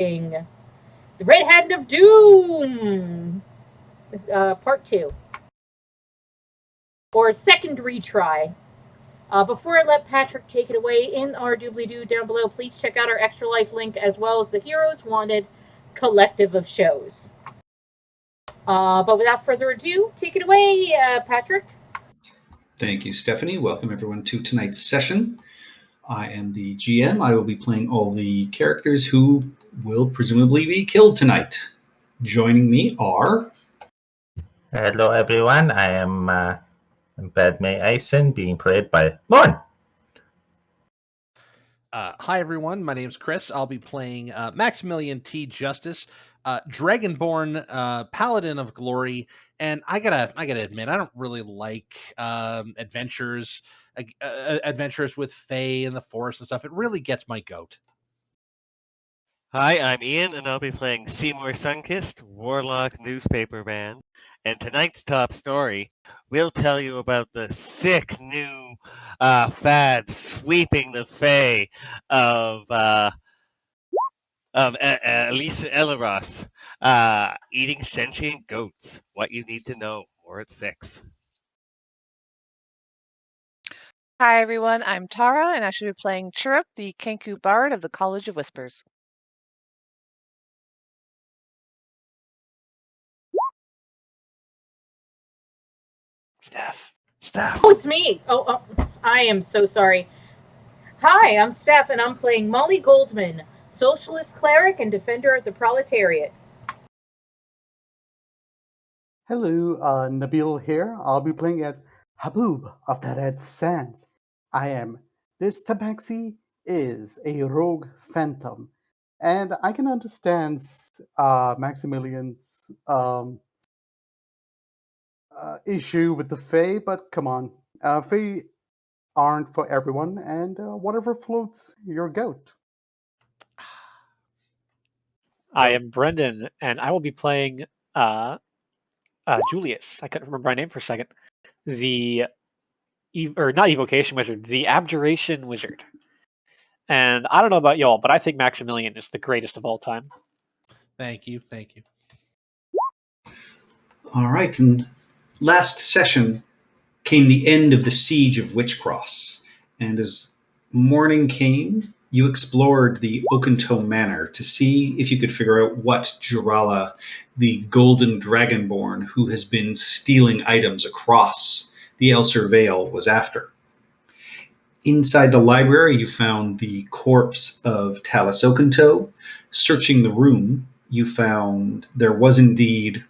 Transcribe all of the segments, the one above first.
The Red Hand of Doom, Part 2, or second retry. Before I let Patrick take it away in our doobly doo down below, please check out our Extra Life link as well as the Heroes Wanted collective of shows. But without further ado, take it away, Patrick. Thank you, Stephanie. Welcome everyone to tonight's session. I am the GM. I will be playing all the characters who will presumably be killed tonight. Joining me are... Hello everyone, I am Padme Eisen, being played by Lorne. Hi everyone, my name is Chris. I'll be playing Maximilian T. Justice, Dragonborn, Paladin of Glory, and I gotta admit, I don't really like adventures with Fae and the Forest and stuff. It really gets my goat. Hi, I'm Ian, and I'll be playing Seymour Sunkist, Warlock Newspaper Man. And tonight's top story, we'll tell you about the sick new fad sweeping the Fae of Elisa Elaros, eating sentient goats. What you need to know. More at 6. Hi everyone, I'm Tara, and I should be playing Chirrup, the Kenku Bard of the College of Whispers. Steph. Oh, it's me. Oh, I am so sorry. Hi, I'm Steph, and I'm playing Molly Goldman, socialist cleric and defender of the proletariat. Hello, Nabil here. I'll be playing as Haboob of the Red Sands. This tabaxi is a rogue phantom, and I can understand Maximilian's issue with the Fae, but come on. Fae aren't for everyone, and whatever floats your goat. I am Brendan, and I will be playing Julius. I couldn't remember my name for a second. The not evocation wizard, the abjuration wizard. And I don't know about y'all, but I think Maximilian is the greatest of all time. Thank you. All right, and last session came the end of the siege of Witchcross, and as morning came, you explored the Oakentoe Manor to see if you could figure out what Jirala, the golden dragonborn who has been stealing items across the Elser Vale, was after. Inside the library, you found the corpse of Talus Oakentoe. Searching the room, you found there was indeed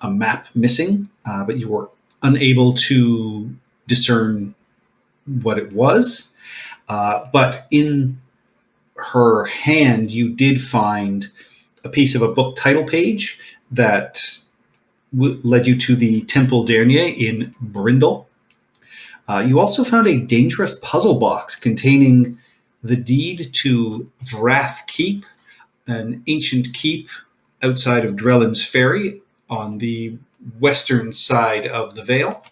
a map missing, but you were unable to discern what it was. But in her hand, you did find a piece of a book title page that led you to the Temple Dernier in Brindle. You also found a dangerous puzzle box containing the deed to Vrath Keep, an ancient keep outside of Drellin's Ferry on the western side of the Vale.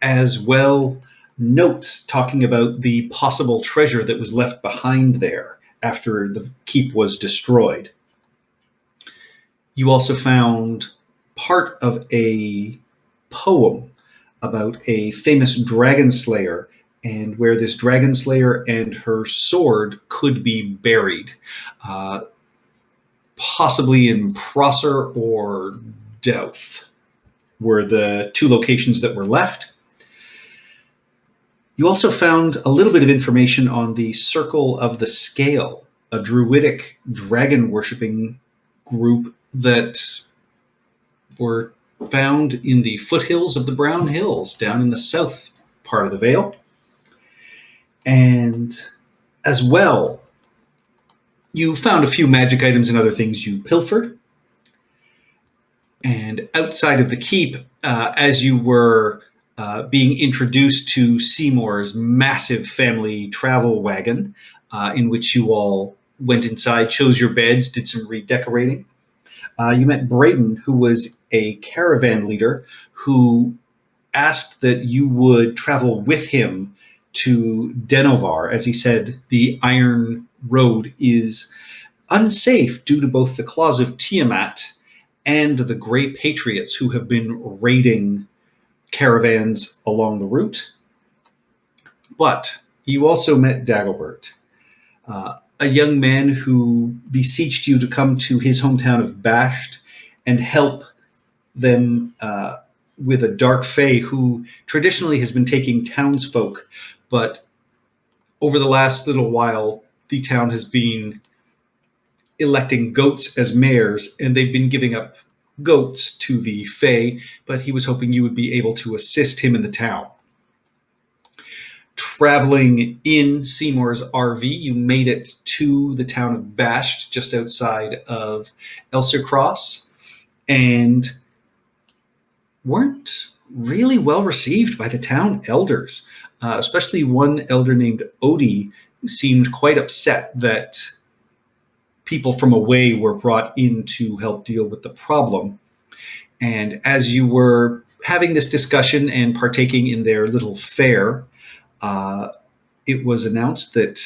As well, notes talking about the possible treasure that was left behind there after the keep was destroyed. You also found part of a poem about a famous dragon slayer and where this dragon slayer and her sword could be buried, possibly in Prosser or Douth were the two locations that were left. You also found a little bit of information on the Circle of the Scale, a druidic dragon-worshipping group that were found in the foothills of the Brown Hills, down in the south part of the Vale. And as well, you found a few magic items and other things you pilfered. And outside of the keep, as you were being introduced to Seymour's massive family travel wagon, in which you all went inside, chose your beds, did some redecorating. You met Braden, who was a caravan leader who asked that you would travel with him to Denovar. As he said, the Iron road is unsafe due to both the claws of Tiamat and the Grey Patriots who have been raiding caravans along the route. But you also met Dagobert, a young man who beseeched you to come to his hometown of Basht and help them with a dark fae who traditionally has been taking townsfolk, but over the last little while, the town has been electing goats as mayors, and they've been giving up goats to the fae, but he was hoping you would be able to assist him in the town. Traveling in Seymour's RV, you made it to the town of Basht, just outside of Elser and weren't really well received by the town elders, especially one elder named Odie, who seemed quite upset that people from away were brought in to help deal with the problem. And as you were having this discussion and partaking in their little fair, it was announced that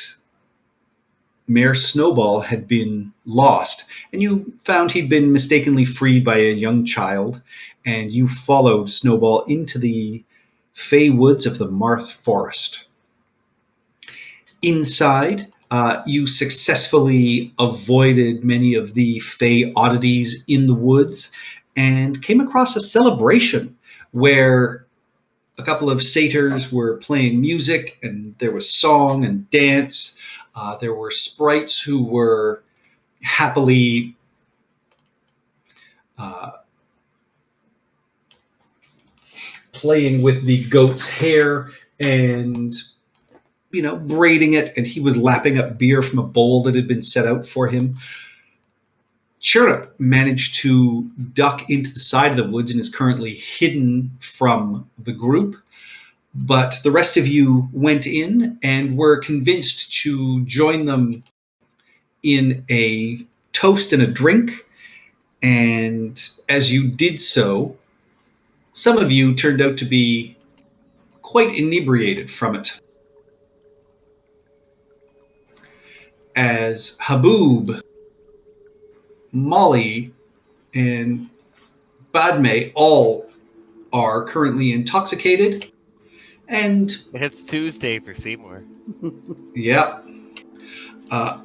Mayor Snowball had been lost, and you found he'd been mistakenly freed by a young child, and you followed Snowball into the Fey woods of the Marth Forest. Inside, you successfully avoided many of the Fey oddities in the woods and came across a celebration where a couple of satyrs were playing music, and there was song and dance. There were sprites who were happily playing with the goat's hair and, braiding it, and he was lapping up beer from a bowl that had been set out for him. Chirrup managed to duck into the side of the woods and is currently hidden from the group. But the rest of you went in and were convinced to join them in a toast and a drink. And as you did so, some of you turned out to be quite inebriated from it. As Haboob, Molly, and Badme all are currently intoxicated. And It's Tuesday for Seymour. yeah.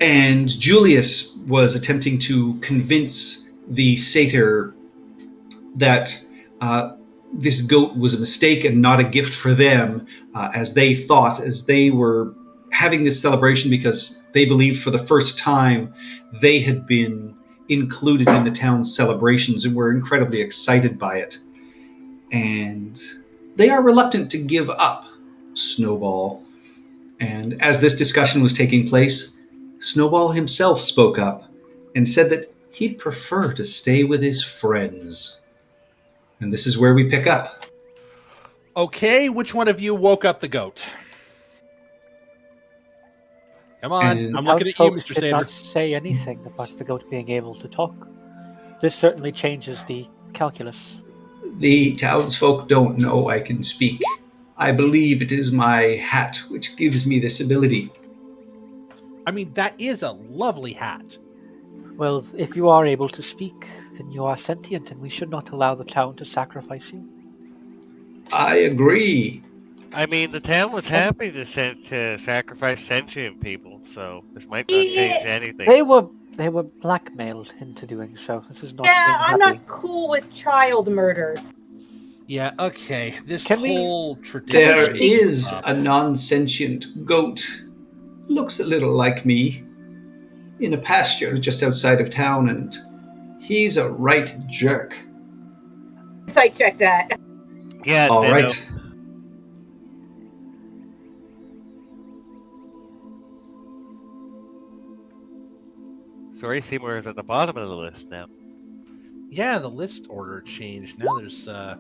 And Julius was attempting to convince the satyr that this goat was a mistake and not a gift for them, as they thought, as they were having this celebration because they believed for the first time they had been included in the town's celebrations and were incredibly excited by it. And they are reluctant to give up Snowball. And as this discussion was taking place, Snowball himself spoke up and said that he'd prefer to stay with his friends. And this is where we pick up. Okay, which one of you woke up the goat? Come on, And I'm looking at you, Townsfolk Mr. did not Sanders. say anything about the goat being able to talk. This certainly changes the calculus. The townsfolk don't know I can speak. I believe it is my hat which gives me this ability. I mean, that is a lovely hat. Well, if you are able to speak, then you are sentient, and we should not allow the town to sacrifice you. I agree. I mean, the town was happy to sacrifice sentient people, so this might not change anything. They were blackmailed into doing so. This is not. Yeah, being I'm happy. not cool with child murder. Yeah, okay. This Can we- whole tradition. There is a non-sentient goat. Looks a little like me. In a pasture just outside of town, and he's a right jerk. Site check that. Yeah, All ditto. right. Sorry, Seymour is at the bottom of the list now. Yeah, the list order changed. Now there's a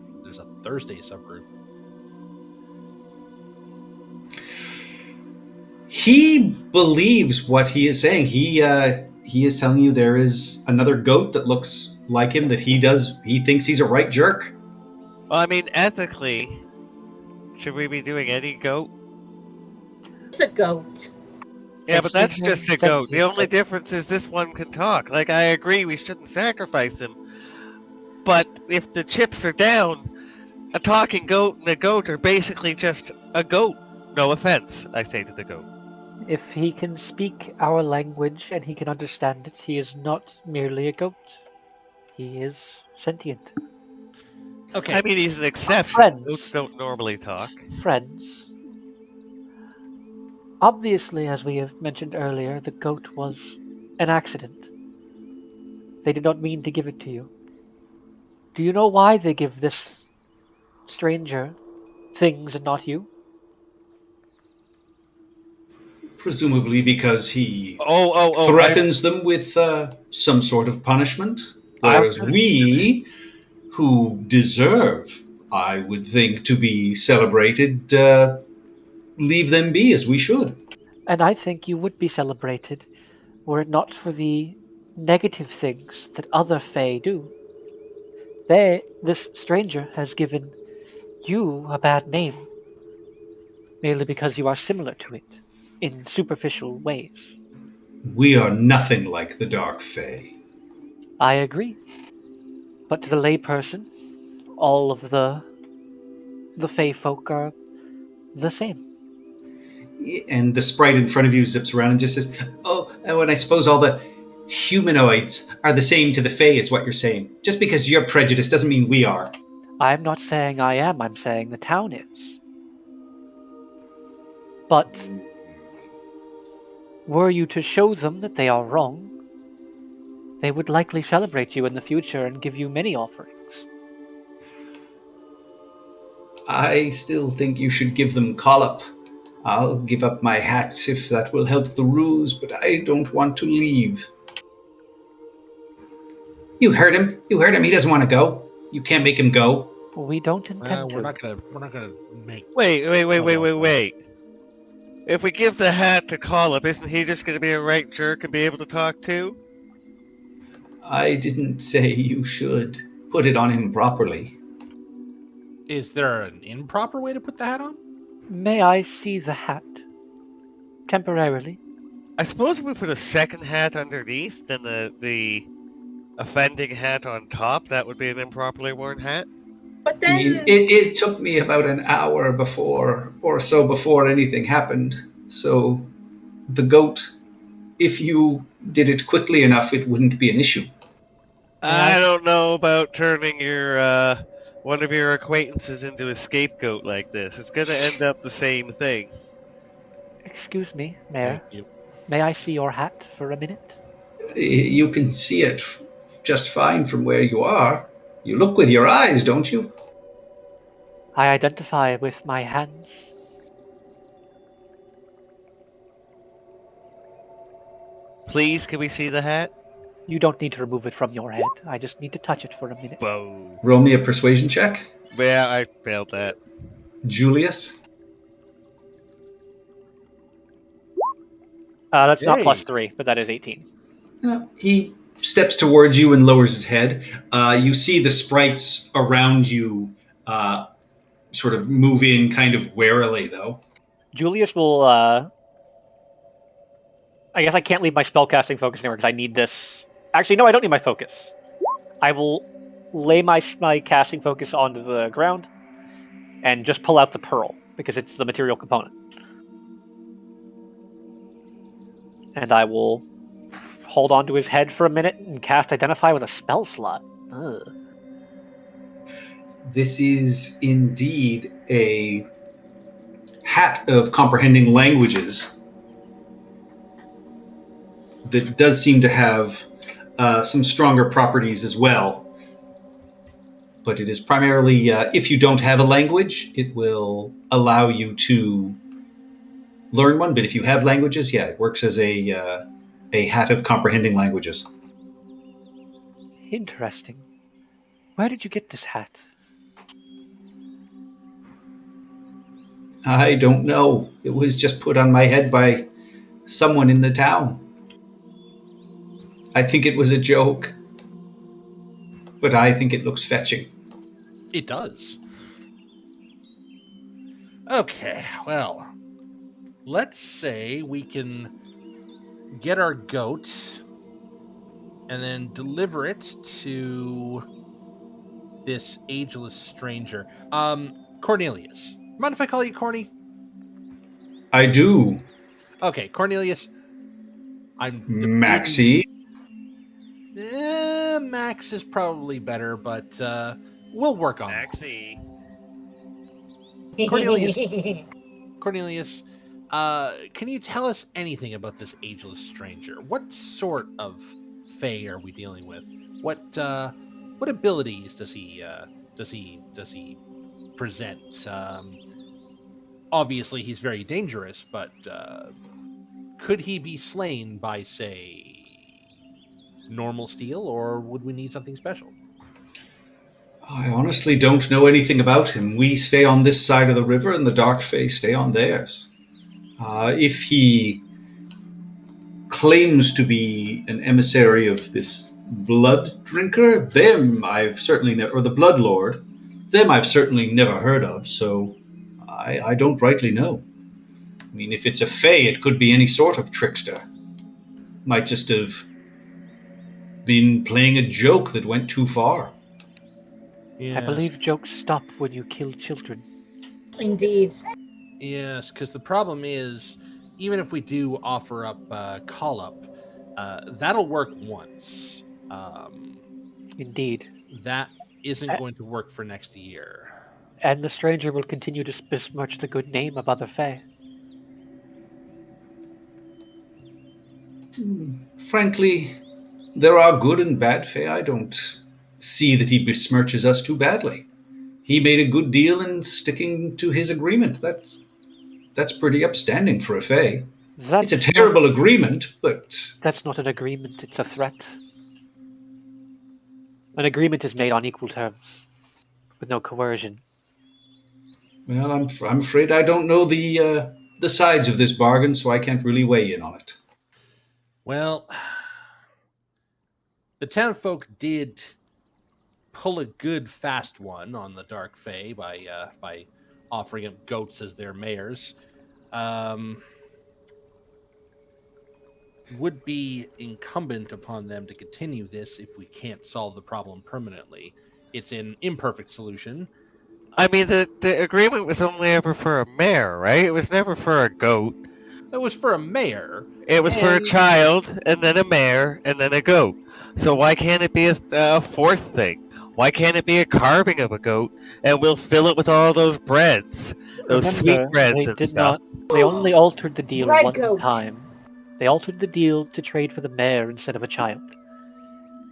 Thursday subgroup. He believes what he is saying. He is telling you there is another goat that looks like him, that he thinks he's a right jerk. Well, I mean, ethically, should we be doing any goat? It's a goat. Yeah, but that's It's just a goat. The only difference is this one can talk. Like, I agree we shouldn't sacrifice him. But if the chips are down, a talking goat and a goat are basically just a goat. No offense, I say to the goat. If he can speak our language and he can understand it, he is not merely a goat. He is sentient. Okay. I mean, he's an exception. Friends. Goats don't normally talk. Friends. Obviously, as we have mentioned earlier, the goat was an accident. They did not mean to give it to you. Do you know why they give this stranger things and not you? Presumably because he Oh, threatens them with some sort of punishment. Whereas we, who deserve, I would think, to be celebrated, leave them be as we should. And I think you would be celebrated were it not for the negative things that other Fae do. This stranger has given you a bad name merely because you are similar to it in superficial ways. We are nothing like the Dark Fae. I agree. But to the layperson, all of the Fae folk are the same. And the sprite in front of you zips around and just says, "Oh, and I suppose all the humanoids are the same to the Fae, is what you're saying. Just because you're prejudiced doesn't mean we are." I'm not saying I am, I'm saying the town is. But were you to show them that they are wrong, they would likely celebrate you in the future and give you many offerings. I still think you should give them Collop. I'll give up my hat if that will help the ruse, but I don't want to leave. You heard him. You heard him. He doesn't want to go. You can't make him go. We don't intend to. We're not gonna make. Wait. If we give the hat to Collop, isn't he just going to be a right jerk and be able to talk too? I didn't say you should put it on him properly. Is there an improper way to put the hat on? May I see the hat? Temporarily. I suppose if we put a second hat underneath, then the offending hat on top, that would be an improperly worn hat. But I mean, then it took me about an hour before anything happened. So the goat, if you did it quickly enough, it wouldn't be an issue. I don't know about turning your one of your acquaintances into a scapegoat like this. It's going to end up the same thing. Excuse me, Mayor. Thank you. May I see your hat for a minute? You can see it just fine from where you are. You look with your eyes, don't you? I identify with my hands. Please, can we see the hat? You don't need to remove it from your head. I just need to touch it for a minute. Whoa. Roll me a persuasion check. Yeah, I failed that. Julius. That's not Yay. +3, but that is 18. He steps towards you and lowers his head. You see the sprites around you sort of move in kind of warily, though. Julius will. I guess I can't leave my spellcasting focus anywhere because I need this. Actually, no, I don't need my focus. I will lay my casting focus onto the ground and just pull out the pearl because it's the material component. And I will hold onto his head for a minute and cast Identify with a spell slot. Ugh. This is indeed a hat of comprehending languages that does seem to have some stronger properties as well. But it is primarily, if you don't have a language, it will allow you to learn one. But if you have languages, yeah, it works as a hat of comprehending languages. Interesting. Where did you get this hat? I don't know. It was just put on my head by someone in the town. I think it was a joke. But I think it looks fetching. It does. Okay, well, let's say we can get our goat and then deliver it to this ageless stranger. Cornelius. Mind if I call you Corny? I do. Okay, Cornelius. I'm Maxie. Max is probably better, but we'll work on that. Maxie. Cornelius, can you tell us anything about this ageless stranger? What sort of fae are we dealing with? What abilities does he present? Obviously, he's very dangerous, but could he be slain by, say, normal steel, or would we need something special? I honestly don't know anything about him. We stay on this side of the river, and the Dark Fae stay on theirs. If he claims to be an emissary of this blood drinker, them I've certainly never, or the Blood Lord, them I've certainly never heard of, so I don't rightly know. I mean, if it's a fae, it could be any sort of trickster. Might just have been playing a joke that went too far. Yes. I believe jokes stop when you kill children. Indeed. Yes, because the problem is, even if we do offer up call up, that'll work once. Indeed. That isn't going to work for next year. And the stranger will continue to besmirch the good name of other fae. Frankly, there are good and bad fae. I don't see that he besmirches us too badly. He made a good deal in sticking to his agreement. That's pretty upstanding for a fae. It's a terrible agreement, but... That's not an agreement, it's a threat. An agreement is made on equal terms, with no coercion. Well, I'm afraid I don't know the sides of this bargain, so I can't really weigh in on it. Well, the townfolk did pull a good fast one on the Dark Fae by offering up goats as their mayors. Would be incumbent upon them to continue this if we can't solve the problem permanently. It's an imperfect solution. I mean, the agreement was only ever for a mare, right? It was never for a goat. It was for a mare. It was for a child, and then a mare, and then a goat. So why can't it be a fourth thing? Why can't it be a carving of a goat, and we'll fill it with all those breads, those sweet breads and stuff? They only altered the deal Bread one goat. time. They altered the deal to trade for the mare instead of a child.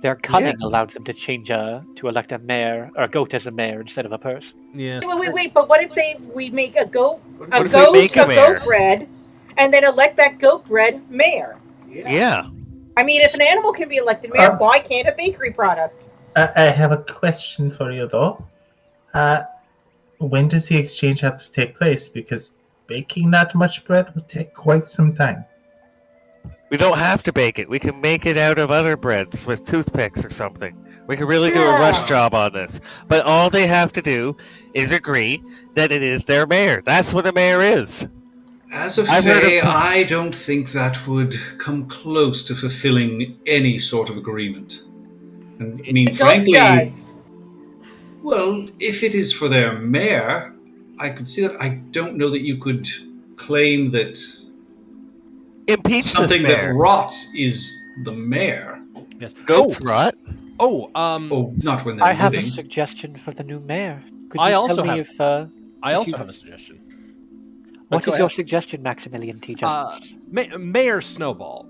Their cunning allowed them to change to elect a mare or a goat as a mare instead of a person. Yeah. Wait! But what if we make a goat bread, and then elect that goat bread mare? Yeah. I mean, if an animal can be elected mayor, why can't a bakery product? I have a question for you, though. When does the exchange have to take place? Because baking that much bread will take quite some time. We don't have to bake it. We can make it out of other breads with toothpicks or something. We can really do a rush job on this. But all they have to do is agree that it is their mayor. That's what a mayor is. As a fae, I don't think that would come close to fulfilling any sort of agreement. And, I mean, frankly, does. Well, if it is for their mayor, I could see that. I don't know that you could claim that something that rots is the mayor. Yes. Goats rot. Oh, not when they're I have a living. suggestion for the new mayor. Could I you also tell me have- if, I also have a suggestion. What Go is your ahead. suggestion, Maximilian T. Justice? Mayor Snowball,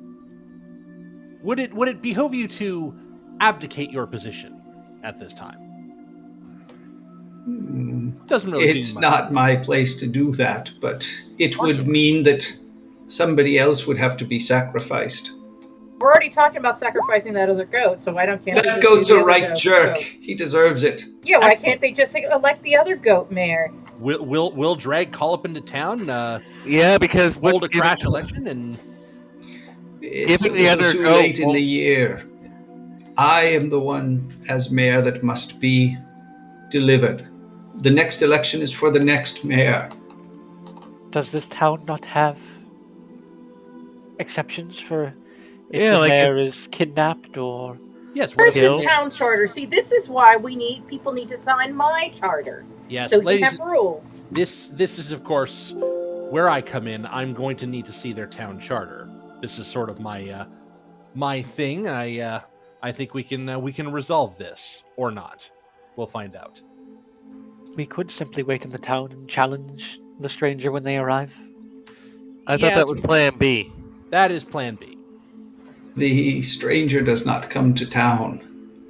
would it behoove you to abdicate your position at this time? Doesn't really It's seem much. not my place to do that, but it would mean that somebody else would have to be sacrificed. We're already talking about sacrificing that other goat, so why can't we That just goat's do the a other right jerk. goat? He deserves it. Yeah, why can't they just elect the other goat mayor? Will drag call up into town? Yeah, because hold a crash election and It's Giving a the little other too goat late in won't- the year. I am the one as mayor that must be delivered. The next election is for the next mayor. Does this town not have exceptions for if Yeah, the like mayor is kidnapped or Yes, what Where's if the Kill. town charter? See, this is why people need to sign my charter. Yes, So you ladies. have rules. This is of course where I come in. I'm going to need to see their town charter. This is sort of my thing. I think we can resolve this or not. We'll find out. we could simply wait in the town and challenge the stranger when they arrive. I thought that was Plan B. That is Plan B. The stranger does not come to town.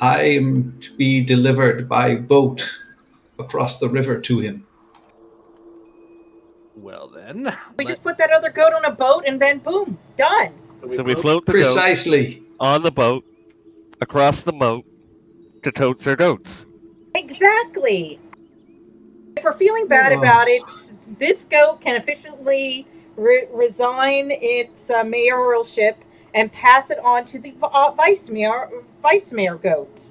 I am to be delivered by boat across the river to him. Well then, We just put that other goat on a boat and then boom, done. So we float the goat Precisely. on the boat across the moat to totes or goats. Exactly. If we're feeling bad Oh. about it, this goat can officially resign its mayoralship and pass it on to the vice mayor goat.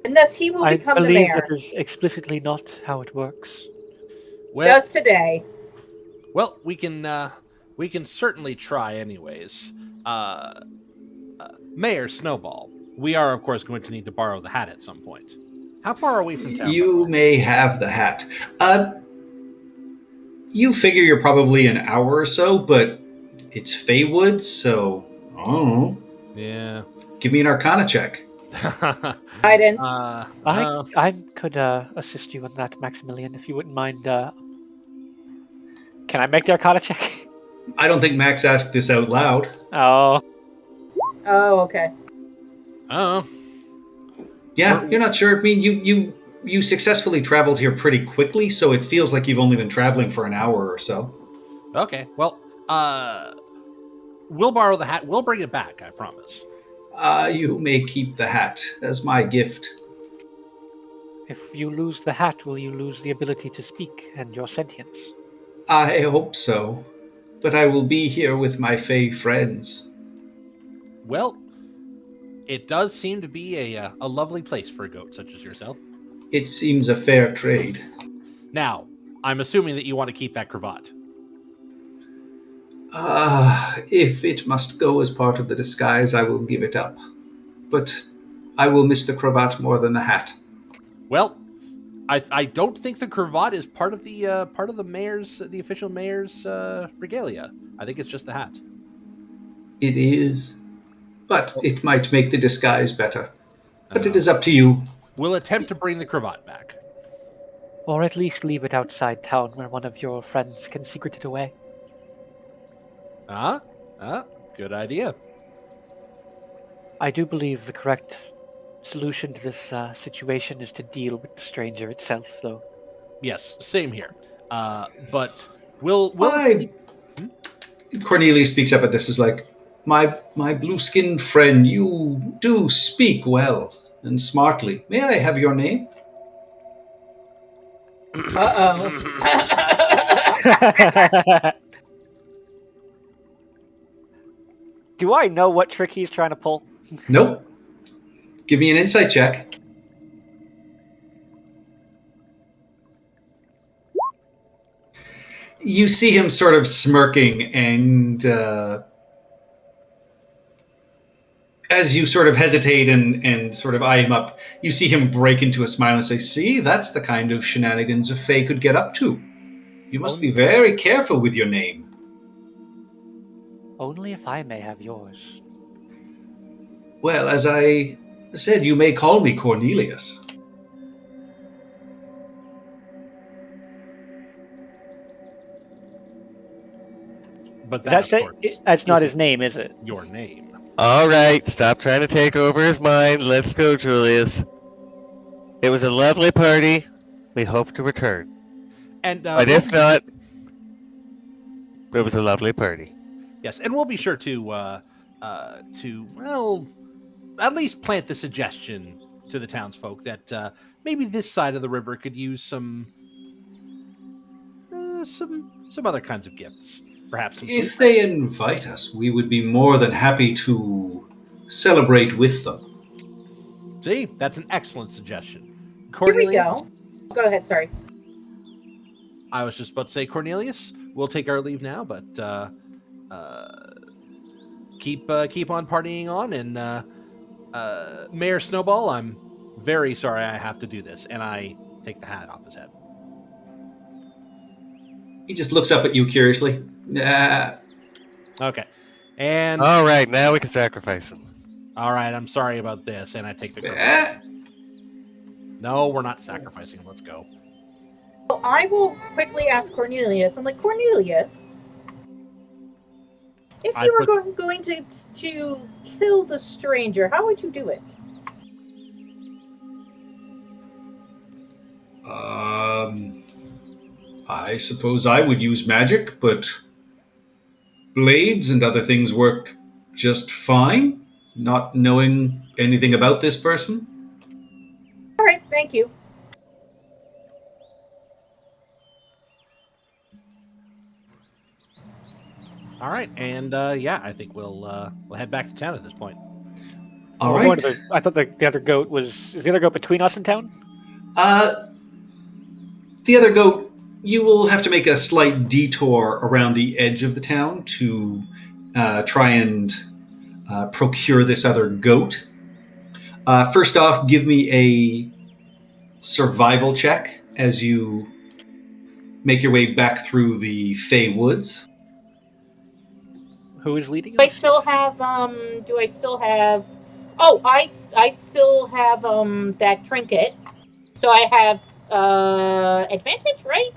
And thus he will I become the believe mayor. that is explicitly not how it works. well, Does today. well, we can certainly try anyways. Mayor Snowball, we are of course going to need to borrow the hat at some point. How far are we from town? You may have the hat. You figure you're probably an hour or so, but it's Feywood, so I don't know. Yeah. Give me an Arcana check. Guidance. I could assist you in that, Maximilian, if you wouldn't mind. Can I make the Arcana check? I don't think Max asked this out loud. Oh, Oh, okay. Oh, Yeah, you're not sure. I mean, you successfully traveled here pretty quickly, so it feels like you've only been traveling for an hour or so. okay. Well, we'll borrow the hat. We'll bring it back. I promise. You may keep the hat as my gift. if you lose the hat, will you lose the ability to speak and your sentience? I hope so, but I will be here with my Fey friends. Well, it does seem to be a lovely place for a goat such as yourself. It seems a fair trade. Now, I'm assuming that you want to keep that cravat. If it must go as part of the disguise, I will give it up. But I will miss the cravat more than the hat. Well, I don't think the cravat is part of the official mayor's regalia. I think it's just the hat. It is. But it might make the disguise better. But it is up to you. We'll attempt to bring the cravat back. Or at least leave it outside town where one of your friends can secret it away. Good idea. I do believe the correct solution to this situation is to deal with the stranger itself, though. Yes, same here. But we'll Why? Cornelius speaks up at this is like, my blue-skinned friend, you do speak well and smartly. May I have your name? Uh-oh. Do I know what trick he's trying to pull? Nope. Give me an insight check. You see him sort of smirking, and as you sort of hesitate and sort of eye him up, you see him break into a smile and say, "See, that's the kind of shenanigans a Fae could get up to. You must be very careful with your name." Only if I may have yours. Well, as I said, you may call me Cornelius. But That's that, of course, that's not is his name, is it? your name. All right, stop trying to take over his mind. Let's go, Julius. It was a lovely party. We hope to return. And But if not, it was a lovely party. yes, and we'll be sure to well, at least plant the suggestion to the townsfolk that maybe this side of the river could use some other kinds of gifts. Perhaps some If food. they invite us, we would be more than happy to celebrate with them. See, that's an excellent suggestion. Here we Cornelius, go. Go ahead, sorry. I was just about to say, Cornelius, we'll take our leave now, but keep on partying on. And Mayor Snowball, I'm very sorry I have to do this. And I take the hat off his head. He just looks up at you curiously. Okay. And All right, now we can sacrifice him. all right, I'm sorry about this. And I take the crook. Eh, No, we're not sacrificing. Let's go. So I will quickly ask Cornelius. I'm like, Cornelius, if I you were put- going to kill the stranger, how would you do it? I suppose I would use magic, but blades and other things work just fine, not knowing anything about this person. All right, thank you. All right. And yeah, I think we'll head back to town at this point. All We're going right. to I thought the other goat was. Is the other goat between us and town? The other goat, you will have to make a slight detour around the edge of the town to try and procure this other goat. First off, give me a survival check as you make your way back through the Fey Woods. Who is leading Do I us? still have Oh, I still have that trinket, so I have advantage, right?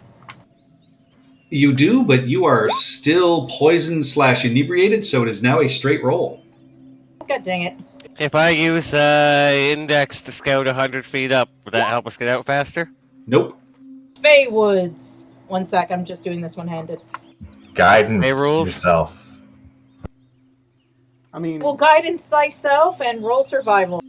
You do, but you are still poisoned / inebriated, so it is now a straight roll. God dang it! If I use index to scout 100 feet up, would that help us get out faster? Nope. Fey Woods. 1 sec, I'm just doing this one-handed. Guidance Hey, rules. yourself. I mean, Well, guidance thyself and roll survival.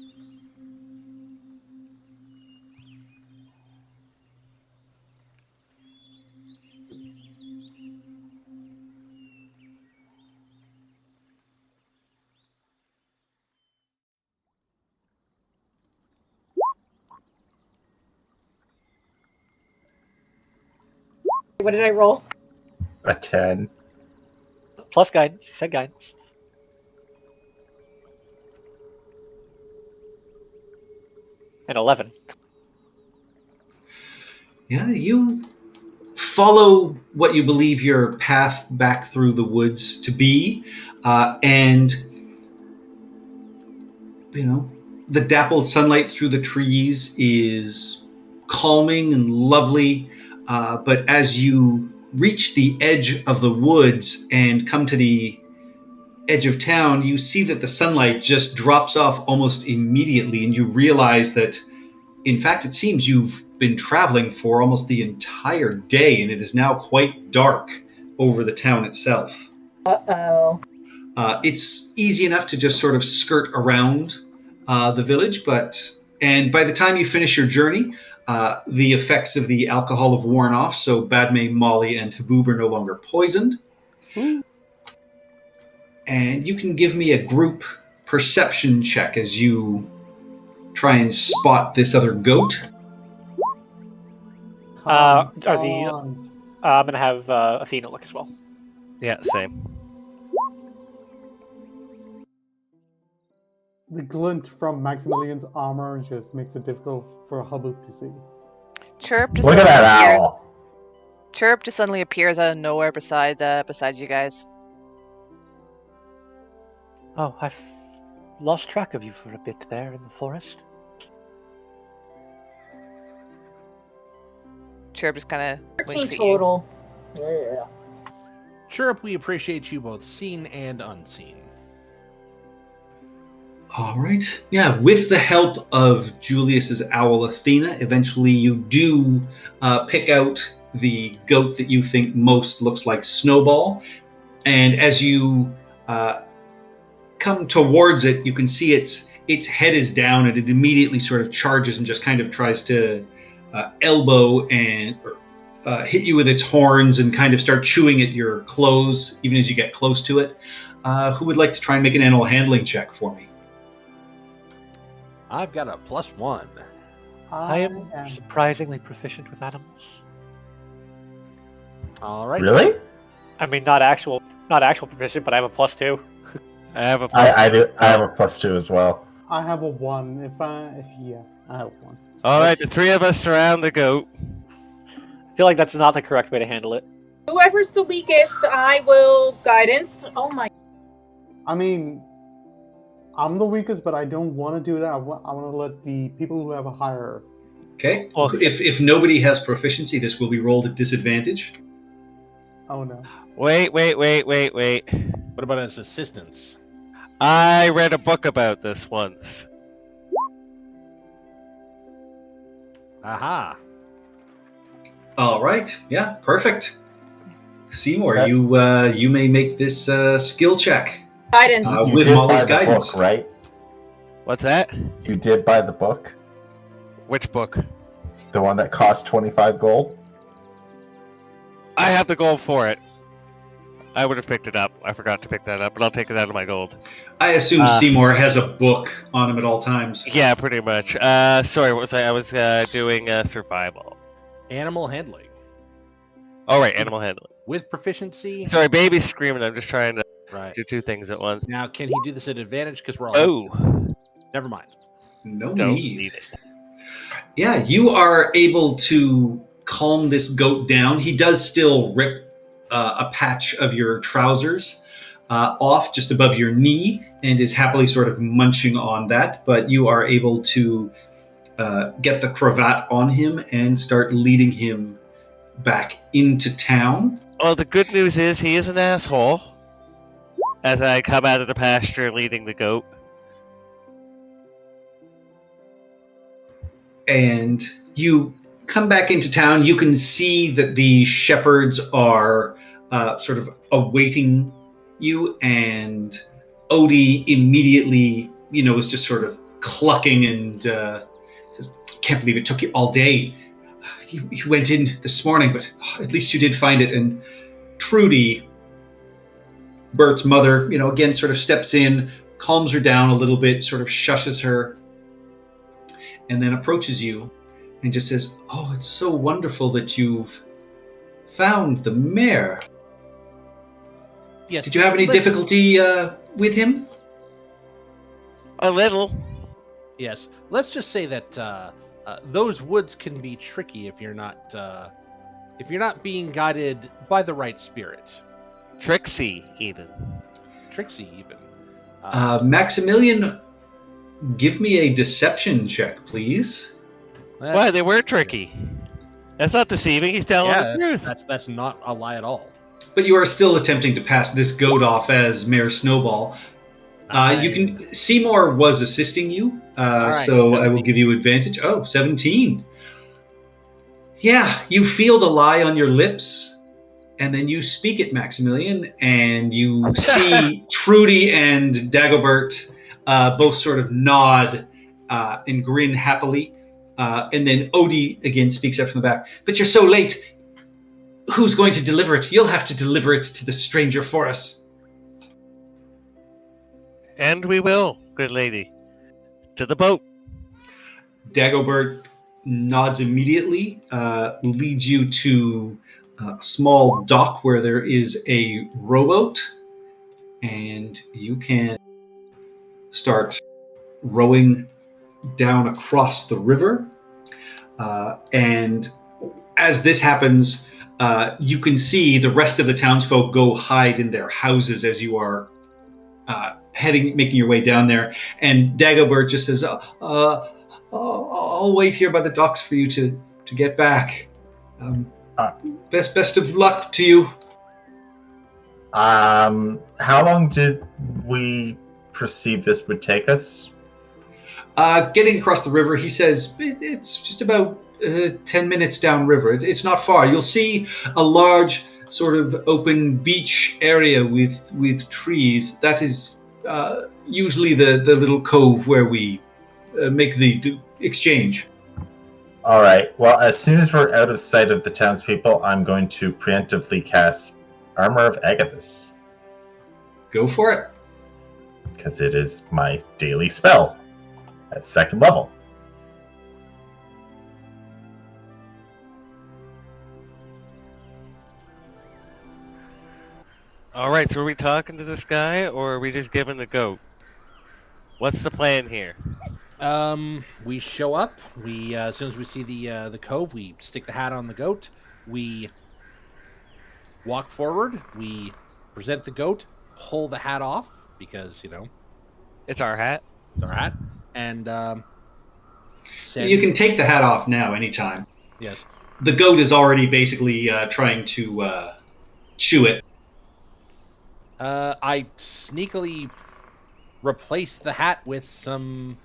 What did I roll? A 10. Plus guidance. You said guidance. And 11. Yeah, you follow what you believe your path back through the woods to be, and you know the dappled sunlight through the trees is calming and lovely. But as you reach the edge of the woods and come to the edge of town, you see that the sunlight just drops off almost immediately, and you realize that, in fact, it seems you've been traveling for almost the entire day, and it is now quite dark over the town itself. Uh-oh. It's easy enough to just sort of skirt around the village, and by the time you finish your journey, the effects of the alcohol have worn off, so Badme, Molly, and Haboob are no longer poisoned. And you can give me a group perception check as you try and spot this other goat. I'm come going to have Athena look as well. Yeah, same. The glint from Maximilian's armor just makes it difficult for Habub to see. Chirp just Look at suddenly that appears. owl. Chirp just suddenly appears out of nowhere besides you guys. Oh, I've lost track of you for a bit there in the forest. Chirp just kind of 13 winks at you. total. Yeah. Chirp, we appreciate you both seen and unseen. All right. Yeah, with the help of Julius's owl Athena, eventually you do pick out the goat that you think most looks like Snowball. And as you come towards it, you can see its head is down, and it immediately sort of charges and just kind of tries to elbow and hit you with its horns and kind of start chewing at your clothes even as you get close to it. Who would like to try and make an animal handling check for me? I've got a +1. I am surprisingly proficient with animals. All right. Really? I mean, not actual proficient, but I have a +2. I have a plus. I do. I have a +2 as well. I have a 1. I have 1. All right, the three of us surround the goat. I feel like that's not the correct way to handle it. Whoever's the weakest, I will guidance. Oh my. I mean, I'm the weakest, but I don't want to do that. I want to let the people who have a higher. Okay. Well- If nobody has proficiency, this will be rolled at disadvantage. Oh no. Wait. What about his assistance? I read a book about this once. Aha. All right. Yeah. Perfect. Seymour, Okay. you may make this skill check Guidance. You with did Molly's buy the guidance. book, right? What's that? You did buy the book, Which book? the one that cost 25 gold. I have the gold for it. I would have picked it up. I forgot to pick that up, but I'll take it out of my gold. I assume Seymour has a book on him at all times. Yeah, pretty much. Sorry, what was I? I was doing survival. Animal handling. Oh, right, animal handling. With proficiency. Sorry, baby's screaming. I'm just trying to Right. do two things at once. Now, can he do this at advantage? Because we're all. Oh, Never mind. No don't need. need it. Yeah, you are able to calm this goat down. He does still rip a patch of your trousers off just above your knee and is happily sort of munching on that, but you are able to get the cravat on him and start leading him back into town. Well, the good news is he is an asshole. As I come out of the pasture leading the goat. And you come back into town. You can see that the shepherds are sort of awaiting you, and Odie immediately, is just sort of clucking and says, "Can't believe it took you all day. You went in this morning, but at least you did find it." And Trudy, Bert's mother, again sort of steps in, calms her down a little bit, sort of shushes her, and then approaches you and just says, "Oh, it's so wonderful that you've found the mayor. Yes. Did you have any difficulty with him?" A little. Yes. Let's just say that those woods can be tricky if you're not being guided by the right spirit. Tricksy, even. Trixie, even. Maximilian, give me a deception check, please. Why, they were tricky. That's not deceiving, he's telling the truth. That's not a lie at all. But you are still attempting to pass this goat off as Mayor Snowball. You can. Seymour was assisting you, right, so I will 17. give you advantage. Oh, 17. Yeah, you feel the lie on your lips, and then you speak it, Maximilian, and you see Trudy and Dagobert both sort of nod and grin happily. And then Odie again speaks up from the back. "But you're so late. Who's going to deliver it? You'll have to deliver it to the stranger for us." And we will, good lady. To the boat. Dagobert nods immediately, leads you to a small dock where there is a rowboat, and you can start rowing down across the river. And as this happens, you can see the rest of the townsfolk go hide in their houses as you are making your way down there. And Dagobert just says, "I'll wait here by the docks for you to get back. Best of luck to you." How long did we perceive this would take us? Getting across the river, he says, it's just about 10 minutes downriver. It's not far. You'll see a large sort of open beach area with trees. That is usually the little cove where we make the exchange. All right. Well, as soon as we're out of sight of the townspeople, I'm going to preemptively cast Armor of Agathis, Go for it. because it is my daily spell at 2nd level. All right, so are we talking to this guy, or are we just giving the goat? What's the plan here? We show up. We as soon as we see the cove, we stick the hat on the goat. We walk forward. We present the goat. Pull the hat off because It's our hat. it's our hat. And send. You can take the hat off now, anytime. Yes. The goat is already basically trying to chew it. I sneakily replaced the hat with some.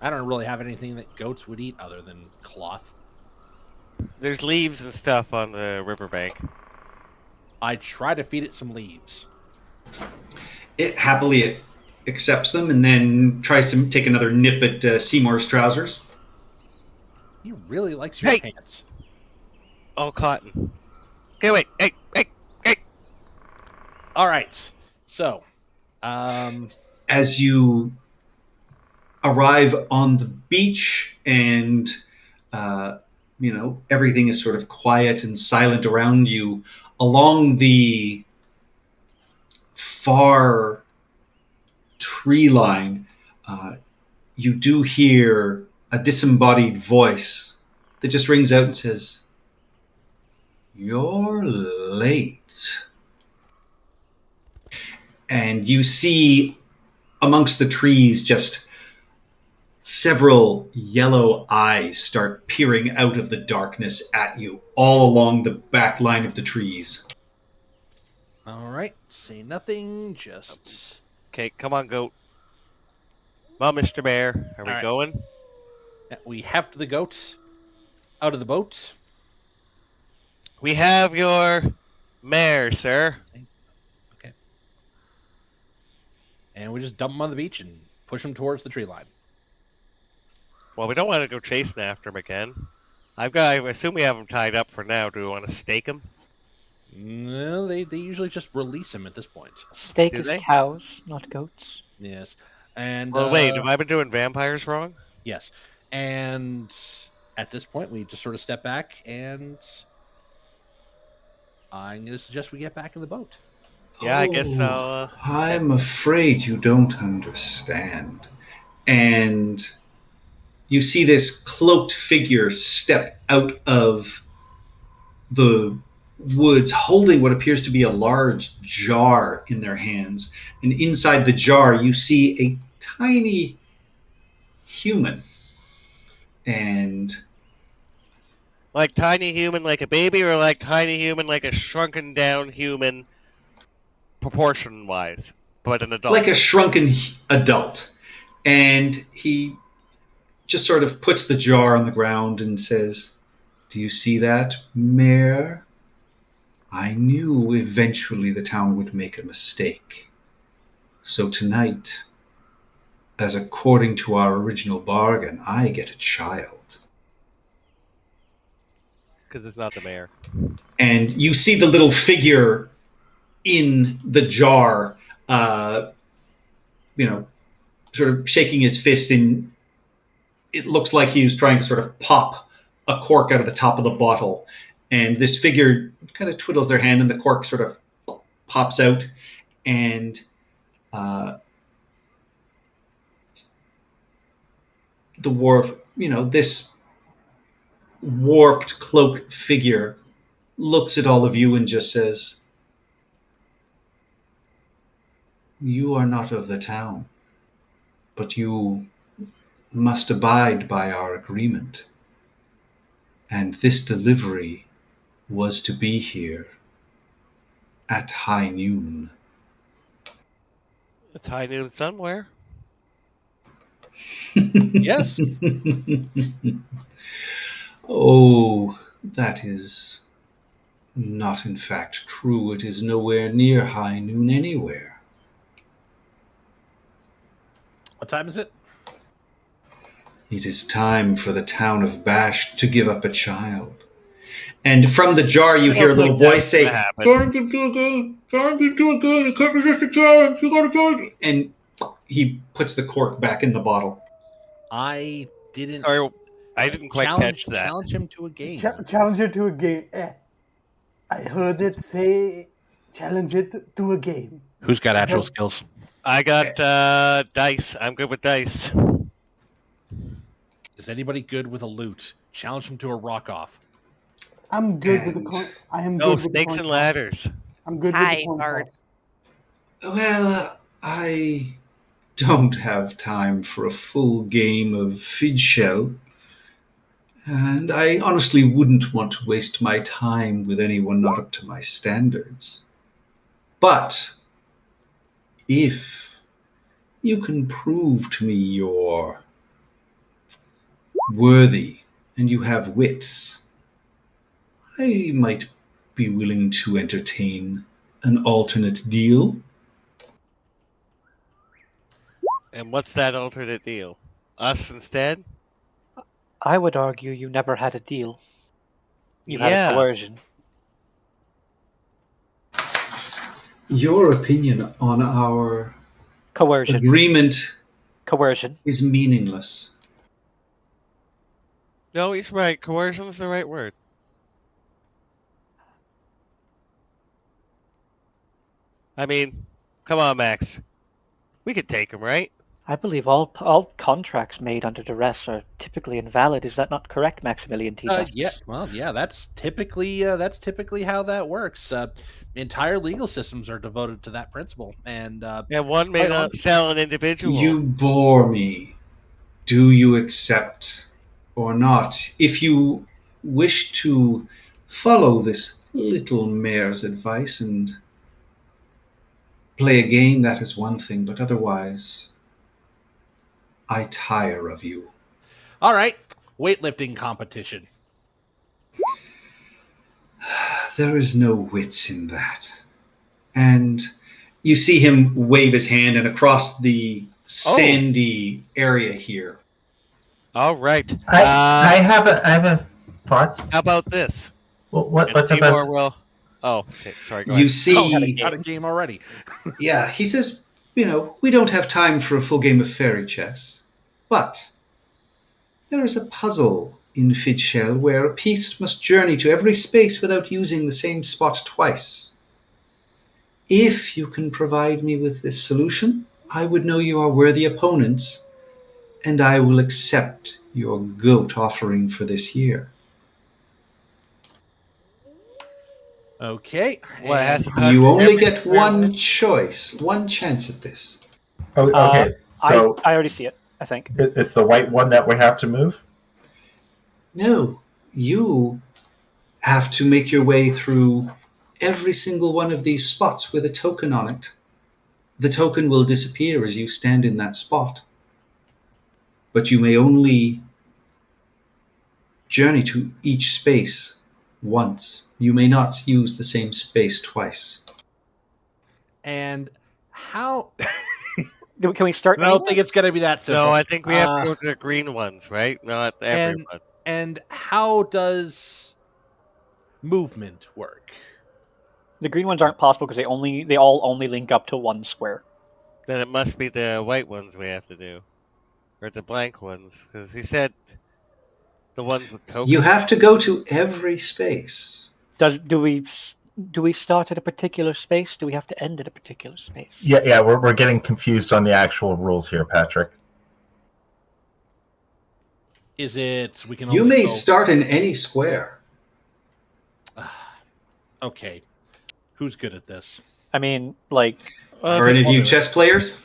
I don't really have anything that goats would eat other than cloth. There's leaves and stuff on the riverbank. I try to feed it some leaves. It happily accepts them and then tries to take another nip at Seymour's trousers. He really likes your Hey! pants. All cotton. Okay, wait. Hey. All right. So, As you arrive on the beach and everything is sort of quiet and silent around you, along the far tree line, you do hear a disembodied voice that just rings out and says, "You're late." And you see amongst the trees just several yellow eyes start peering out of the darkness at you, all along the back line of the trees. all right. Say nothing. Just Okay, come on, goat. Come on, Mr. Bear. Are we right. going? we heft the goat out of the boat. We have your mare, sir. And we just dump him on the beach and push him towards the tree line. Well, we don't want to go chasing after him again. I assume we have him tied up for now. Do we want to stake him? No, they usually just release him at this point. Steak Do is they? cows, not goats. Yes. And Well, wait. Have I been doing vampires wrong? yes. And at this point, we just sort of step back, and I'm going to suggest we get back in the boat. Yeah, I guess I'll. I'm afraid you don't understand. And you see this cloaked figure step out of the woods holding what appears to be a large jar in their hands. And inside the jar, you see a tiny human. And Like tiny human, like a baby, or like tiny human, like a shrunken down human, proportion wise, but an adult. like a shrunken adult. And he just sort of puts the jar on the ground and says, "Do you see that, Mayor? I knew eventually the town would make a mistake. So tonight, as according to our original bargain, I get a child." Because it's not the mayor. And you see the little figure in the jar, sort of shaking his fist, and it looks like he was trying to sort of pop a cork out of the top of the bottle. And this figure kind of twiddles their hand, and the cork sort of pops out. And this warped cloaked figure looks at all of you and just says, "You are not of the town, but you must abide by our agreement. And this delivery was to be here at high noon." It's high noon somewhere. Yes. Oh, that is not in fact true. It is nowhere near high noon anywhere. What time is it? It is time for the town of Bash to give up a child. And from the jar, you I hear a don't little think voice that's say, gonna happen. "Challenge him to a game! Challenge him to a game! You can't resist a challenge! You gotta challenge!" And he puts the cork back in the bottle. I didn't. Sorry, I didn't quite catch that. Challenge him to a game. Challenge you to a game. I heard it say challenge it to a game. Who's got actual Yes. skills? I got dice. I'm good with dice. Is anybody good with a loot? Challenge him to a rock off. I'm good with the And- coin. I am No good with the snakes coin and toss. ladders. I'm good with Hi, the coin Bard. toss. Well, I don't have time for a full game of Fidshell, and I honestly wouldn't want to waste my time with anyone not up to my standards. But if you can prove to me you're worthy and you have wits, I might be willing to entertain an alternate deal. And what's that alternate deal? Us instead? I would argue you never had a deal. You had a Yeah. coercion. Your opinion on our Coercion. agreement Coercion. is meaningless. No, he's right. Coercion's the right word. I mean, come on, Max. We could take him, right? I believe all contracts made under duress are typically invalid. Is that not correct, Maximilian T. Justice? Yeah, well, yeah, that's typically how that works. Entire legal systems are devoted to that principle, and And one may Quite not honestly. sell an individual. You bore me. Do you accept or not? If you wish to follow this little mare's advice and play a game, that is one thing, but otherwise, I tire of you. all right, weightlifting competition. There is no wits in that. And you see him wave his hand, and across the sandy area here, All right. I have a thought. How about this? What And what's Seymour about? will. Oh, shit, sorry. Go you ahead. Oh, had a see, game. Got a game already. yeah, he says, we don't have time for a full game of fairy chess, but there is a puzzle in Fidshell where a piece must journey to every space without using the same spot twice. If you can provide me with this solution, I would know you are worthy opponents, and I will accept your goat offering for this year. Okay. What, it has and to cost You only every get square one one? choice, one chance at this. Oh, okay, so I already see it, I think. it's the white one that we have to move. No, you have to make your way through every single one of these spots with a token on it. The token will disappear as you stand in that spot, but you may only journey to each space once. You may not use the same space twice. and how? Can we start? I don't think it's going to be that simple. No, I think we have to Uh, go to the green ones, right? Not everyone. And how does movement work? The green ones aren't possible because they all only link up to one square. Then it must be the white ones we have to do. Or the blank ones. Because he said the ones with tokens. You have to go to every space. Do we start at a particular space? Do we have to end at a particular space? Yeah, we're getting confused on the actual rules here, Patrick. Is it we can? You only may go... start in any square. Okay, who's good at this? I mean, like, Are any of you chess players?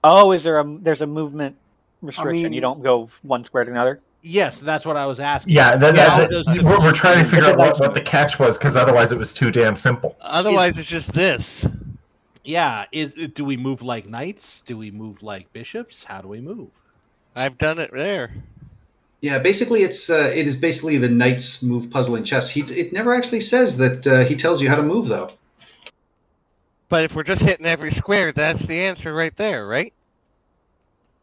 oh, there's a movement restriction? You mean- don't go one square to another. Yes, that's what I was asking. Yeah, How does the- we're trying to figure out It's a what the catch was because otherwise it was too damn simple. Otherwise, it's just this. Yeah, do we move like knights? Do we move like bishops? How do we move? I've done it there. Yeah, basically it is basically the knight's move puzzle in chess. It never actually says that he tells you how to move though. But if we're just hitting every square, that's the answer right there, right?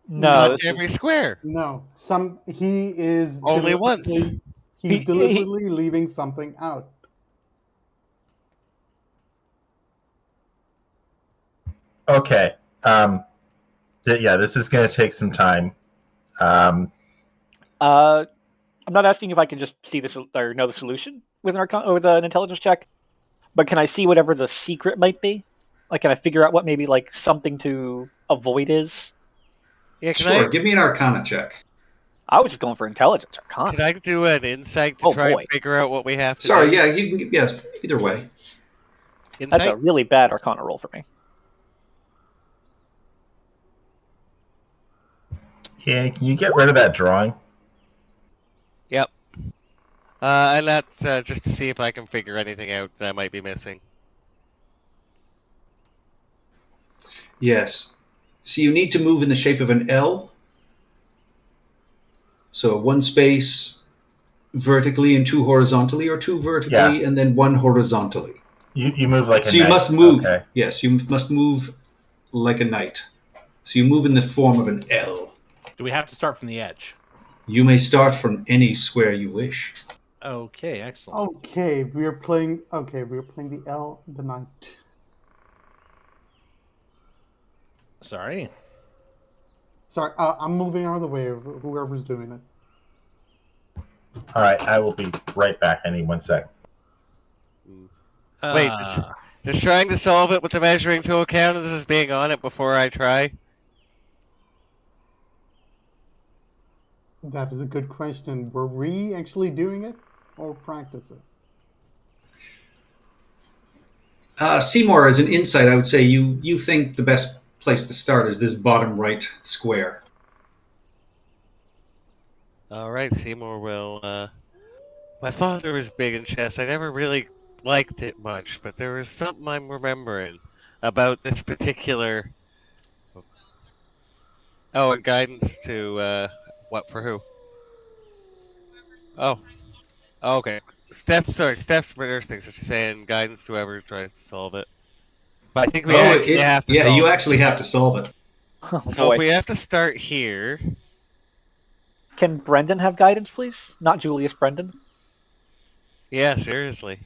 No, Not this is- every square. No, he is Only once. deliberately- He's He- deliberately leaving something out. Okay. Yeah, this is going to take some time. I'm not asking if I can just see this or know the solution with an intelligence check, But can I see whatever the secret might be? Like, can I figure out what maybe like something to avoid is? Yeah, Sure, give me an Arcana check. I was just going for intelligence or Can I do an insight to Oh, try boy. and figure out what we have to Sorry, do? yeah, you can. Yes, either way. Insight? That's a really bad Arcana roll for me. Yeah, can you get rid of that drawing? Yep. And that's just to see if I can figure anything out that I might be missing. Yes. So you need to move in the shape of an L. So one space vertically and two horizontally, or two vertically and then one horizontally. You move like a So you knight. must move. Okay. Yes, you must move like a knight. So you move in the form of an L. Do we have to start from the edge? You may start from any square you wish. Okay, excellent. Okay, we're playing the L, the knight. Sorry. Sorry, I'm moving out of the way of whoever's doing it. All right, I will be right back. I need 1 sec. Wait, just trying to solve it with the measuring tool count as being on it before I try? That is a good question. Were we actually doing it or practice it? Seymour, as an insight, I would say you think the best place to start is this bottom right square. Alright, Seymour will, My father was big in chess. I never really liked it much, but there was something I'm remembering about this particular... Oh, and guidance to, what, for who? Oh. Okay. Steph's nursing, so she's saying guidance to whoever tries to solve it. But I think we actually have to solve you it. actually have to solve it. Oh, So boy. if we have to start here... Can Brendan have guidance, please? Not Julius, Brendan. Yeah, seriously.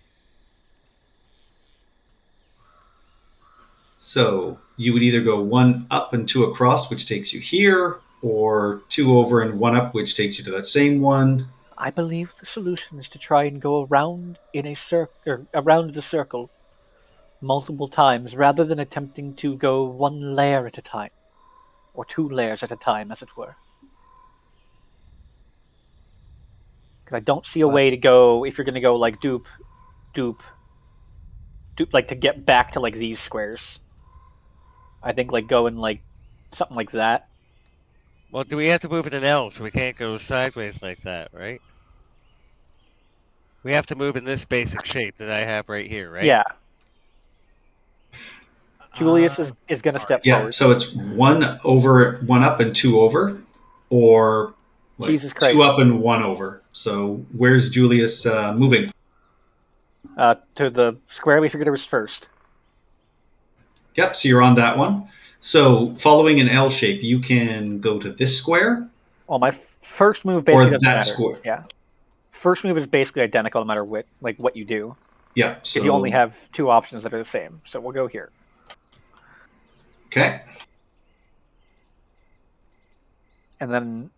So you would either go 1 up and 2 across, which takes you here, or 2 over and 1 up, which takes you to that same one. I believe the solution is to try and go around in a circle, around the circle, multiple times, rather than attempting to go 1 layer at a time, or 2 layers at a time, as it were. Because I don't see a way to go if you're going to go like dupe, like to get back to like these squares. I think like going like something like that. Well, do we have to move in an L, so we can't go sideways like that, right? We have to move in this basic shape that I have right here, right? Yeah. Julius is going to step Yeah, forward. so it's 1 over, 1 up and 2 over, or like Jesus Christ. 2 up and 1 over. So where's Julius moving? To the square we figured it was first. Yep, so you're on that one. So following an L shape, you can go to this square. Well, my first move basically Or doesn't that matter. square. Yeah. First move is basically identical no matter what you do. Yeah, Because so you only have 2 options that are the same. So we'll go here. Okay. And then,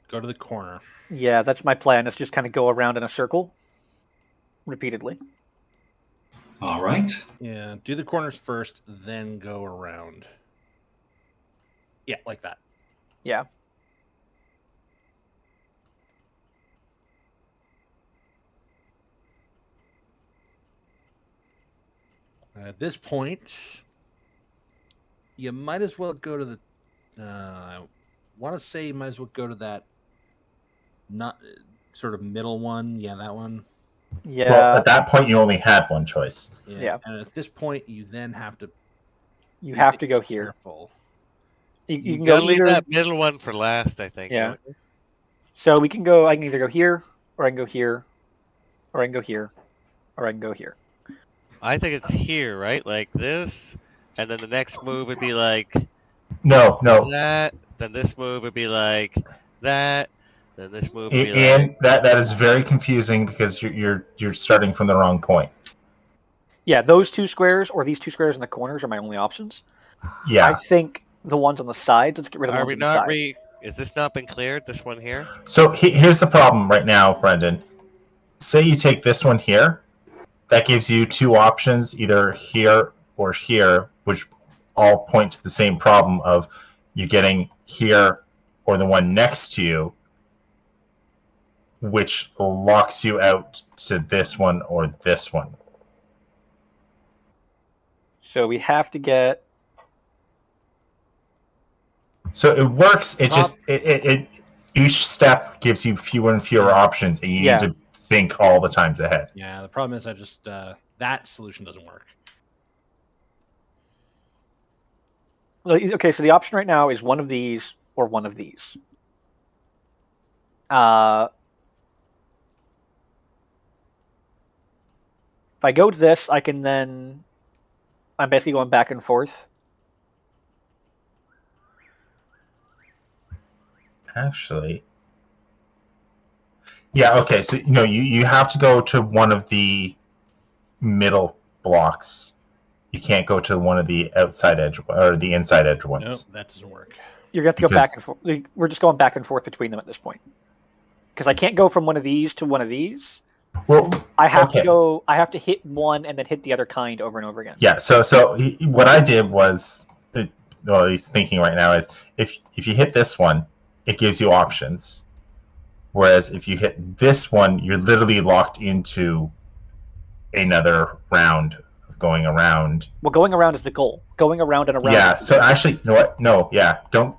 Go to the corner. yeah, that's my plan. Is just kind of go around in a circle repeatedly. All right. Yeah, do the corners first, then go around. Yeah, like that. Yeah. At this point, you might as well go to the. I want to say you might as well go to that. Not sort of middle one. Yeah, that one. Yeah. Well, at that point, you only had 1 choice. Yeah. And at this point, you then have to. You have to go here. Careful. You You can gotta go leave either. that middle one for last, I think. Yeah. don't you? So we can go. I can either go here, or I can go here, or I can go here, or I can go here. I think it's here, right? Like this, and then the next move would be like No. that. Then this move would be like that. Then this move would be like. Ian, that is very confusing because you're starting from the wrong point. Yeah, those 2 squares or these 2 squares in the corners are my only options. Yeah. I think the ones on the sides. Let's get rid of the Are ones we on the not side. Is this not been cleared? This one here? So here's the problem right now, Brendan. Say you take this one here, that gives you two options, either here or here, which all point to the same problem of you getting here or the one next to you, which locks you out to this one or this one. So we have to get. So it works. It just it each step gives you fewer and fewer options, and you need to think all the times ahead. Yeah, the problem is I just that solution doesn't work. Okay, so the option right now is one of these or one of these. If I go to this, I can then. I'm basically going back and forth. Actually, yeah. Okay, so you have to go to one of the middle blocks. You can't go to one of the outside edge or the inside edge ones. Nope, that doesn't work. You're going to have to go back and forth. We're just going back and forth between them at this point. Because I can't go from one of these to one of these. Well, I have to go. I have to hit one and then hit the other kind over and over again. Yeah. So what I did was, well, he's thinking right now is if you hit this one, it gives you options. Whereas if you hit this one, you're literally locked into another round of going around. Well, going around is the goal. Going around and around. Yeah. So actually, you know what? No. Yeah. Don't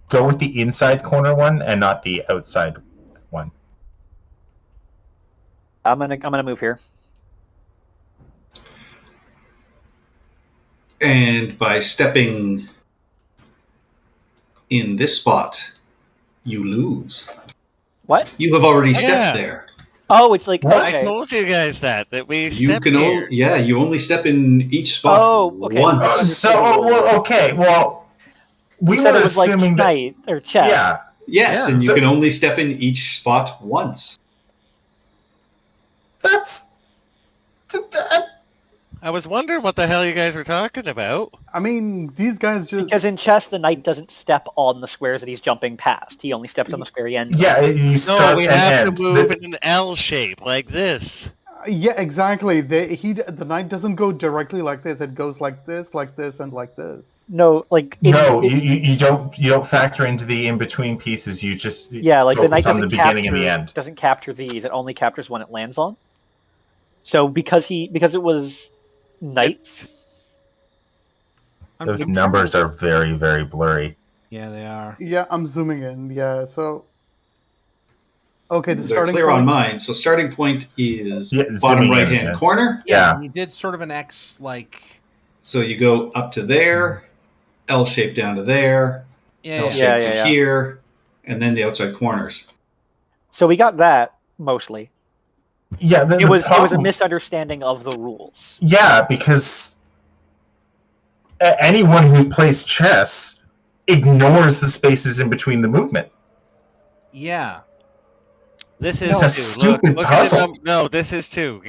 go with the inside corner one and not the outside one. I'm gonna move here. And by stepping in this spot, you lose. What? You have already stepped Yeah. there. Oh, it's like I okay. told you guys that we You stepped can here. you only step in each spot okay. once. Okay. Well, we You said were it was like assuming that. knight or chess. Yeah. Yes, Yeah. and you So- can only step in each spot once. That's. I was wondering what the hell you guys were talking about. I mean, these guys just. Because in chess, the knight doesn't step on the squares that he's jumping past. He only steps on the square he ends. Yeah, you No, start we and have end. to move in an L shape like this. Yeah, exactly. The knight doesn't go directly like this. It goes like this, and like this. No, like No, you don't factor into the in between pieces. You just yeah, like the focus knight on doesn't the beginning and the end. Doesn't capture these. It only captures when it lands on. So because it was knights. Those numbers are very, very blurry. Yeah, they are. Yeah, I'm zooming in. Yeah, so. Okay, the They're starting clear point. on mine. So starting point is Yeah, bottom zooming in, right hand yeah. corner. Yeah. You did sort of an X like. So you go up to there, L shape down to there, Yeah. L shape Yeah, to yeah. here, and then the outside corners. So we got that mostly. Yeah, It was a problem- misunderstanding of the rules. Yeah, because anyone who plays chess ignores the spaces in between the movement. Yeah. This is It's a two. stupid Look at the puzzle. no, this is two.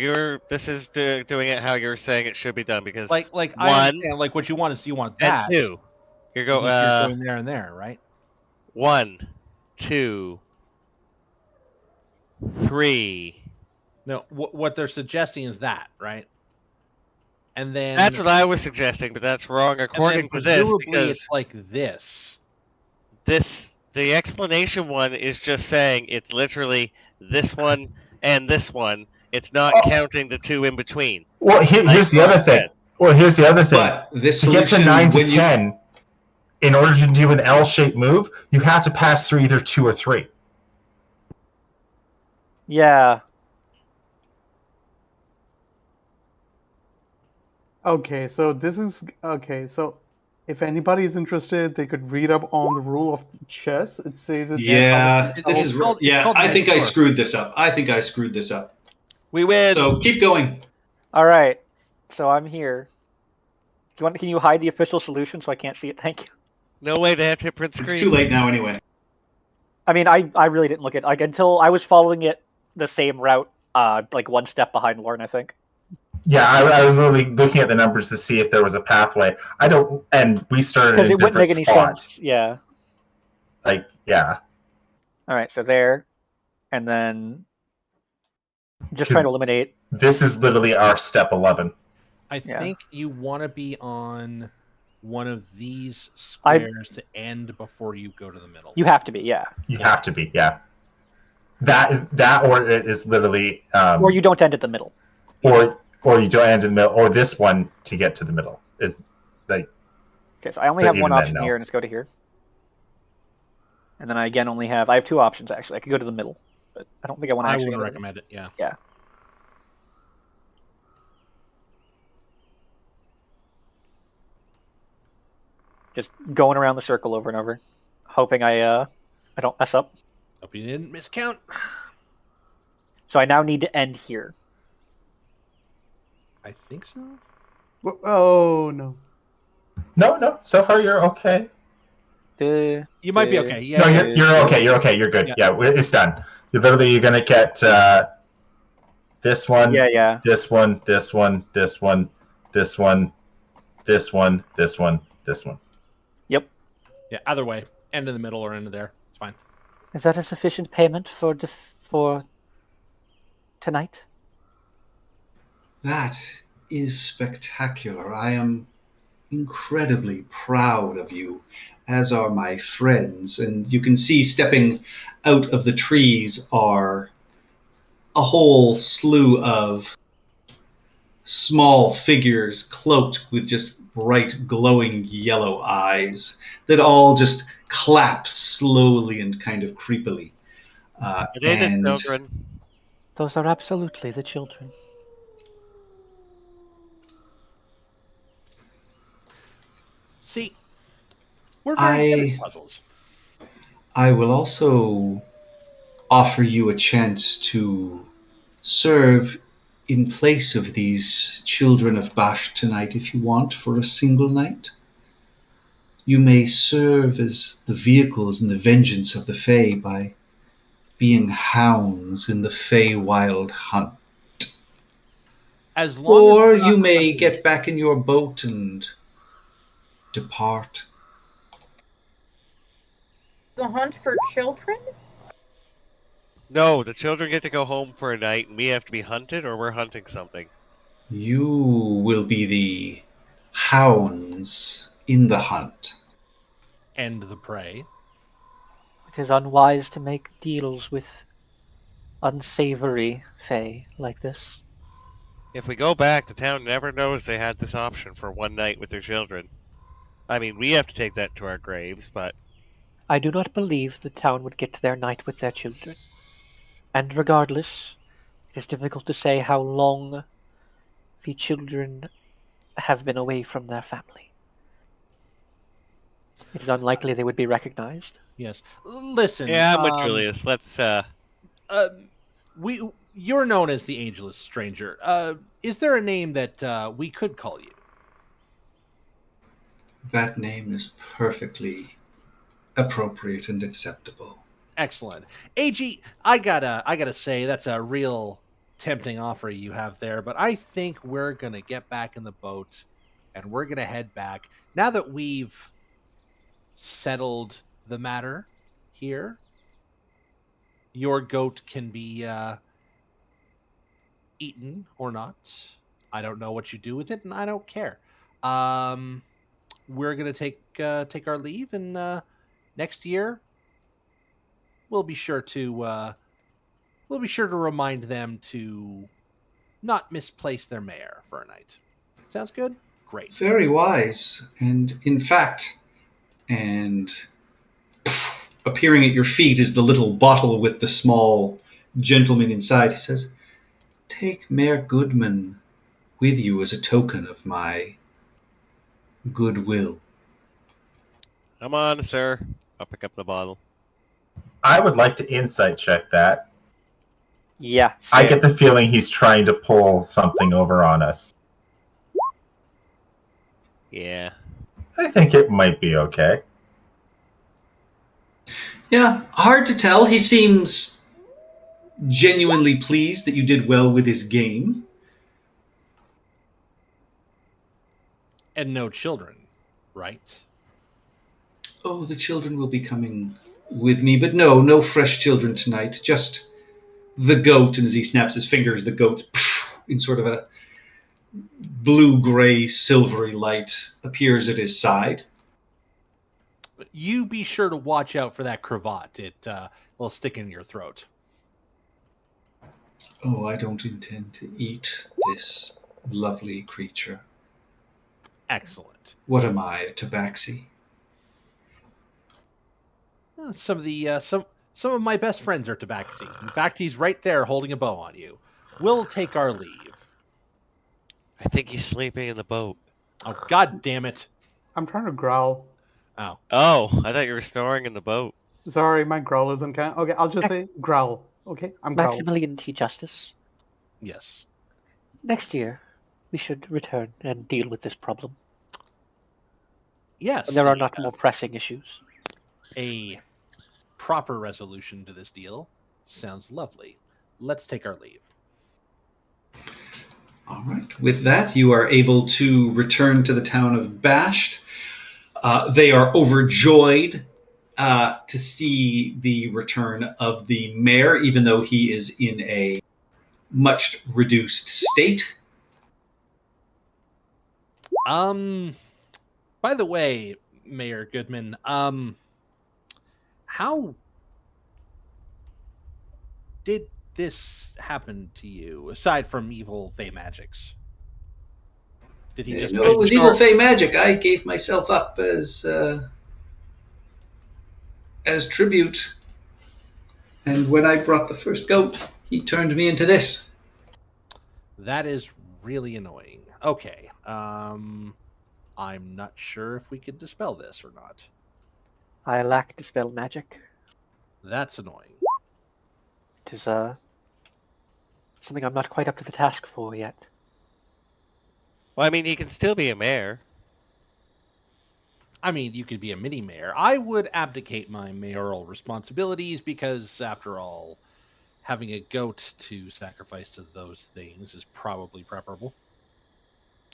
This is doing it how you're saying it should be done because Like I One, understand. Like what you want is you want and that. two. You're You're going going there and there, right? 1, 2, 3. No, what they're suggesting is that, right? And then That's what I was suggesting, but that's wrong and then according to this presumably because it's like this. the explanation one is just saying it's literally this one and this one. It's not counting the two in between. Well, here's the other thing. But this To get to solution, 9 to when you 10, in order to do an L-shaped move, you have to pass through either 2 or 3. Yeah. Okay, so this is okay. So, if anybody is interested, they could read up on the rule of chess. It says it. Yeah, It's this is called- it's yeah. called I think I Manticore. screwed this up. We win. So keep going. All right. So I'm here. Can you hide the official solution so I can't see it? Thank you. No way to have to print screen. It's too late now anyway. I mean, I really didn't look at until I was following it the same route, like one step behind Lauren, I think. Yeah, I was literally looking at the numbers to see if there was a pathway. And we started Because in it wouldn't different make any spots. sense. Yeah. Like, yeah. All right. So there, and then Just trying to eliminate. This is literally our step 11. I Yeah. think you want to be on one of these I- squares to end before you go to the middle. You have to be, yeah. You have to be, yeah. That or it is literally Or you don't end at the middle. or you don't end in the middle, or this one to get to the middle is like. Okay, so I only But have one even then, option no. here, and let's go to here. And then I again only have. I have two options actually. I could go to the middle, but I don't think I want to I actually. wouldn't go to the- recommend it. Yeah. Yeah. Just going around the circle over and over, hoping I don't mess up. Hope you didn't miscount. So I now need to end here. I think so. Oh no. No. So far, you're okay. You might be okay. Yeah. No, yeah. you're okay. You're okay. You're good. Yeah. Yeah, it's done. You're gonna get this one. Yeah. This one. This one. This one. This one. This one. This one. This one. Yep. Yeah. Either way, end in the middle or end of there. It's fine. Is that a sufficient payment for tonight? That is spectacular. I am incredibly proud of you, as are my friends. And you can see stepping out of the trees are a whole slew of small figures cloaked with just bright, glowing yellow eyes that all just clap slowly and kind of creepily. Are they the and children? Those are absolutely the children. See, we're very good at puzzles. I will also offer you a chance to serve in place of these children of Bash tonight if you want for a single night. You may serve as the vehicles in the vengeance of the Fae by being hounds in the Feywild hunt. As long Or as we're you not may the get back in your boat and depart. The hunt for children? No, the children get to go home for a night, and we have to be hunted, or we're hunting something. You will be the hounds in the hunt. end the prey. It is unwise to make deals with unsavory fae like this. If we go back, the town never knows they had this option for one night with their children. I mean, we have to take that to our graves, but I do not believe the town would get to their night with their children. And regardless, it is difficult to say how long the children have been away from their family. It is unlikely they would be recognized. Yes. Listen. yeah, I'm with Julius. Let's You're known as the Angelus Stranger. Is there a name that we could call you? That name is perfectly appropriate and acceptable. Excellent. AG, I gotta say that's a real tempting offer you have there, but I think we're gonna get back in the boat and we're gonna head back. Now that we've settled the matter here, your goat can be eaten or not. I don't know what you do with it, and I don't care. We're gonna take our leave, and next year we'll be sure to remind them to not misplace their mare for a night. Sounds good? Great. Very wise. And in fact, and appearing at your feet is the little bottle with the small gentleman inside. He says, "Take Mayor Goodman with you as a token of my goodwill." come on, sir. I'll pick up the bottle. I would like to insight check that. Yeah. I get the feeling he's trying to pull something over on us. Yeah. I think it might be okay. Yeah, hard to tell. He seems genuinely pleased that you did well with his game. And no children, right? Oh, the children will be coming with me, but no fresh children tonight. Just the goat, and as he snaps his fingers, the goat, in sort of a blue-gray, silvery light, appears at his side. You be sure to watch out for that cravat. It will stick in your throat. Oh, I don't intend to eat this lovely creature. Excellent. What am I, a tabaxi? Some of the some of my best friends are tabaxi. In fact, he's right there holding a bow on you. We'll take our leave. I think he's sleeping in the boat. Oh, god damn it. I'm trying to growl. Oh. Oh, I thought you were snoring in the boat. Sorry, my growl isn't kind. Okay, I'll just say growl. Okay, I'm growling. Maximilian T. Justice. Yes. Next year, we should return and deal with this problem. Yes. And there are not more pressing issues. A proper resolution to this deal sounds lovely. Let's take our leave. All right. With that, you are able to return to the town of Basht. They are overjoyed to see the return of the mayor, even though he is in a much reduced state. By the way, Mayor Goodman, how did this happen to you, aside from evil Fey magics? Did he just No, it was evil Fey magic. I gave myself up as tribute. And when I brought the first goat, he turned me into this. That is really annoying. Okay. I'm not sure if we could dispel this or not. I lack dispel magic. That's annoying. It is something I'm not quite up to the task for yet. Well, I mean, he can still be a mayor. I mean, you could be a mini mayor. I would abdicate my mayoral responsibilities because, after all, having a goat to sacrifice to those things is probably preferable.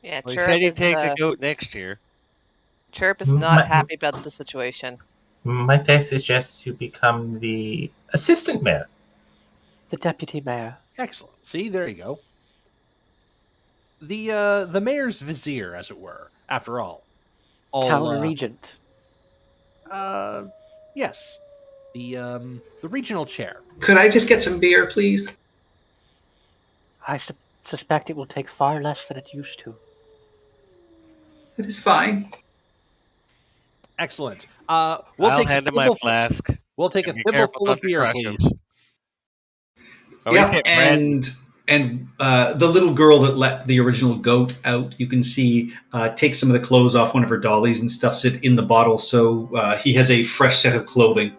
Yeah, Well, he said he'd take the goat next year. Chirp is not happy about the situation. Might I suggest you become the assistant mayor? The deputy mayor. Excellent. See, there you go. The mayor's vizier, as it were. After all, Town regent. Yes, the regional chair. Could I just get some beer, please? I suspect it will take far less than it used to. It is fine. Excellent. I'll hand him my flask. We'll take a Be thimble careful full not of to beer, crush him. please. Always Yeah, get bread. and the little girl that let the original goat out, you can see, takes some of the clothes off one of her dollies and stuffs it in the bottle, so he has a fresh set of clothing.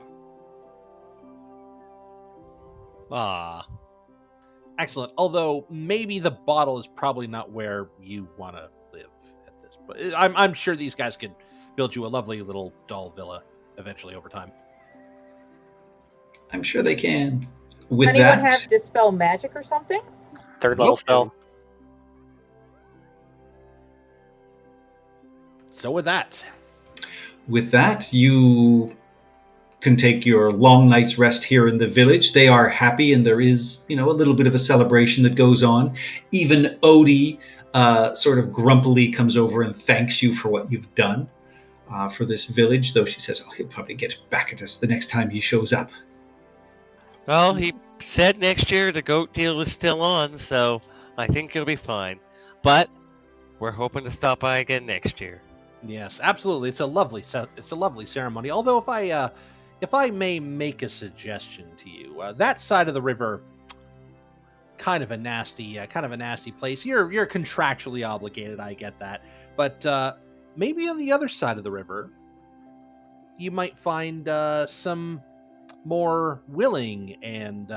Ah. Excellent. Although maybe the bottle is probably not where you want to live at this. But I'm sure these guys could build you a lovely little doll villa eventually over time. I'm sure they can. With Anyone that, have dispel magic or something? Third level Nope. spell. So with that, you can take your long night's rest here in the village. They are happy, and there is, a little bit of a celebration that goes on. Even Odie sort of grumpily comes over and thanks you for what you've done for this village, though she says, he'll probably get back at us the next time he shows up. Well, he said next year the goat deal is still on, so I think he'll be fine. But we're hoping to stop by again next year. yes, absolutely. It's a lovely ceremony. Although if I may make a suggestion to you, that side of the river, kind of a nasty place. You're contractually obligated. I get that, but maybe on the other side of the river, you might find some more willing and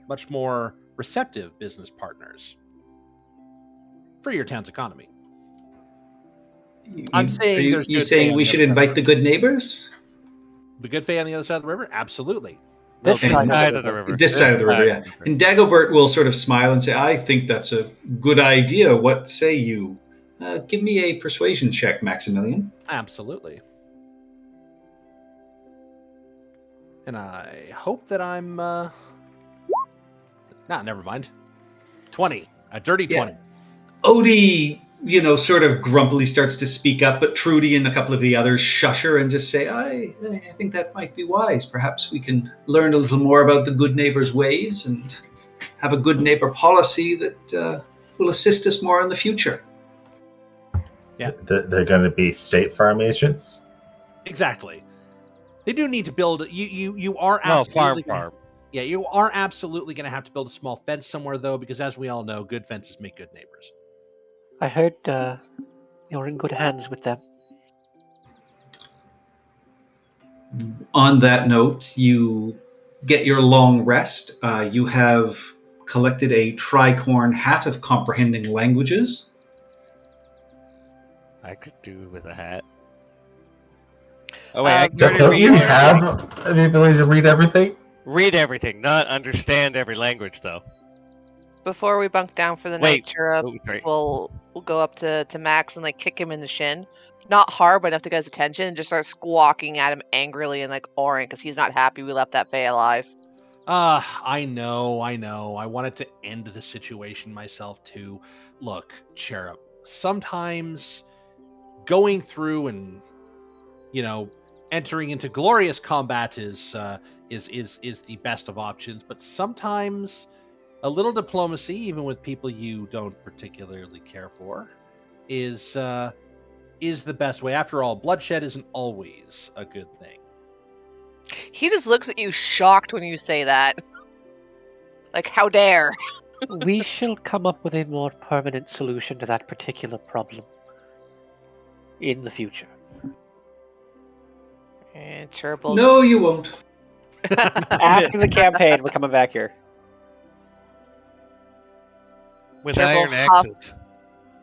much more receptive business partners for your town's economy. I'm saying there's you good saying Fae on we the should other side invite of the good neighbors? The good Fae on the other side of the river? Absolutely. This This side of the river. This side of the river, yeah. And Dagobert will sort of smile and say, I think that's a good idea. What say you? Give me a persuasion check, Maximilian. Absolutely. And I hope that I'm Nah, never mind. 20. A dirty Yeah. 20. Odie, sort of grumpily starts to speak up, but Trudy and a couple of the others shush her and just say, I think that might be wise. Perhaps we can learn a little more about the good neighbor's ways and have a good neighbor policy that will assist us more in the future. Yeah. They're going to be State Farm agents. Exactly. They do need to build. You are No, absolutely farm. Yeah, you are absolutely going to have to build a small fence somewhere, though, because as we all know, good fences make good neighbors. I heard you're in good hands with them. On that note, you get your long rest. You have collected a tricorn hat of comprehending languages. I could do with a hat. Oh wait, I can Very already Don't read you everything. have the ability to read everything? Read everything, not understand every language though. Before we bunk down for the Wait. night, Chirrup, Oh, sorry. we'll go up to Max and like kick him in the shin. Not hard, but enough to get his attention, and just start squawking at him angrily and like oring because he's not happy we left that Fae alive. I know. I wanted to end the situation myself too. Look, Cherub, sometimes going through and entering into glorious combat is the best of options, but sometimes a little diplomacy, even with people you don't particularly care for, is the best way. After all, bloodshed isn't always a good thing. He just looks at you shocked when you say that. Like, how dare? We shall come up with a more permanent solution to that particular problem in the future. And Chirrup will... No, you won't. After the campaign, we're coming back here. With Careful, iron huff. axes.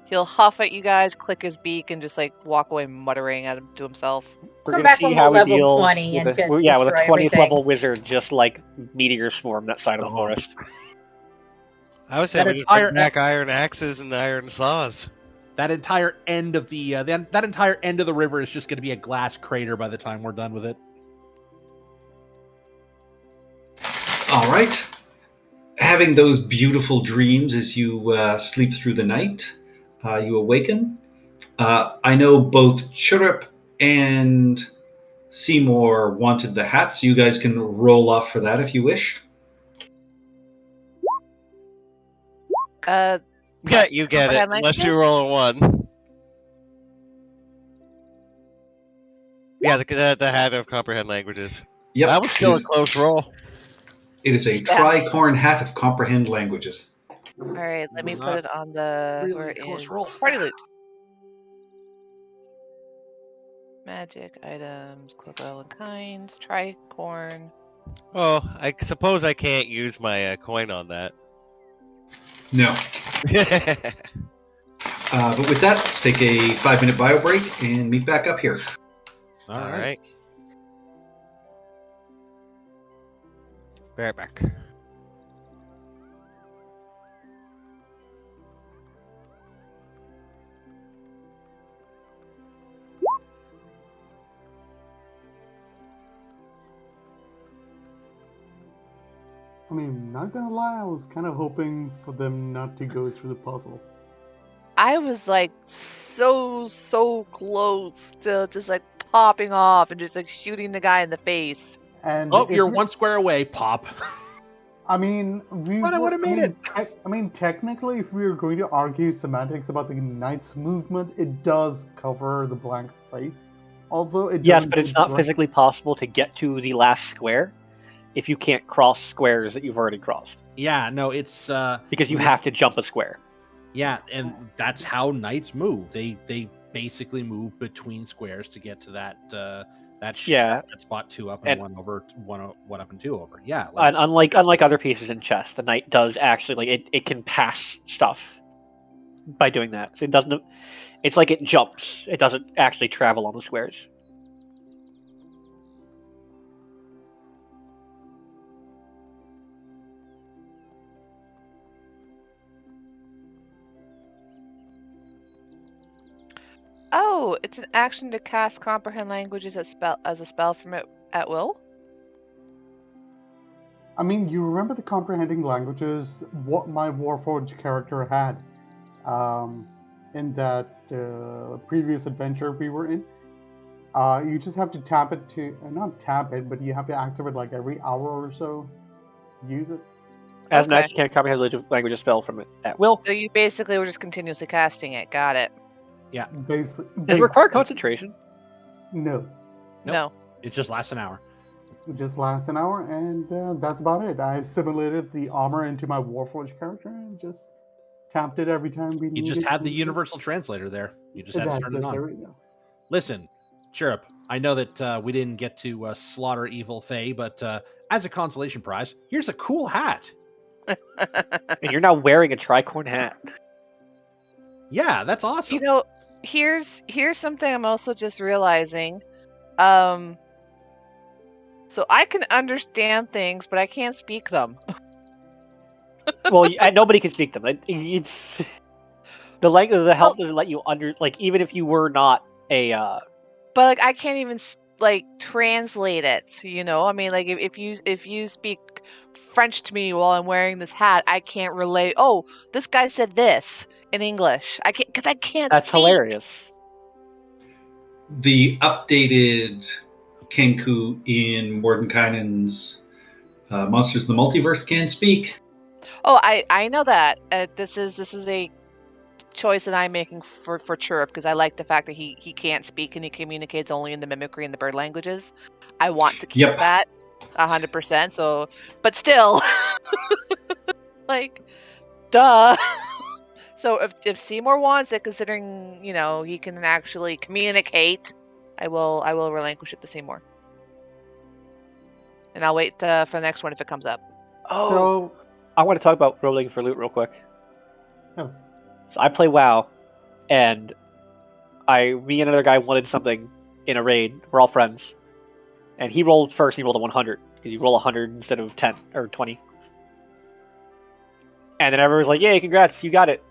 He'll huff at you guys, click his beak, and just like walk away muttering at him to himself. We're Come gonna back see when how we're he level deals 20 and with just with a destroy 20th everything. level wizard just like meteor swarm that side of the Oh. forest. I would say That we just entire- bring back iron axes and iron saws. That entire end of the that entire end of the river is just going to be a glass crater by the time we're done with it. All right. Having those beautiful dreams as you sleep through the night, you awaken. I know both Chirrup and Seymour wanted the hat, so you guys can roll off for that if you wish. Yeah, you get it. comprehend Unless languages? you roll a 1. Yeah, the hat of comprehend languages. Yep. That was still a close roll. It is a tricorn hat of comprehend languages. Alright, let me put Not it on the... really where a it close is. roll. Party loot. Magic items, cloak oil and kinds, tricorn. Oh, I suppose I can't use my coin on that. No. But with that, let's take a 5-minute bio break and meet back up here. All All right. right. Be right back. I mean, not gonna lie, I was kind of hoping for them not to go through the puzzle. I was like so close to just like popping off and just like shooting the guy in the face. And Oh, if you're we- one square away, Pop. I mean, we But I were- would've made it. I mean, technically, if we were going to argue semantics about the knight's movement, it does cover the blank space. Also, it Yes, doesn't but it's not direct- physically possible to get to the last square if you can't cross squares that you've already crossed. Yeah, no, it's Because you have to jump a square. yeah, and that's how knights move. They basically move between squares to get to that Yeah. that spot 2 up and And- 1 over, 1 up and 2 over. Yeah, like, And unlike other pieces in chess, the knight does actually it can pass stuff by doing that. So it doesn't. It's like it jumps. It doesn't actually travel on the squares. Oh, it's an action to cast comprehend languages as a spell from it at will. I mean, you remember the comprehending languages, what my Warforged character had in that previous adventure we were in. You just have to tap it to, not tap it, but you have to activate like every hour or so. Use it. As an Okay. action, can't comprehend language spell from it at will. So you basically were just continuously casting it. Got it. Does it require concentration? No. No. It just lasts an hour. It just lasts an hour, and that's about it. I simulated the armor into my Warforged character and just tapped it every time we You needed. just had the to- universal translator there. You just had to That's turn it on. There we go. Listen, Chirrup, I know that we didn't get to slaughter evil Fae, but as a consolation prize, here's a cool hat. And you're now wearing a tricorn hat. Yeah, that's awesome. You know, here's something I'm also just realizing. So I can understand things, but I can't speak them. Well, nobody can speak them. It's the language of the help doesn't let you even if you were not a. But like I can't even translate it. You know, I mean, like if you speak French to me while I'm wearing this hat, I can't relate. Oh, this guy said this in English. I can't because I can't. That's speak. hilarious. The updated Kenku in Mordenkainen's Monsters of the Multiverse can speak. Oh, I know that. This is a choice that I'm making for Chirrup because I like the fact that he can't speak and he communicates only in the mimicry and the bird languages. I want to keep Yep. that 100%. So, but still, like, duh. So if Seymour wants it, considering he can actually communicate, I will relinquish it to Seymour, and I'll wait for the next one if it comes up. Oh, So, I want to talk about rolling for loot real quick. Oh. So I play WoW, and me and another guy wanted something in a raid. We're all friends, and he rolled first. He rolled a 100 because you roll 100 instead of 10 or 20. And then everyone was like, "Yay, congrats, you got it!"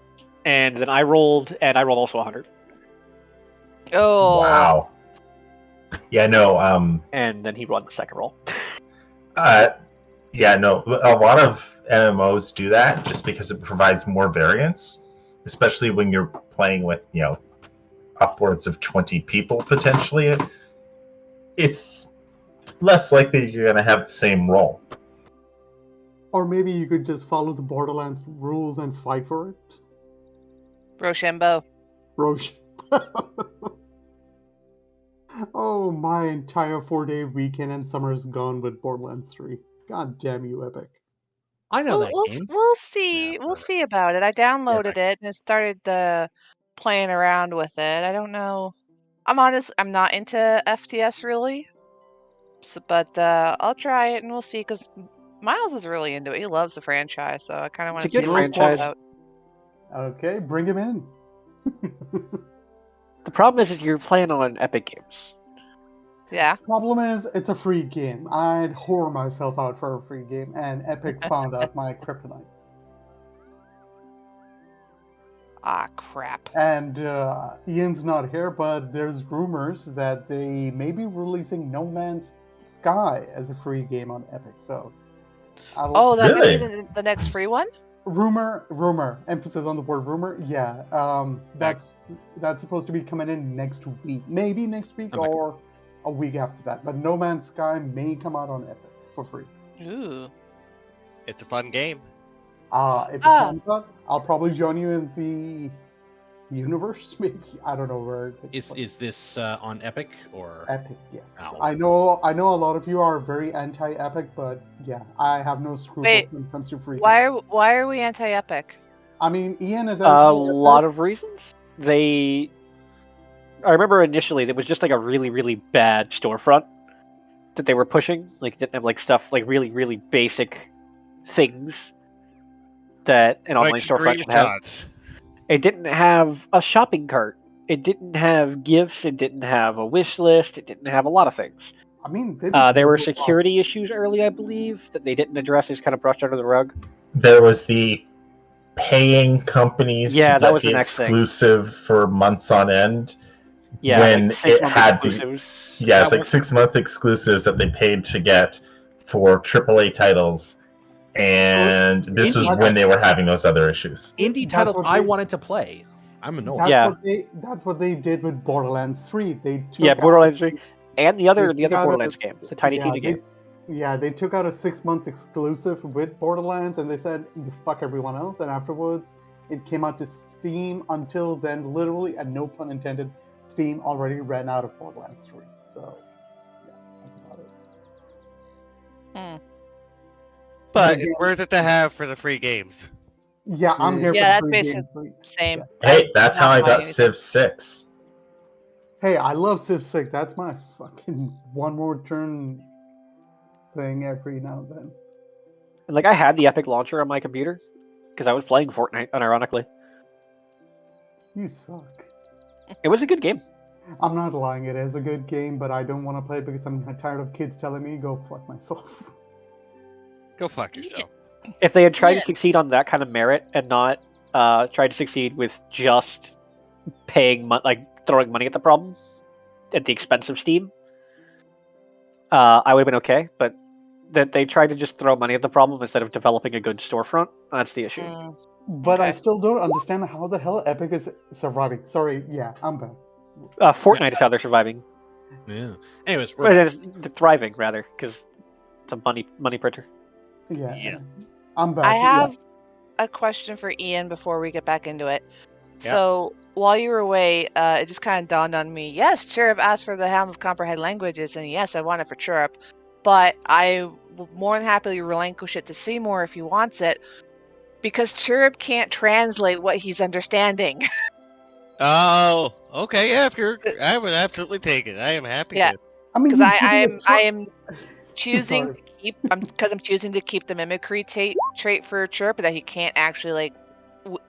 And then I rolled also 100. Oh Wow. Yeah, no. And then he rolled the second roll. Yeah, no. A lot of MMOs do that just because it provides more variance, especially when you're playing with upwards of 20 people potentially. It's less likely you're going to have the same roll. or maybe you could just follow the Borderlands rules and fight for it. Rochambeau. Roche. Oh, my entire 4-day weekend and summer is gone with Borderlands 3. God damn you, Epic. I know that We'll game. see. Yeah, We'll see about it. I downloaded Yeah. it and started playing around with it. I don't know. I'm honest. I'm not into FTS really, but I'll try it and we'll see. Because Miles is really into it. He loves the franchise, so I kind of want It's to a see good what it's franchise. about. Okay, bring him in. The problem is if you're playing on Epic Games. Yeah. Problem is, it's a free game. I'd whore myself out for a free game, and Epic found out my kryptonite. Ah, crap. And Ian's not here, but there's rumors that they may be releasing No Man's Sky as a free game on Epic. So, Oh, that Really? might be the next free one. rumor. Emphasis on the word rumor. Yeah, that's supposed to be coming in next week, maybe next week Oh my or a week after that. But No Man's Sky may come out on Epic for free. Ooh. It's a fun game. If it comes out, I'll probably join you in the universe. Maybe I don't know where. It takes place. Is this on Epic or? Epic? Yes, Oh. I know. A lot of you are very anti-Epic, but yeah, I have no scruples Wait, when it comes to free. Why games. are we anti-epic? I mean, Ian is A anti-Epic. lot of reasons. I remember initially there was just like a really, really bad storefront that they were pushing. Like, it didn't have like stuff like really, really basic things that an online Like storefront should have. screenshots. It didn't have a shopping cart. It didn't have gifts. It didn't have a wish list. It didn't have a lot of things. I mean, they There were security issues early, I believe, that they didn't address. They just kind of brushed under the rug. There was the paying companies Yeah, to that get was the the next thing. exclusive for months on end. Yeah, When like 6 it month had the- exclusives. Yeah, it's like 6-month exclusives that they paid to get for AAA titles, and this was Indie when they were having those other issues. Indie That's titles what I they- wanted to play. I'm annoyed. That's Yeah. That's what they did with Borderlands 3. They took Yeah, out- Borderlands 3, and the other they took out Borderlands a- game, the Tiny Tina game. Yeah, they took out a 6 months exclusive with Borderlands, and they said fuck everyone else. And afterwards, it came out to Steam. Until then, literally, and no pun intended, Steam already ran out of Borderlands 3. So, yeah, that's about it. But Okay. it's worth it to have for the free games. Yeah, I'm here Yeah, for that's the free basically games. same. Hey, that's how I not got buying Civ 6. Hey, I love Civ 6. That's my fucking one more turn thing every now and then. And like I had the Epic launcher on my computer because I was playing Fortnite, unironically. You suck. It was a good game. I'm not lying, it is a good game, but I don't want to play it because I'm tired of kids telling me go fuck myself. Go fuck yourself. If they had tried Yeah. to succeed on that kind of merit and not tried to succeed with just paying throwing money at the problem at the expense of Steam, I would have been okay. But that they tried to just throw money at the problem instead of developing a good storefront, that's the issue. But I Okay. still don't understand how the hell Epic is surviving. Sorry, yeah, I'm back. Fortnite is how they're surviving. Yeah. Anyways, Or they're thriving rather, because it's a money printer. Yeah. Yeah. I'm back. I yeah. have a question for Ian before we get back into it. Yeah. So while you were away, it just kind of dawned on me. Yes, Chirrup asked for the Helm of Comprehend Languages, and yes, I want it for Chirrup, but I will more than happily relinquish it to Seymour if he wants it, because Chirrup can't translate what he's understanding. Oh, okay. Yeah, if you're, I would absolutely take it. I am happy. Yeah. To. I mean, Because you're I giving am a try- I am choosing Sorry. to keep I'm choosing to keep the mimicry trait for Chirp that he can't actually like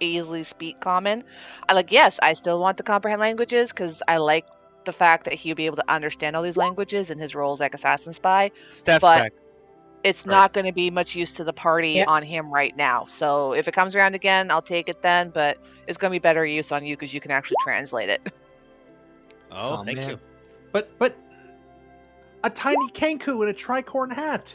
easily speak common. Yes, I still want to comprehend languages because I like the fact that he'll be able to understand all these languages in his roles like assassin spy. Steps But back. it's Right. not going to be much use to the party Yep. on him right now. So if it comes around again, I'll take it then. But it's going to be better use on you because you can actually translate it. Oh, Oh, thank man. you. But a tiny Kenku in a tricorn hat.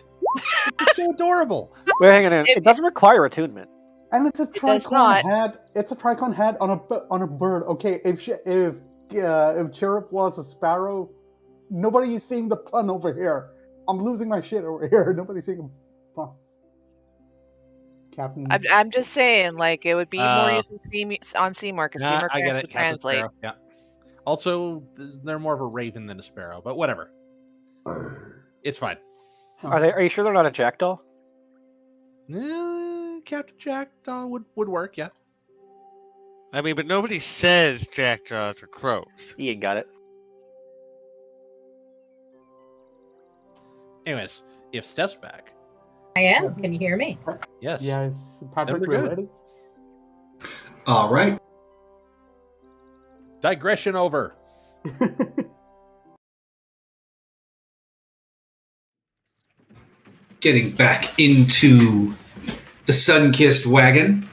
It's so adorable. Wait, hang on. It- It doesn't require attunement. And it's a does tricorn not. hat. It's a tricorn hat on a bird. Okay, if Chirrup was a sparrow, nobody is seeing the pun over here. I'm losing my shit over here. Nobody's seeing a pun. Captain. I'm just saying, like, it would be more Uh, use on Seymour because Nah, Seymour I can get actually it. Captain translate. Sparrow. Yeah. Also, they're more of a raven than a sparrow, but whatever. It's fine. Are you sure they're not a jackdaw? Captain Jackdaw would work, yeah. I mean, but nobody says jackdaws or crows. Ian got it. Anyways, if Steph's back, I am. Can you hear me? yes. Yes, Patrick, we're we're good. ready. All right. Digression over. Getting back into the sun-kissed wagon,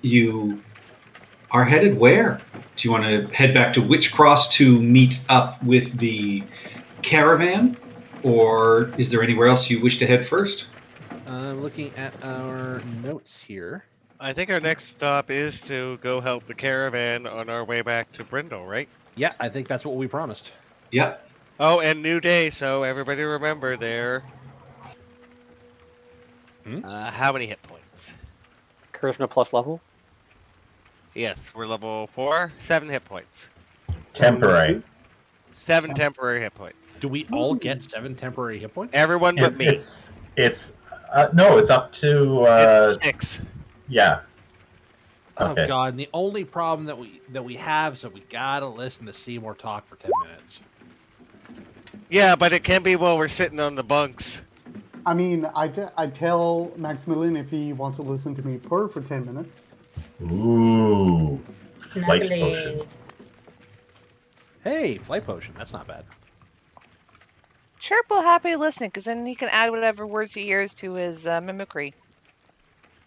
you are headed where? Do you want to head back to Witchcross to meet up with the caravan, or is there anywhere else you wish to head first? Looking at our notes here. I think our next stop is to go help the caravan on our way back to Brindle, right? Yeah, I think that's what we promised. Yep. Oh, and new day, so everybody remember there. How many hit points? Charisma plus level. Yes, we're level 4, 7 hit points. Temporary. 7 temporary hit points. Do we all get 7 temporary hit points? Everyone but me. It's no, it's up to It's 6. yeah. Oh Okay. god, and the only problem that we have is that we gotta listen to Seymour talk for 10 minutes. Yeah, but it can be while we're sitting on the bunks. I mean, I tell Maximilian if he wants to listen to me purr for 10 minutes. Ooh. Flight Snuggly. potion. Hey, flight potion, that's not bad. Chirp will happily listen because then he can add whatever words he hears to his mimicry.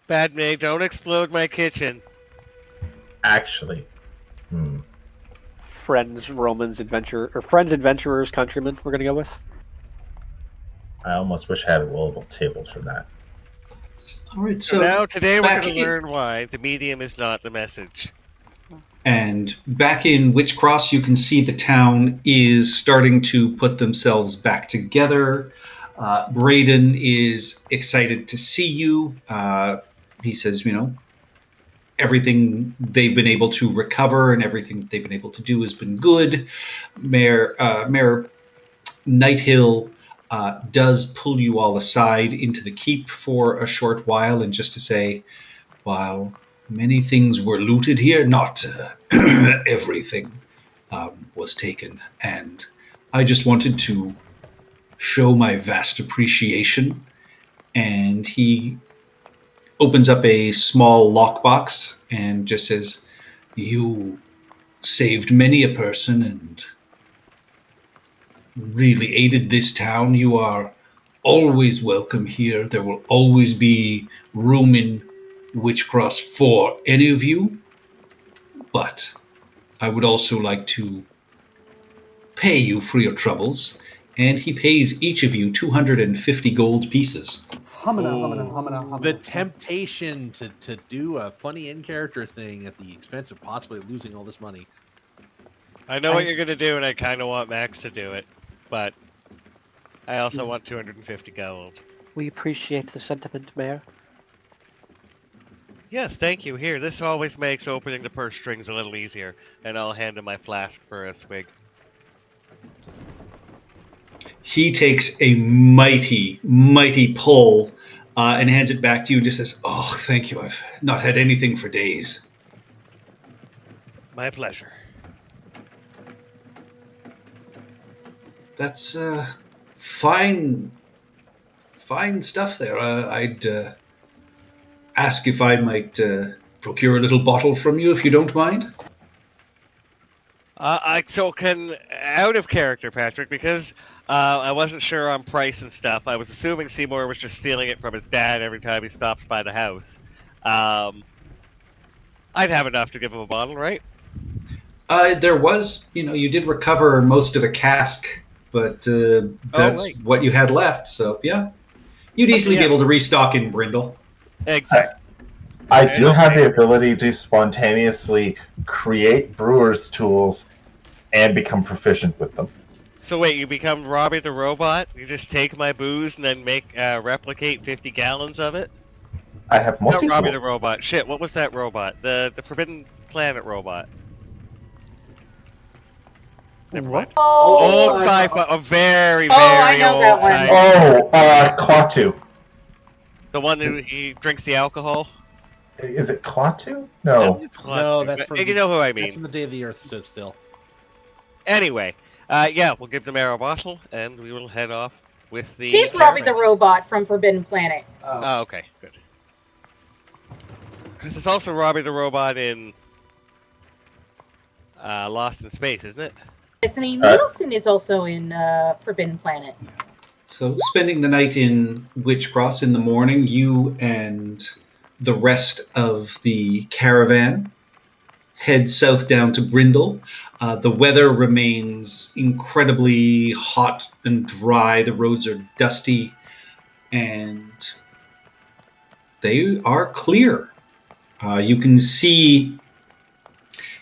Bad May, don't explode my kitchen. Actually. Friends, Romans, adventurers, countrymen. We're gonna go with. I almost wish I had a rollable table for that. All right, So now today we're back going to in- learn why the medium is not the message. And back in Witchcross, you can see the town is starting to put themselves back together. Braden is excited to see you. He says, everything they've been able to recover and everything they've been able to do has been good. Mayor Nighthill does pull you all aside into the keep for a short while, and just to say, while many things were looted here, not everything was taken. And I just wanted to show my vast appreciation. And he opens up a small lockbox and just says, "You saved many a person and really aided this town. You are always welcome here. There will always be room in Witchcross for any of you. But I would also like to pay you for your troubles." And he pays each of you 250 gold pieces. The temptation to do a funny in-character thing at the expense of possibly losing all this money. I know what you're going to do, and I kind of want Max to do it, but I also want 250 gold. We appreciate the sentiment, Mayor. Yes, thank you. Here, this always makes opening the purse strings a little easier, and I'll hand him my flask for a swig. He takes a mighty, mighty pull and hands it back to you and just says, "Oh, thank you. I've not had anything for days." My pleasure. That's fine stuff there. I'd ask if I might procure a little bottle from you, if you don't mind. Out of character, Patrick, because I wasn't sure on price and stuff. I was assuming Seymour was just stealing it from his dad every time he stops by the house. I'd have enough to give him a bottle, right? There was, you did recover most of a cask, but that's right. what you had left. So, yeah. You'd easily be able to restock in Brindle. Exactly. I do have the ability to spontaneously create brewer's tools and become proficient with them. So wait, you become Robbie the Robot? You just take my booze and then replicate 50 gallons of it? I have Not multi-tool. Robbie the Robot. Shit, what was that robot? The Forbidden Planet robot. Never mind. Old sci-fi. A very, I very know old that one. sci-fi. Klaatu. The one who he drinks the alcohol? Is it Klaatu? No. It's Klaatu, No, that's but from you know who I That's mean. from the day the Earth stood still. Anyway, we'll give the mayor a bottle, and we will head off with the... He's Robbie the caravan. Robot from Forbidden Planet. Oh, okay, good. Because it's also Robbie the Robot in Lost in Space, isn't it? Destiny Nielsen is also in Forbidden Planet. So, spending the night in Witchcross, in the morning, you and the rest of the caravan head south down to Brindle. The weather remains incredibly hot and dry. The roads are dusty, and they are clear. You can see,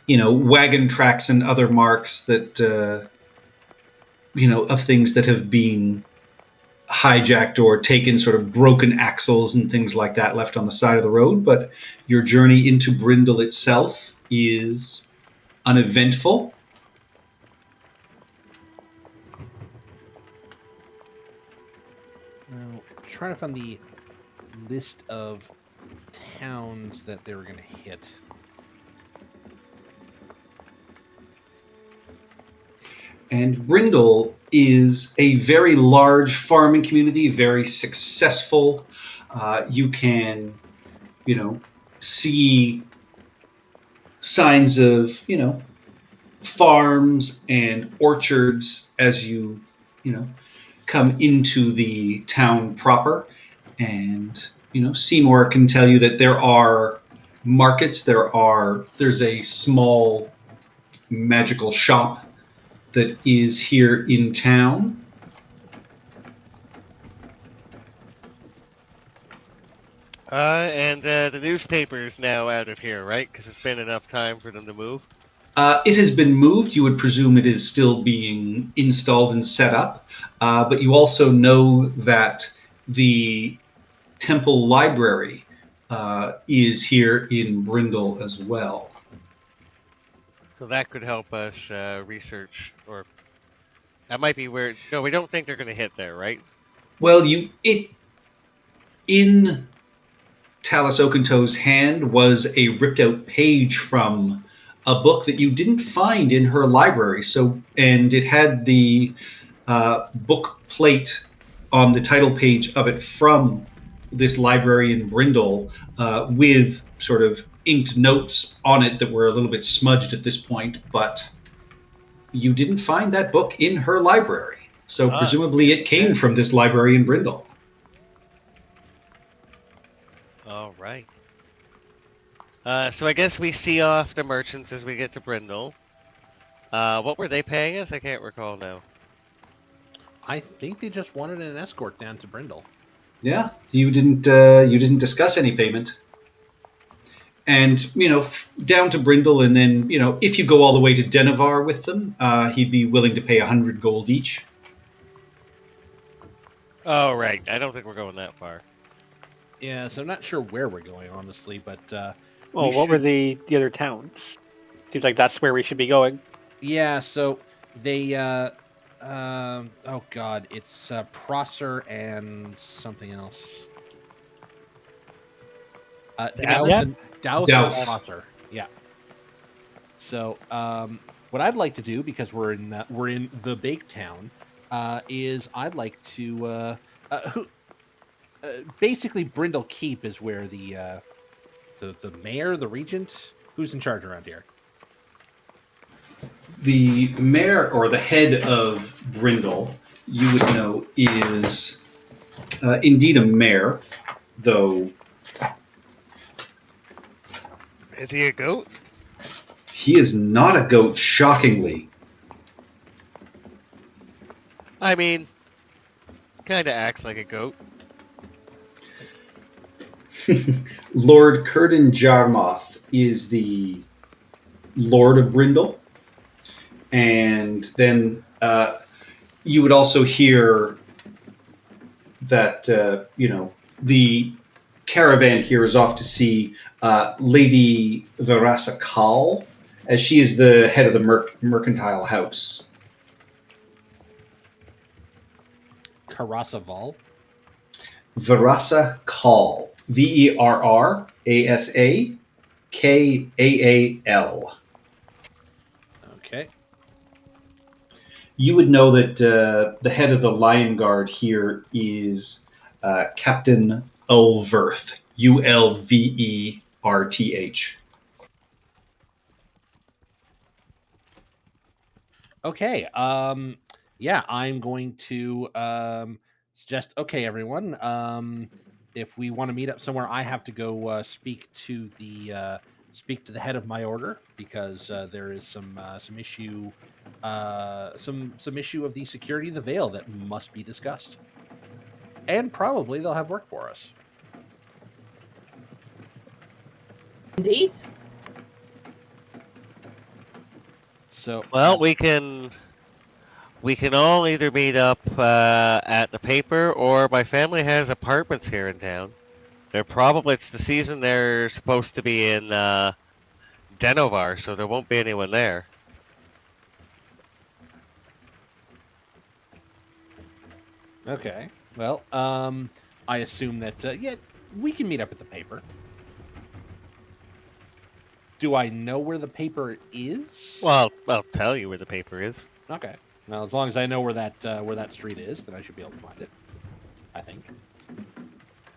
wagon tracks and other marks that, of things that have been hijacked or taken, sort of broken axles and things like that left on the side of the road. But your journey into Brindle itself is uneventful. Now, trying to find the list of towns that they were going to hit. And Brindle is a very large farming community, very successful. You can, see signs of, farms and orchards as you, come into the town proper. And, Seymour can tell you that there are markets. There's a small magical shop that is here in town. And the newspaper's now out of here, right? Because it's been enough time for them to move. It has been moved. You would presume it is still being installed and set up. But you also know that the temple library is here in Brindle as well. So that could help us research, or that might be where. No, we don't think they're going to hit there, right? Well, in Talus Oakentoe's hand was a ripped out page from a book that you didn't find in her library. And it had the book plate on the title page of it from this library in Brindle, with sort of inked notes on it that were a little bit smudged at this point, but you didn't find that book in her library. So presumably it came from this library in Brindle. All right. So I guess we see off the merchants as we get to Brindle. What were they paying us? I can't recall now. I think they just wanted an escort down to Brindle. Yeah, you didn't discuss any payment. And, down to Brindle, and then, if you go all the way to Denevar with them, he'd be willing to pay 100 gold each. Oh, right. I don't think we're going that far. Yeah, so I'm not sure where we're going, honestly, but... Well, what were the other towns? Seems like that's where we should be going. Yeah, so they... oh, God, it's Prosser and something else. Dowth. Prosser. Yeah. So, what I'd like to do, because we're in the Bake Town, is I'd like to basically Brindle Keep is where the mayor, the regent, who's in charge around here. The mayor, or the head of Brindle, you would know is indeed a mayor, though. Is he a goat? He is not a goat, shockingly. I mean, kind of acts like a goat. Lord Curdin Jarmoth is the Lord of Brindle. And then you would also hear that, the caravan here is off to see Lady Verasa Kal, as she is the head of the mercantile house. Karasaval? Verasa Kal. Verrasa Kaal. Okay. You would know that the head of the Lion Guard here is Captain Ulverth. Ulverth. Okay. Yeah, I'm going to suggest. Okay, everyone. If we want to meet up somewhere, I have to go speak to the head of my order, because there is some issue, some issue of the security of the Veil that must be discussed, and probably they'll have work for us. Indeed. So, well, we can all either meet up at the paper, or my family has apartments here in town. It's the season they're supposed to be in Denevar, so there won't be anyone there. Okay. Well, I assume that we can meet up at the paper. Do I know where the paper is? Well, I'll tell you where the paper is. Okay. Well, as long as I know where that street is, then I should be able to find it. I think.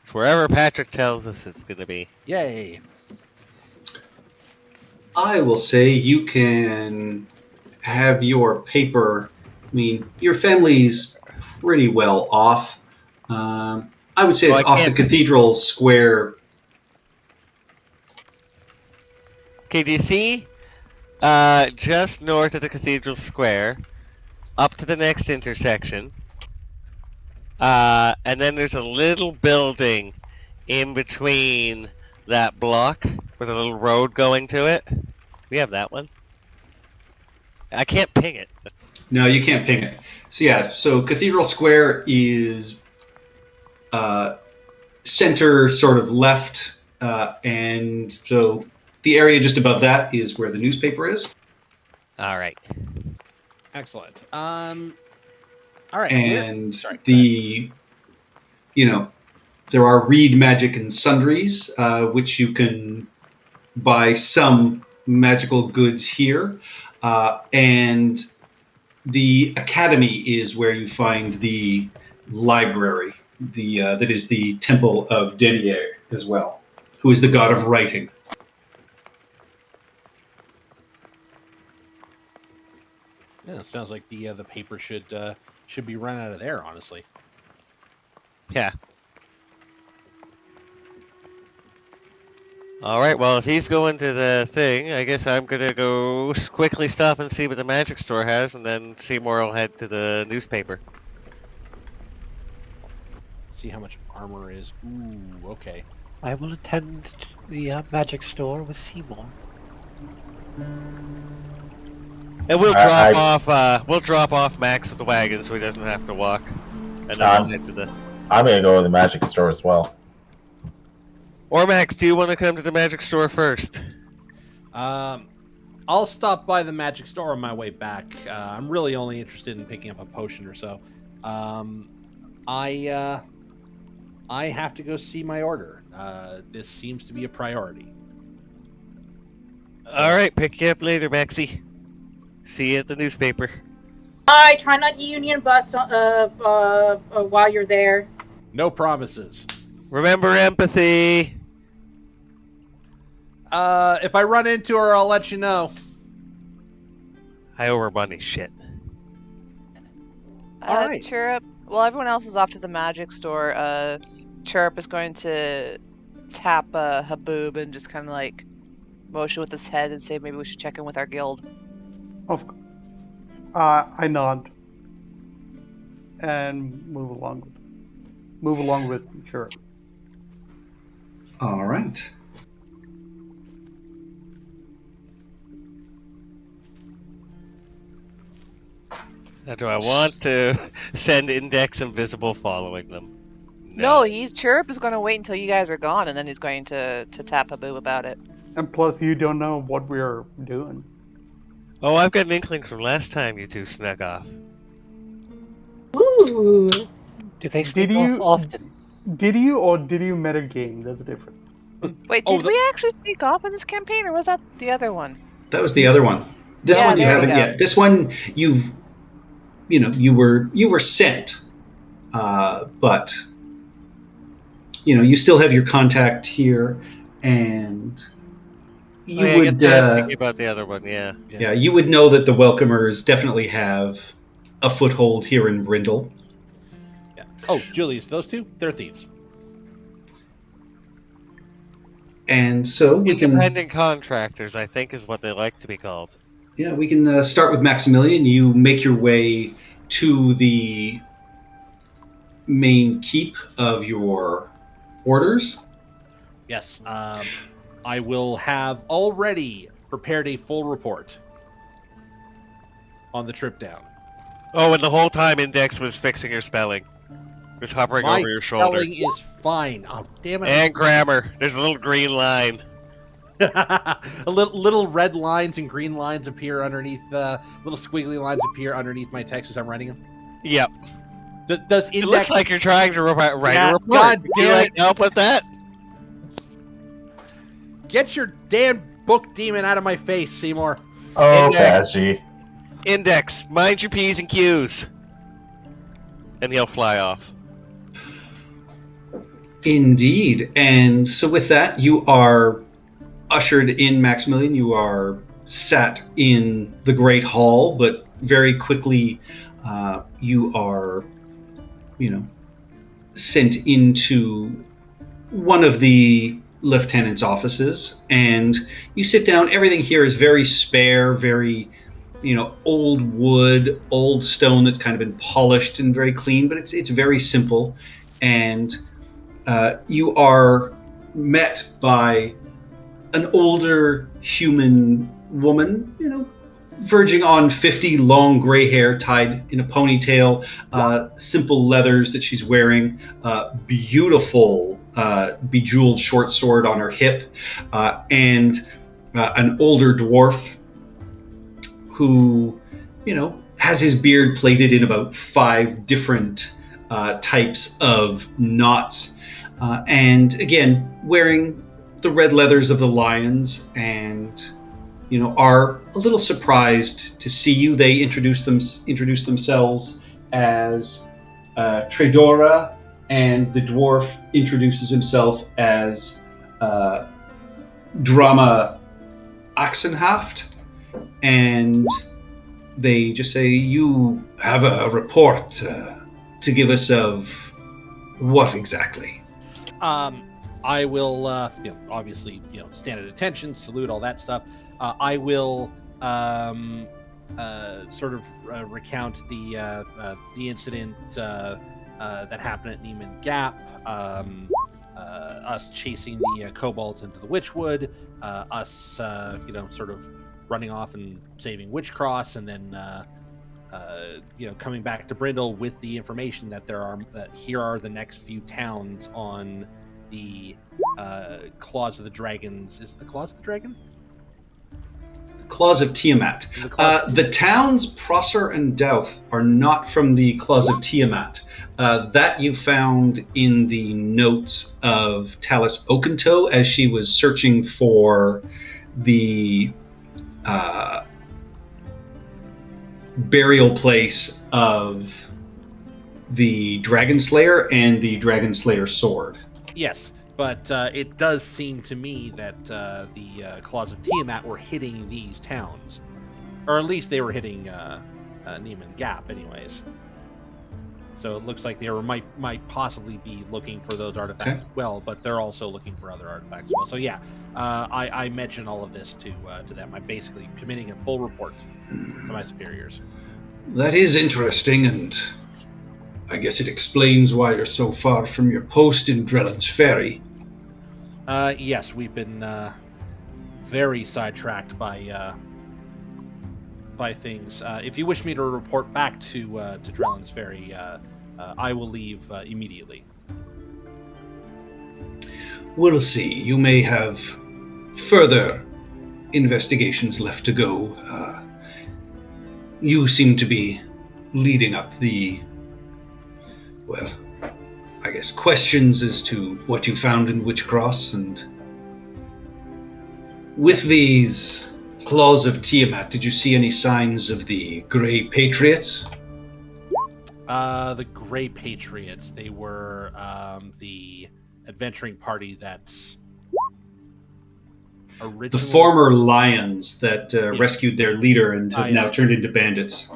It's wherever Patrick tells us it's going to be. Yay! I will say you can have your paper. I mean, your family's pretty well off. I would say it's off the Cathedral Square. Okay, do you see? Just north of the Cathedral Square, up to the next intersection, and then there's a little building in between that block with a little road going to it. We have that one. I can't ping it. No, you can't ping it. So Cathedral Square is center sort of left, and so the area just above that is where the newspaper is. All right. Excellent. All right. And Sorry, there are Reed Magic and Sundries, which you can buy some magical goods here. And the Academy is where you find the library, that is the Temple of Denier as well, who is the god of writing. Yeah, it sounds like the paper should be run out of there, honestly. Yeah. All right. Well, if he's going to the thing, I guess I'm gonna go quickly stop and see what the magic store has, and then Seymour will head to the newspaper. See how much armor is. Ooh, okay. I will attend to the magic store with Seymour. And we'll drop off Max at the wagon so he doesn't have to walk. And then I'll head to the. I'm gonna go to the magic store as well. Or Max, do you want to come to the magic store first? I'll stop by the magic store on my way back. I'm really only interested in picking up a potion or so. I have to go see my order. This seems to be a priority. All right, pick you up later, Maxie. See you at the newspaper. Bye. Try not to union bust while you're there. No promises. Remember empathy. If I run into her, I'll let you know. I owe her money. Shit. All right. Chirrup. Well, everyone else is off to the magic store. Chirrup is going to tap Haboob and just kind of like motion with his head and say maybe we should check in with our guild. I nod and move along with Chirrup. All right. Now, do I want to send Index invisible following them? No, Chirrup is going to wait until you guys are gone, and then he's going to tap Haboob about it. And plus, you don't know what we're doing. Oh, I've got an inkling from last time you two snuck off. Ooh. Do they sneak off often? Did you or did you metagame? There's a difference. Wait, did we actually sneak off in this campaign, or was that the other one? That was the other one. This Yeah, one you there we haven't go. yet. This one you were sent, but you still have your contact here, and you I would guess I'm thinking about the other one. Yeah. yeah, you would know that the Welcomers definitely have a foothold here in Brindle. Yeah. Oh, Julius, those two, they're thieves. And so we can Independent contractors, I think, is what they like to be called. we can start with Maximilian. You make your way to the main keep of your orders. Yes. I will have already prepared a full report on the trip down. Oh, and the whole time Index was fixing her spelling. Was hovering My over your shoulder. spelling is fine. Oh, damn it. And grammar. There's a little green line. little red lines and green lines appear underneath little squiggly lines appear underneath my text as I'm writing them. Yep. Does It Index looks like you're trying to write Yeah, a report. God Would you damn like it. help with that? get your damn book demon out of my face, Seymour? Oh, Index. Badgie. Index, mind your P's and Q's. And he'll fly off. Indeed. And so with that, you are ushered in, Maximilian. You are sat in the Great Hall, but very quickly you are, sent into one of the lieutenant's offices, and you sit down. Everything here is very spare, very, old wood, old stone that's kind of been polished and very clean, but it's very simple. And you are met by an older human woman, verging on 50, long gray hair tied in a ponytail, simple leathers that she's wearing, beautiful bejeweled short sword on her hip, and an older dwarf who, has his beard plaited in about 5 different types of knots, and again, wearing the red leathers of the lions, and are a little surprised to see you. They introduce themselves as Tredora, and the dwarf introduces himself as Drama Axenhaft, and they just say, "You have a report to give us of what exactly?" I will, obviously, stand at attention, salute, all that stuff. I will sort of recount the incident that happened at Neiman Gap, us chasing the kobolds into the Witchwood, us, sort of running off and saving Witchcross, and then coming back to Brindle with the information that here are the next few towns on the Claws of the Dragons. Is it the Claws of the Dragon? The Claws of Tiamat. The towns Prosser and Douth are not from the Claws of Tiamat. That you found in the notes of Talus Oakentoe as she was searching for the burial place of the Dragon Slayer and the Dragon Slayer sword. Yes, but it does seem to me that the Claws of Tiamat were hitting these towns. Or at least they were hitting Neiman Gap anyways. So it looks like they might possibly be looking for those artifacts as well, but they're also looking for other artifacts as well. So yeah, I mention all of this to them. I'm basically committing a full report to my superiors. That is interesting, and I guess it explains why you're so far from your post in Drellin's Ferry. Yes, we've been very sidetracked by things. If you wish me to report back to Drellin's Ferry, I will leave immediately. We'll see. You may have further investigations left to go. You seem to be leading up the, I guess, questions as to what you found in Witchcross, and with these Claws of Tiamat, did you see any signs of the Grey Patriots? The Grey Patriots, they were the adventuring party that's originally... The former lions that rescued their leader and have now turned into bandits.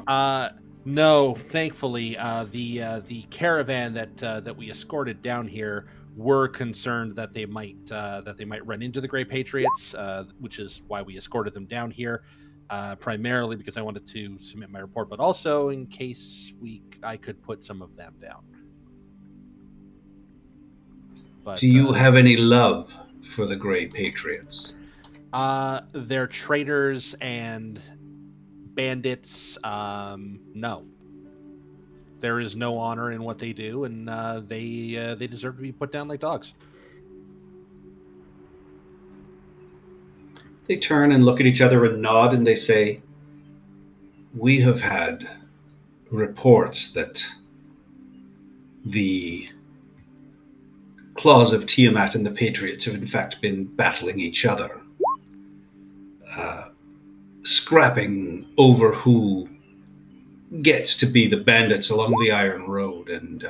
No, thankfully, the caravan that we escorted down here were concerned that they might run into the Grey Patriots, which is why we escorted them down here. Primarily because I wanted to submit my report, but also in case I could put some of them down. But, do you have any love for the Grey Patriots? They're traitors and bandits. No. There is no honor in what they do, and they deserve to be put down like dogs. They turn and look at each other and nod, and they say, "We have had reports that the Claws of Tiamat and the Patriots have in fact been battling each other, scrapping over who gets to be the bandits along the Iron Road, and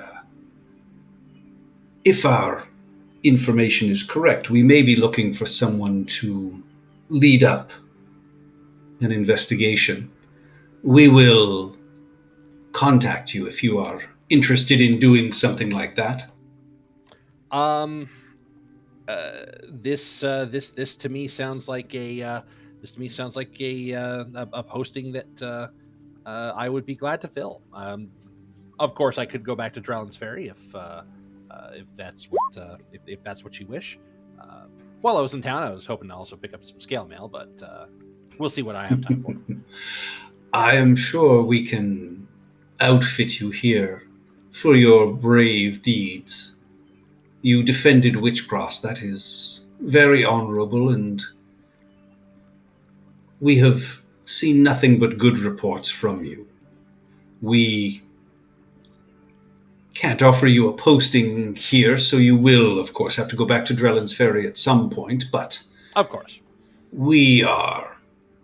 if our information is correct, we may be looking for someone to lead up an investigation. We will contact you if you are interested in doing something like that." This to me sounds like a posting that I would be glad to fill. Of course, I could go back to Drellin's Ferry if that's what if that's what you wish. While I was in town, I was hoping to also pick up some scale mail, but we'll see what I have time for. I am sure we can outfit you here for your brave deeds. You defended Witchcross. That is very honorable, and we have seen nothing but good reports from you. We can't offer you a posting here, so you will, of course, have to go back to Drellin's Ferry at some point, but Of course. we are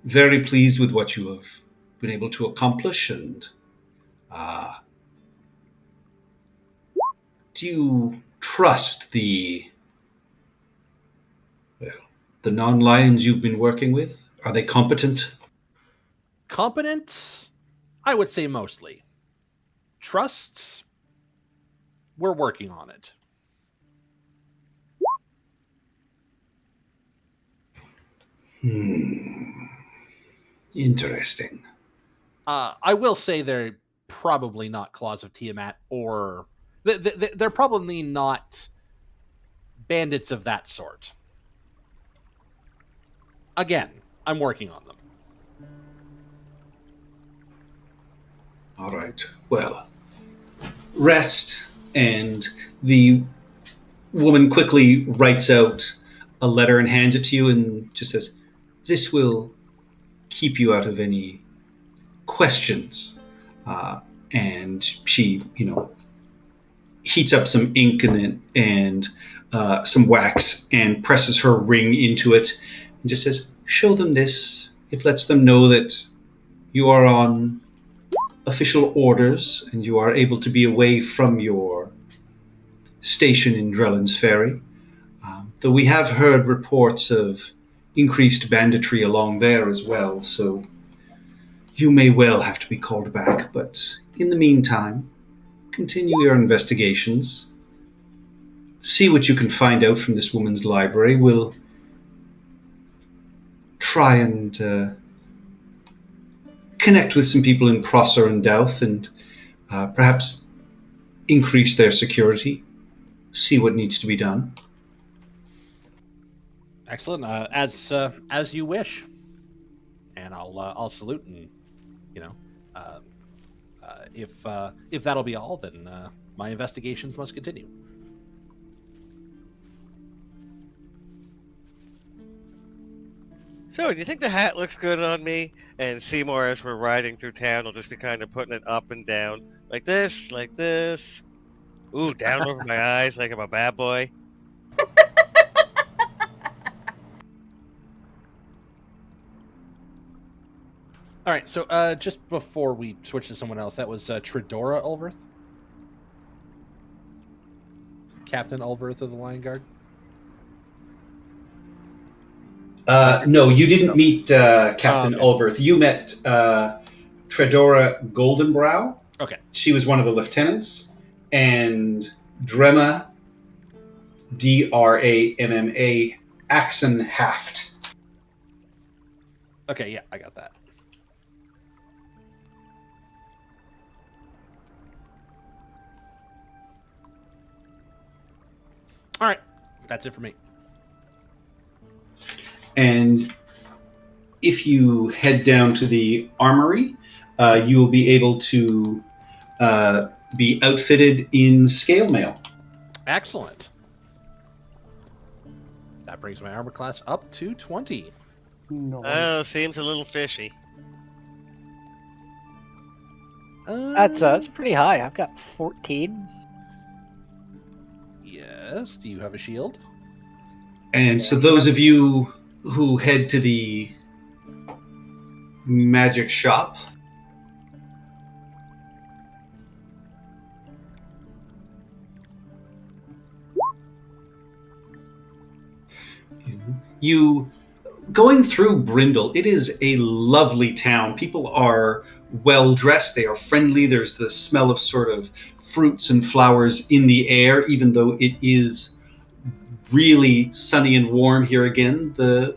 very pleased with what you have been able to accomplish, and do you trust the non-lions you've been working with? Are they competent? Competent? I would say mostly. Trusts? We're working on it. Interesting. I will say they're probably not Claws of Tiamat, or they're probably not bandits of that sort. Again, I'm working on them. All right. Well, rest, and the woman quickly writes out a letter and hands it to you and just says, "This will keep you out of any questions." And she, heats up some ink and some wax and presses her ring into it and just says, "Show them this. It lets them know that you are on official orders and you are able to be away from your station in Drellin's Ferry. Though we have heard reports of increased banditry along there as well, so you may well have to be called back. But in the meantime, continue your investigations. See what you can find out from this woman's library. We'll try and connect with some people in Prosser and Douth and perhaps increase their security. See what needs to be done." Excellent. As you wish. And I'll salute, and if that'll be all, then my investigations must continue. So, do you think the hat looks good on me? And Seymour, as we're riding through town, will just be kind of putting it up and down. Like this, like this. Ooh, down over my eyes like I'm a bad boy. All right, so just before we switch to someone else, that was Tredora Ulverth? Captain Ulverth of the Lion Guard? No, you didn't meet Captain okay. Ulverth. You met Tredora Goldenbrow. Okay. She was one of the lieutenants. And Dremma, Dramma, Axenhaft. Okay, yeah, I got that. All right, that's it for me. And if you head down to the armory, you will be able to be outfitted in scale mail. Excellent. That brings my armor class up to 20. No. Oh, seems a little fishy. That's pretty high. I've got 14. Yes. Do you have a shield? And so those of you who head to the magic shop, you going through Brindle, it is a lovely town. People are well dressed, they are friendly. There's the smell of sort of fruits and flowers in the air, even though it is really sunny and warm here again. The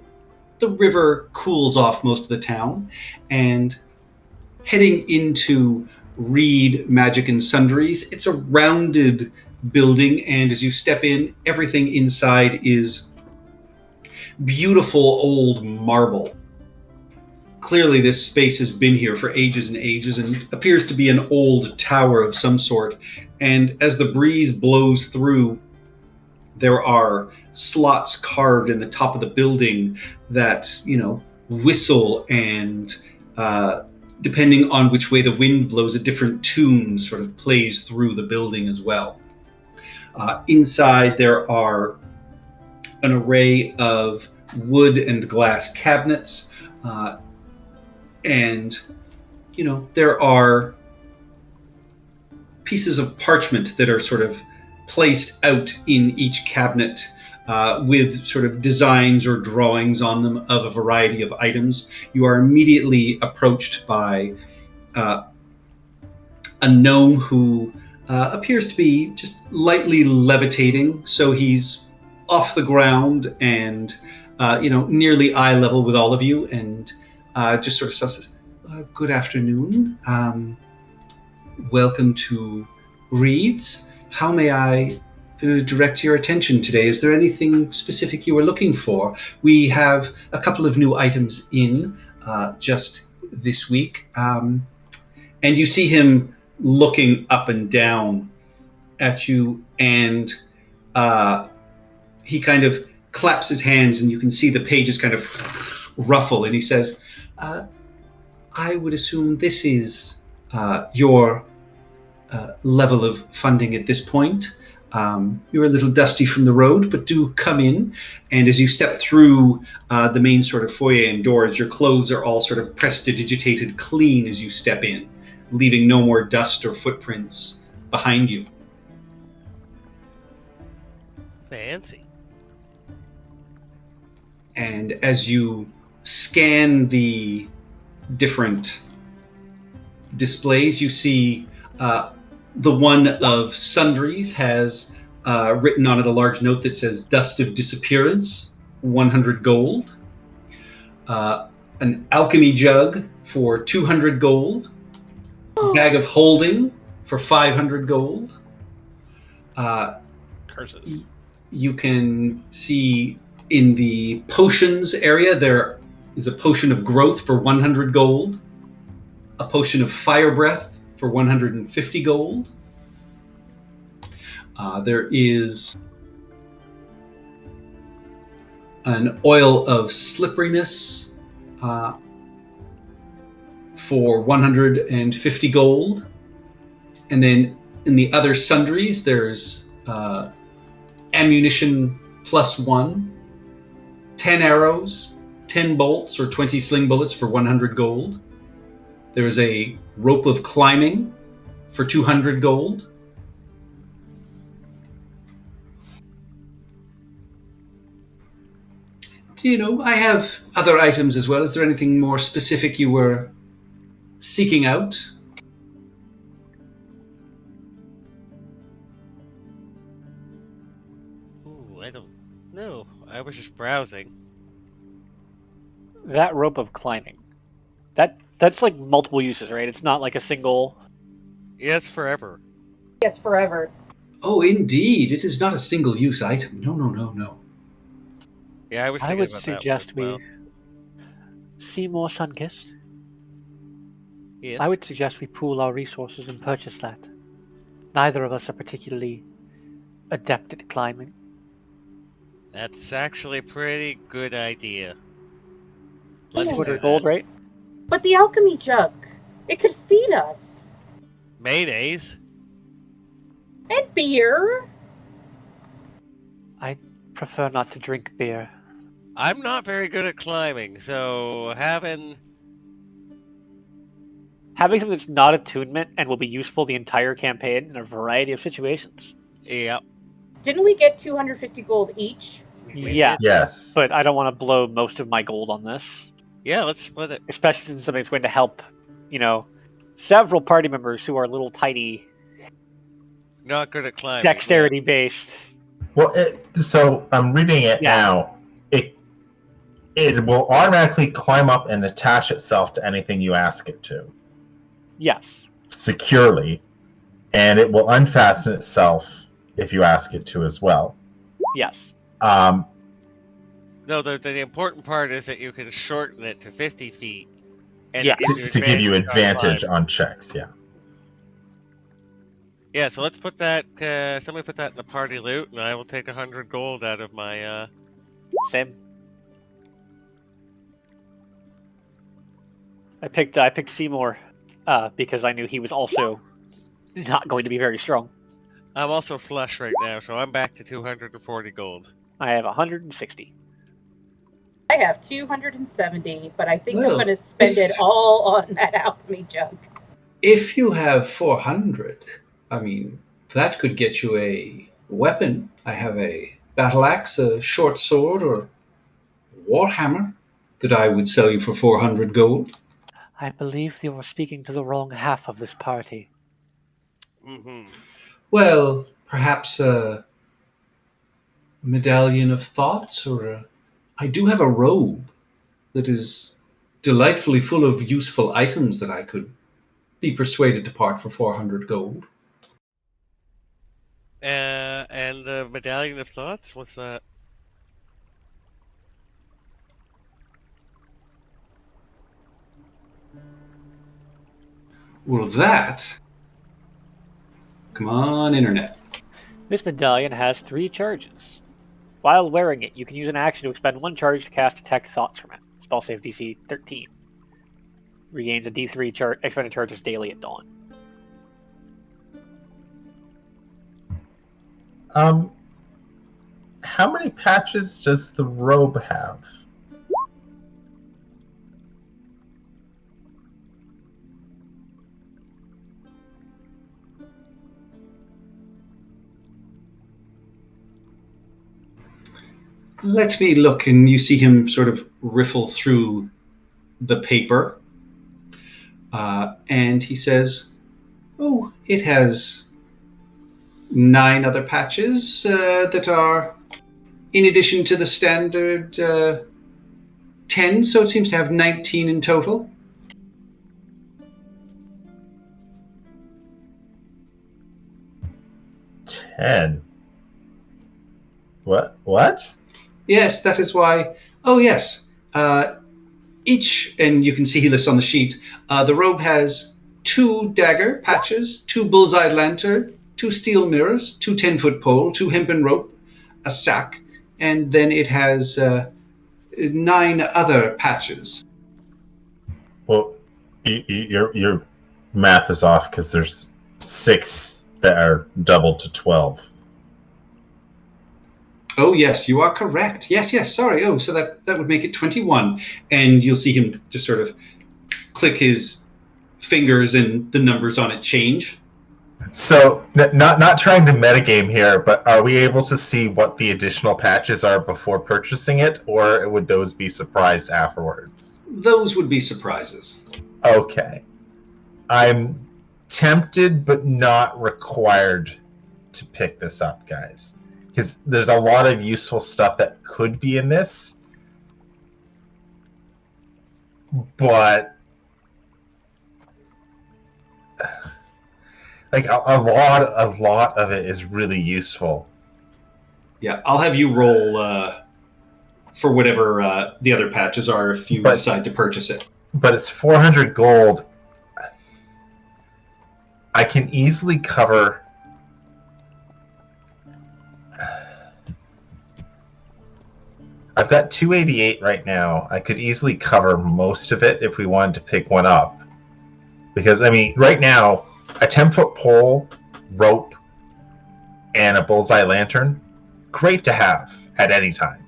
river cools off most of the town, and heading into Reed Magic and Sundries, it's a rounded building, and as you step in, everything inside is beautiful old marble. Clearly, this space has been here for ages and ages and appears to be an old tower of some sort. And as the breeze blows through, there are slots carved in the top of the building that, whistle, and depending on which way the wind blows, a different tune sort of plays through the building as well. Inside, there are an array of wood and glass cabinets, and there are pieces of parchment that are sort of placed out in each cabinet with sort of designs or drawings on them of a variety of items. You are immediately approached by a gnome who appears to be just lightly levitating, so he's off the ground and nearly eye level with all of you, and just sort of says, "Good afternoon. Welcome to Reed's. How may I direct your attention today? Is there anything specific you were looking for? We have a couple of new items in just this week." And you see him looking up and down at you, and he kind of claps his hands, and you can see the pages kind of ruffle, and he says, "I would assume this is your level of funding at this point. You're a little dusty from the road, but do come in." And as you step through the main sort of foyer and doors, your clothes are all sort of prestidigitated clean as you step in, leaving no more dust or footprints behind you. Fancy. And as you scan the different displays, you see the one of sundries has written on it a large note that says "Dust of Disappearance, 100 gold." An alchemy jug for 200 gold. Bag of holding for 500 gold. Curses. You can see in the potions area, there is a potion of growth for 100 gold. A potion of fire breath for 150 gold. There is an oil of slipperiness for 150 gold. And then in the other sundries, there's ammunition +1, 10 arrows, 10 bolts or 20 sling bullets for 100 gold. There is a rope of climbing for 200 gold. I have other items as well. Is there anything more specific you were seeking out? Ooh, I don't know. I was just browsing. That rope of climbing. That's like multiple uses, right? It's not like a single. Yes, forever. It's forever. Oh, indeed. It is not a single-use item. No. Yeah, I was I thinking would about suggest that we one. see more Sunkist. Yes. I would suggest we pool our resources and purchase that. Neither of us are particularly adept at climbing. That's actually a pretty good idea. Let's do 200 gold, that. right? But the alchemy jug, it could feed us. Mayonnaise. And beer. I prefer not to drink beer. I'm not very good at climbing, so having Something that's not attunement and will be useful the entire campaign in a variety of situations. yeah. Didn't we get 250 gold each? Yeah, Yes. but I don't want to blow most of my gold on this. Yeah, let's split it. Especially since something that's going to help, several party members who are a little tiny, Not good at climbing. dexterity based. Well, so I'm reading it Yeah. now. It will automatically climb up and attach itself to anything you ask it to Yes. securely, and it will unfasten itself if you ask it to as well. Yes. Um, No, the important part is that you can shorten it to 50 feet. And Yeah. it gives to give you on advantage climb. on checks, yeah. Yeah, so let's put that. Somebody put that in the party loot, and I will take 100 gold out of my. Same. I picked Seymour because I knew he was also not going to be very strong. I'm also flush right now, so I'm back to 240 gold. I have 160. I have 270, but I think I'm Well, going to spend it all on that alchemy junk. If you have 400, I mean, that could get you a weapon. I have a battle axe, a short sword, or warhammer that I would sell you for 400 gold. I believe you were speaking to the wrong half of this party. Mm-hmm. Well, perhaps a medallion of thoughts, or I do have a robe that is delightfully full of useful items that I could be persuaded to part for 400 gold. And the medallion of thoughts. What's that? Well, that. Come on, internet. This medallion has 3 charges. While wearing it, you can use an action to expend 1 charge to cast Detect Thoughts from it. Spell save DC 13. Regains a D3 expended charges daily at dawn. How many patches does the robe have? Let me look, and you see him sort of riffle through the paper. And he says, oh, it has 9 other patches that are in addition to the standard 10, so it seems to have 19 in total. Ten. What? Yes, that is why. Oh, yes. Each, and you can see he lists on the sheet, the robe has 2 dagger patches, 2 bullseye lantern, 2 steel mirrors, 2 10-foot pole, 2 hempen rope, a sack, and then it has 9 other patches. Well, your math is off because there's 6 that are doubled to 12. Oh, yes, you are correct. Yes, sorry. Oh, so that would make it 21. And you'll see him just sort of click his fingers and the numbers on it change. So, not trying to metagame here, but are we able to see what the additional patches are before purchasing it, or would those be surprised afterwards? Those would be surprises. Okay. I'm tempted but not required to pick this up, guys. Because there's a lot of useful stuff that could be in this. But like a lot of it is really useful. Yeah, I'll have you roll for whatever the other patches are if you decide to purchase it. But it's 400 gold. I can easily cover... I've got 288 right now. I could easily cover most of it if we wanted to pick one up. Because, I mean, right now, a 10-foot pole, rope, and a bullseye lantern, great to have at any time.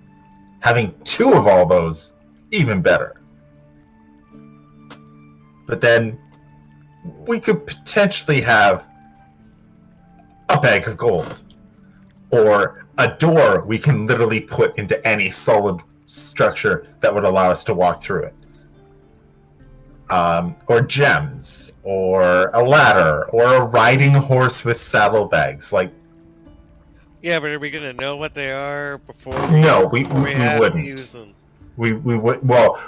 Having 2 of all those, even better. But then, we could potentially have a bag of gold. Or a door we can literally put into any solid structure that would allow us to walk through it. Or gems, or a ladder, or a riding horse with saddlebags. Like, Yeah, but are we gonna know what they are before? no, we have wouldn't. to use them. We would. Well,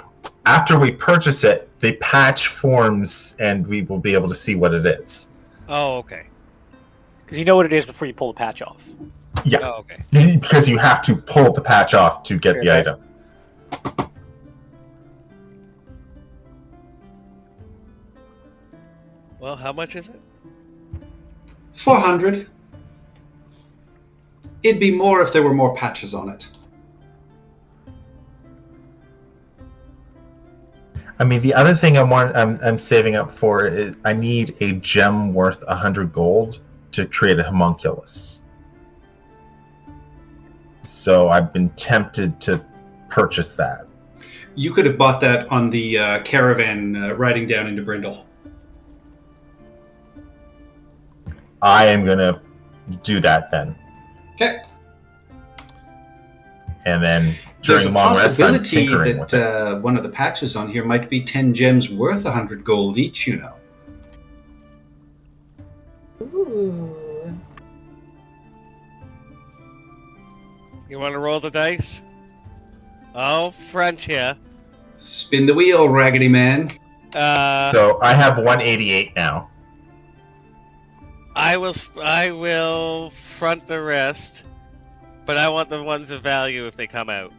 after we purchase it, the patch forms, and we will be able to see what it is. Oh, okay. Because you know what it is before you pull the patch off. Yeah, Oh, okay. because you have to pull the patch off to get the Okay. item. Well, how much is it? 400. It'd be more if there were more patches on it. I mean, the other thing I'm saving up for is I need a gem worth 100 gold to create a homunculus. So I've been tempted to purchase that. You could have bought that on the caravan riding down into Brindle. I am gonna do that then, Okay. and then There's during a long rest, I'm possibility tinkering with it. that one of the patches on here might be 10 gems worth 100 gold each, you know. Ooh. You want to roll the dice? Oh, Frontier. Spin the wheel, Raggedy Man. So I have 188 now. I will front the rest, but I want the ones of value if they come out.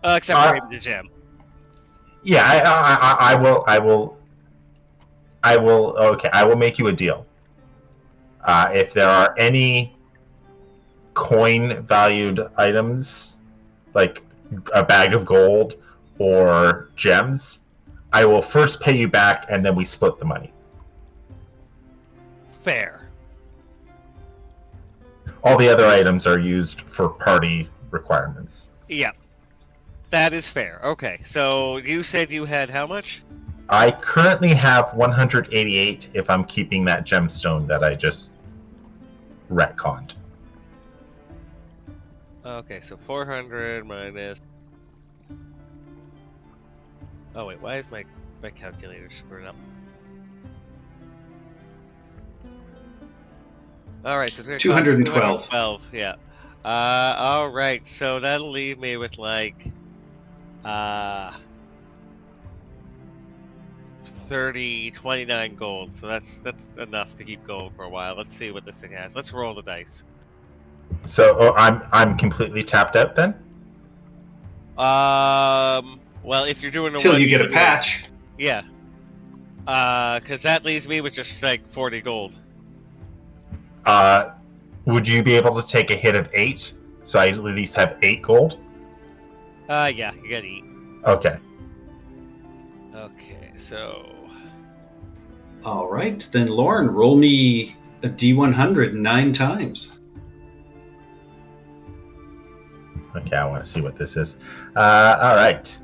Except for maybe the gem. Yeah, I will. Okay, I will make you a deal. If there are any coin-valued items, like a bag of gold or gems, I will first pay you back, and then we split the money. Fair. All the other items are used for party requirements. Yeah. That is fair. Okay, so you said you had how much? I currently have 188 if I'm keeping that gemstone that I just retconned. Okay, so 400 minus... Oh wait, why is my calculator screwing up? Alright, so it's gonna 212. 212, yeah. Alright, so that'll leave me with like... 29 gold, so that's enough to keep going for a while. Let's see what this thing has. Let's roll the dice. So I'm completely tapped out then? Well, if you're doing a Till one, you get a would- patch. Yeah. Because that leaves me with just like 40 gold. Would you be able to take a hit of 8? So I at least have 8 gold? Yeah, you gotta eat. Okay. Okay, so... All right, then Lauren, roll me a D100 9 times. Okay, I want to see what this is. All right.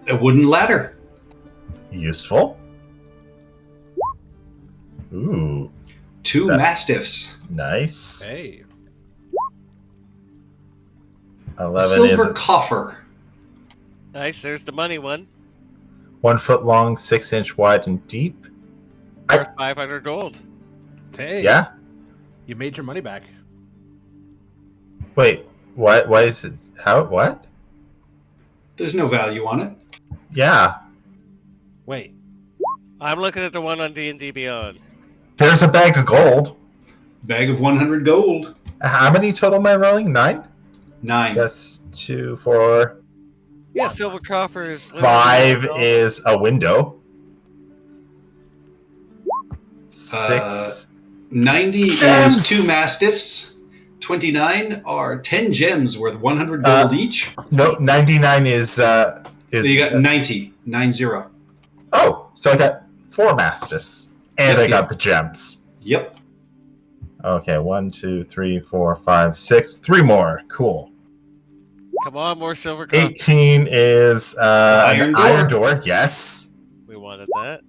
A wooden ladder. Useful. Ooh, 2 That- mastiffs. nice. Hey. 11 Silver is coffer. Nice, there's the money one. 1 foot long, 6 inch wide and deep. Worth 500 gold. Hey. Yeah? You made your money back. Wait, what? Why is it? How? What? There's no value on it. Yeah. Wait. I'm looking at the one on D&D Beyond. There's a bag of gold. Bag of 100 gold. How many total am I rolling? 9? 9. That's 2, 4, Yeah, silver coffer is... 5 is a window. 6. 90 Gems! is 2 mastiffs. 29 are 10 gems worth 100 gold each. No, 99 is. So you got 90. 90. Oh, so I got 4 mastiffs, and Yep, I got yep. the gems. Yep. Okay, 1, 2, 3, 4, 5, 6. 3 more. Cool. Come on, more silver coffer. 18 is Iron an door. iron door. Yes. We wanted that.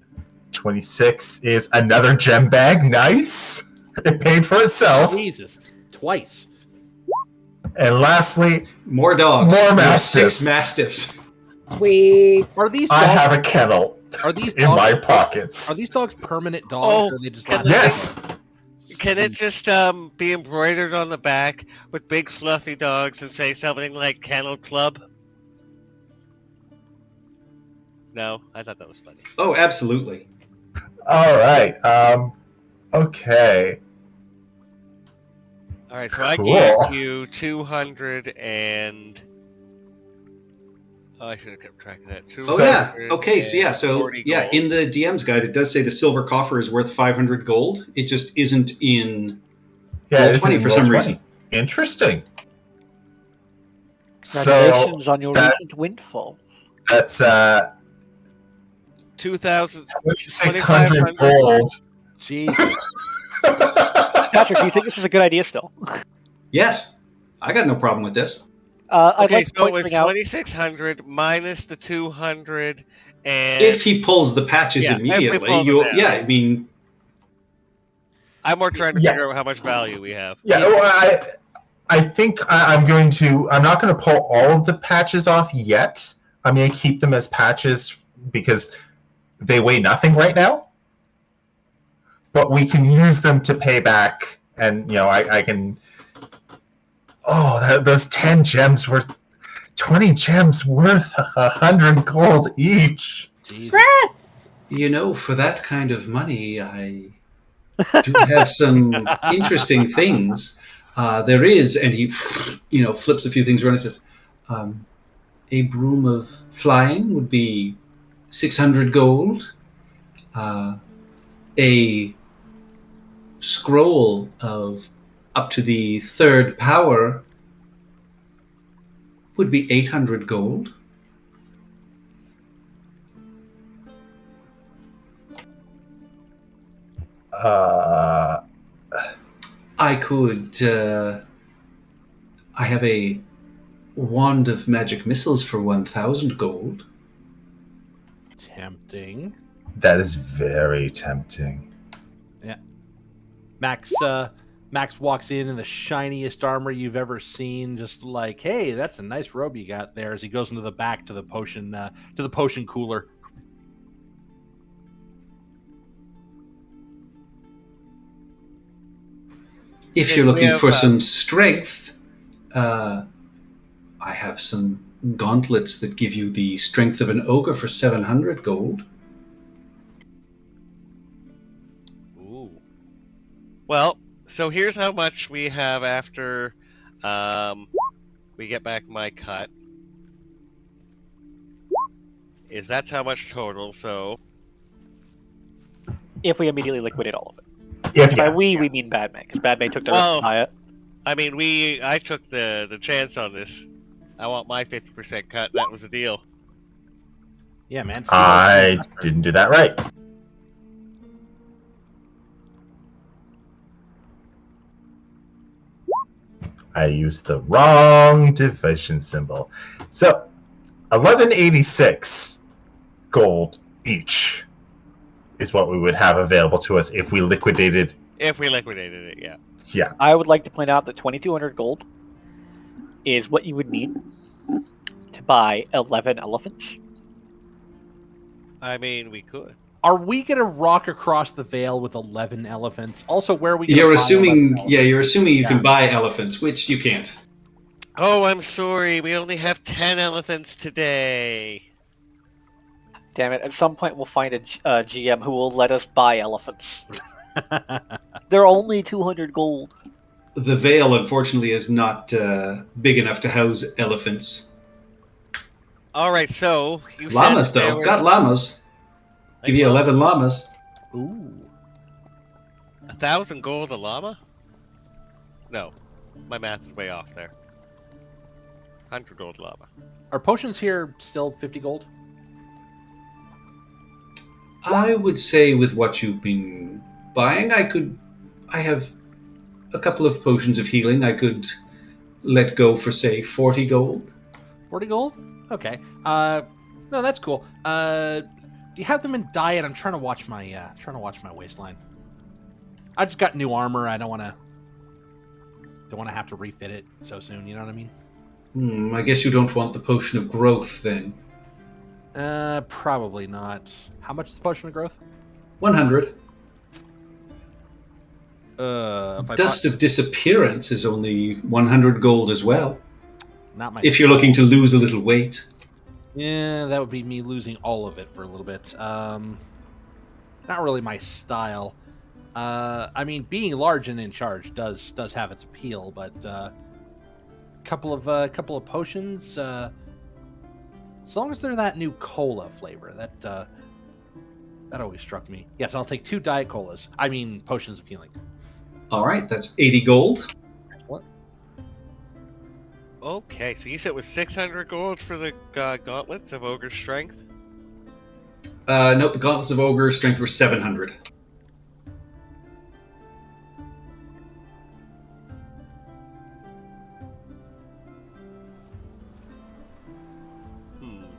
26 is another gem bag. Nice. It paid for itself. Jesus. Twice. And lastly, More dogs. More You have mastiffs. 6 mastiffs. Sweet. Are these I dogs, have a kennel are these in dogs, my pockets. Are these dogs permanent dogs? Oh, or are they just can like they- Yes. Can it just be embroidered on the back with big fluffy dogs and say something like Kennel Club? No, I thought that was funny. Oh, absolutely. All right. Okay. All right, so I Cool. gave you 200 and. Oh, I should have kept track of that. Oh yeah. 240 Okay. So gold. in the DM's guide, it does say the silver coffer is worth 500 gold. It just isn't in Yeah, Roll it 20 isn't for Roll some 20. reason. Interesting. So Congratulations on your that- recent windfall. that's 2,000. 600 gold. Jesus. Patrick, do you think this was a good idea still? Yes, I got no problem with this. I'd Okay, like to so it point was something out. 2,600 minus the 200 and. If he pulls the patches Yeah, if we immediately, pull them you'll down. yeah. I mean, I'm more trying to Yeah. figure out how much value we have. Yeah, well, I think I'm going to. I'm not going to pull all of the patches off yet. I'm going to keep them as patches because they weigh nothing right now. But we can use them to pay back, and I can. Oh, those 10 gems worth 20 gems worth 100 gold each. Jesus. Rats! for that kind of money, I do have some interesting things. There is, and he, flips a few things around and says, a broom of flying would be 600 gold. A scroll of up to the third power would be 800 gold. I could. I have a wand of magic missiles for 1,000 gold. Tempting. That is very tempting. Max walks in the shiniest armor you've ever seen, just like, hey, that's a nice robe you got there. As he goes into the back to the potion cooler. If Yes, you're we looking have, for some strength, I have some gauntlets that give you the strength of an ogre for 700 gold. Ooh. Well, so here's how much we have after we get back my cut. That's how much total, so If we immediately liquidate all of it. If By yeah, we mean Badman, because Badman took the Well- risk to buy it. I mean I took the chance on this. I want my 50% cut. That was the deal. Yeah, man. I didn't do that right. I used the wrong division symbol. So, 1186 gold each is what we would have available to us if we liquidated. If we liquidated it, yeah. Yeah. I would like to point out that 2,200 gold is what you would need to buy 11 elephants. I mean, we could. Are we gonna rock across the veil with 11 elephants? Also, where are we? Gonna You're buy assuming, 11 you're assuming you can Yeah. buy elephants, which you can't. Oh, I'm sorry. We only have 10 elephants today. Damn it, at some point we'll find a GM who will let us buy elephants. elephants? They're only 200 gold. The veil, unfortunately, is not big enough to house elephants. All right, so you Llamas, said there though. was, Got llamas. Give you 11 llamas. Ooh. 1,000 gold a llama? No, my math is way off there. 100 gold llama. Are potions here still 50 gold? I would say with what you've been buying, I have a couple of potions of healing I could let go for, say, 40 gold. 40 gold? Okay. No, that's cool. Do you have them in diet? I'm trying to watch my waistline. I just got new armor. I don't want to have to refit it so soon. You know what I mean? I guess you don't want the potion of growth then. Probably not. How much is the potion of growth? 100. If I Dust of disappearance is only 100 gold as well. not my. If you're looking to lose a little weight. Yeah, that would be me losing all of it for a little bit. not really my style. I mean, being large and in charge does have its appeal, but couple of potions. As long as they're that new cola flavor, that always struck me. Yes, I'll take 2 Diet Colas. I mean, potions of healing. All right, that's 80 gold. What? Okay, so you said it was 600 gold for the gauntlets of Ogre Strength? Nope, the Gauntlets of Ogre strength were 700.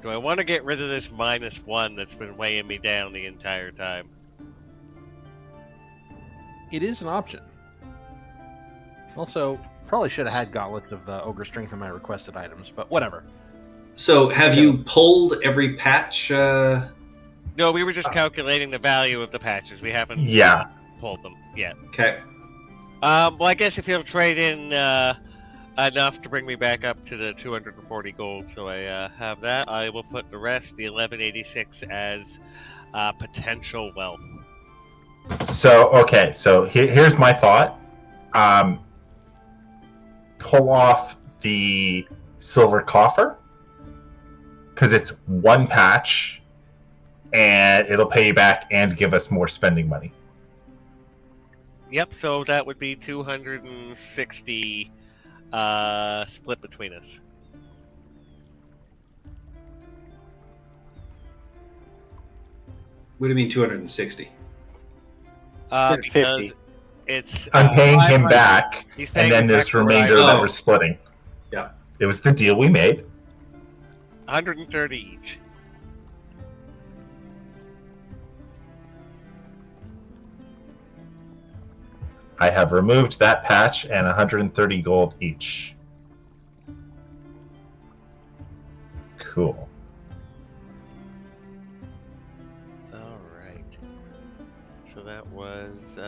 Do I want to get rid of this -1 that's been weighing me down the entire time? It is an option. Also, probably should have had gauntlets of Ogre Strength in my requested items, but whatever. So, have you pulled every patch? No, we were just calculating the value of the patches. We haven't Yeah. pulled them yet. Okay. Well, I guess if you'll trade in enough to bring me back up to the 240 gold, so I have that, I will put the rest, the 1186, as potential wealth. So okay, so here's my thought. Pull off the silver coffer because it's 1 patch, and it'll pay you back and give us more spending money. Yep, so that would be 260 split between us. What do you mean 260? Because it's I'm paying him 500 back, He's paying and then me there's back for what remainder I that owe. we're splitting. Yeah. It was the deal we made. 130 each. I have removed that patch and 130 gold each. Cool. Alright. So that was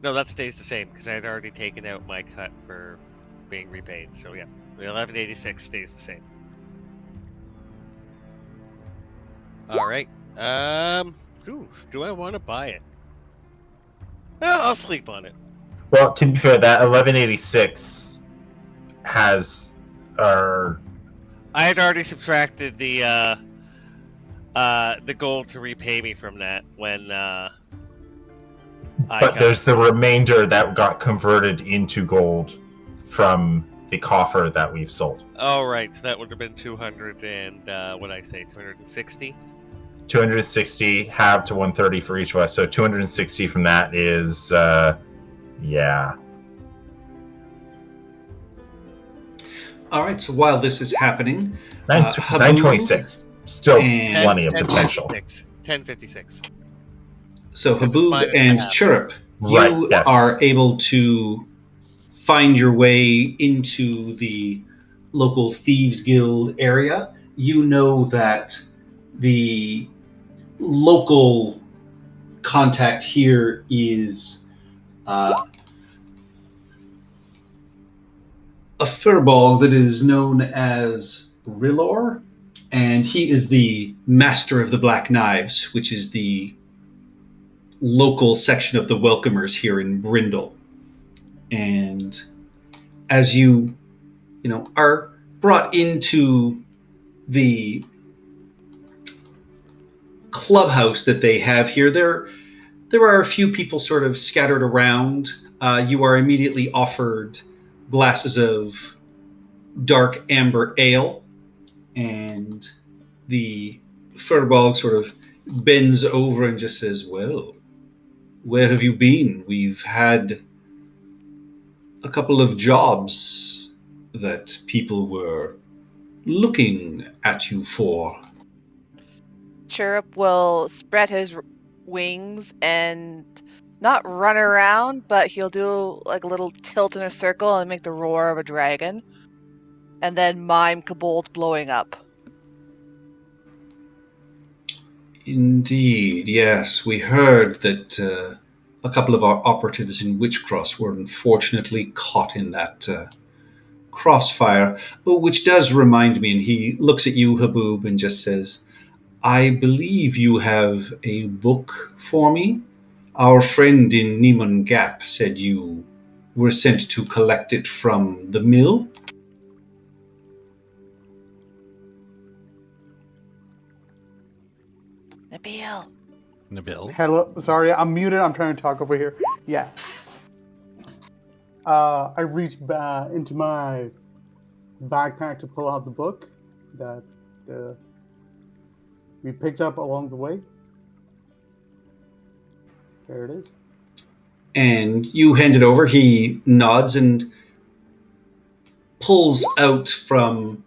no, that stays the same because I had already taken out my cut for being repaid. So yeah, the 1186 stays the same. Alright. Do I want to buy it? Well, I'll sleep on it. Well, to be fair, that 1186 has our. I had already subtracted the gold to repay me from that when But there's the remainder that got converted into gold from the coffer that we've sold. Oh right, so that would have been 200 and what did I say, 260? 260 halved to 130 for each of us. So 260 from that is, yeah. All right, so while this is happening, 926. Still and- plenty of potential. 1056. so This is Haboob minus and half. Chirrup, you Right, yes. are able to find your way into the local Thieves Guild area. You know that the local contact here is a furball that is known as Rilor, and he is the master of the Black Knives, which is the local section of the Welcomers here in Brindle. And as you are brought into the clubhouse that they have here, there are a few people sort of scattered around. You are immediately offered glasses of dark amber ale, and the furball sort of bends over and just says, "Well, where have you been? We've had a couple of jobs that people were looking at you for." Chirrup will spread his wings and not run around, but he'll do like a little tilt in a circle and make the roar of a dragon, and then mime Kobold blowing up. Indeed, yes. We heard that a couple of our operatives in Witchcross were unfortunately caught in that crossfire, which does remind me, and he looks at you, Haboob, and just says, I believe you have a book for me. Our friend in Neiman Gap said you were sent to collect it from the mill. Nabil. Nabil. Hello, sorry, I'm muted. I'm trying to talk over here. Yeah. I reached into my backpack to pull out the book that we picked up along the way. There it is. And you hand it over. He nods and pulls out from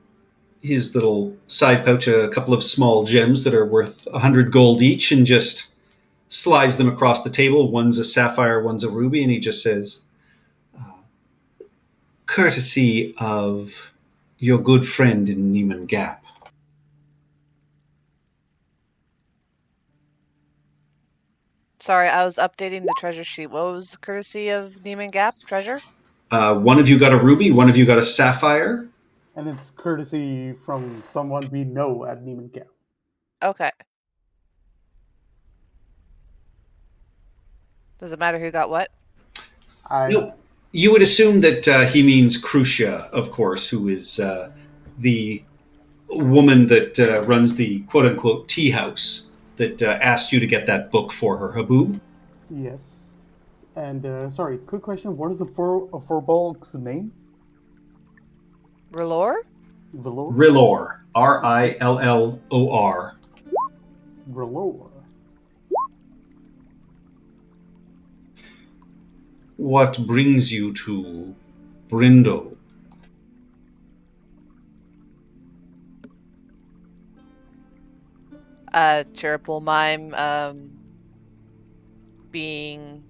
his little side pouch a couple of small gems that are worth 100 gold each and just slides them across the table. One's a sapphire, one's a ruby, and he just says, courtesy of your good friend in Neiman Gap. Sorry, I was updating the treasure sheet. What was the courtesy of Neiman Gap treasure? One of you got a ruby, one of you got a sapphire. And it's courtesy from someone we know at Neiman Gap. Okay. Does it matter who got what? Nope. You would assume that he means Crucia, of course, who is the woman that runs the quote-unquote tea house that asked you to get that book for her, Haboob. Yes. And sorry, quick question. What is the Furbolg's name? R'hllor? R'hllor? R'hllor. R-I-L-L-O-R. R'hllor. What brings you to Brindle? Chirple Mime being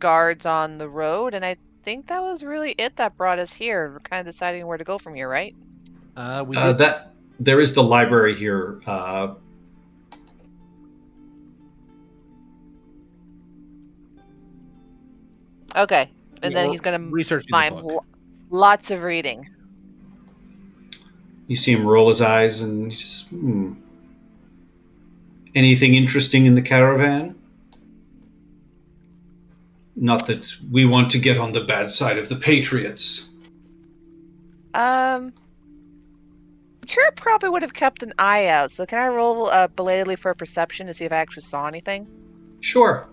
guards on the road, and I think that was really it that brought us here. We're kind of deciding where to go from here, right? We did. That there is the library here. Okay, and Yeah, then we're he's gonna researching the mime book. lots of reading. You see him roll his eyes and he just, Anything interesting in the caravan? Not that we want to get on the bad side of the Patriots. Chirp probably would have kept an eye out. So can I roll belatedly for perception to see if I actually saw anything? Sure.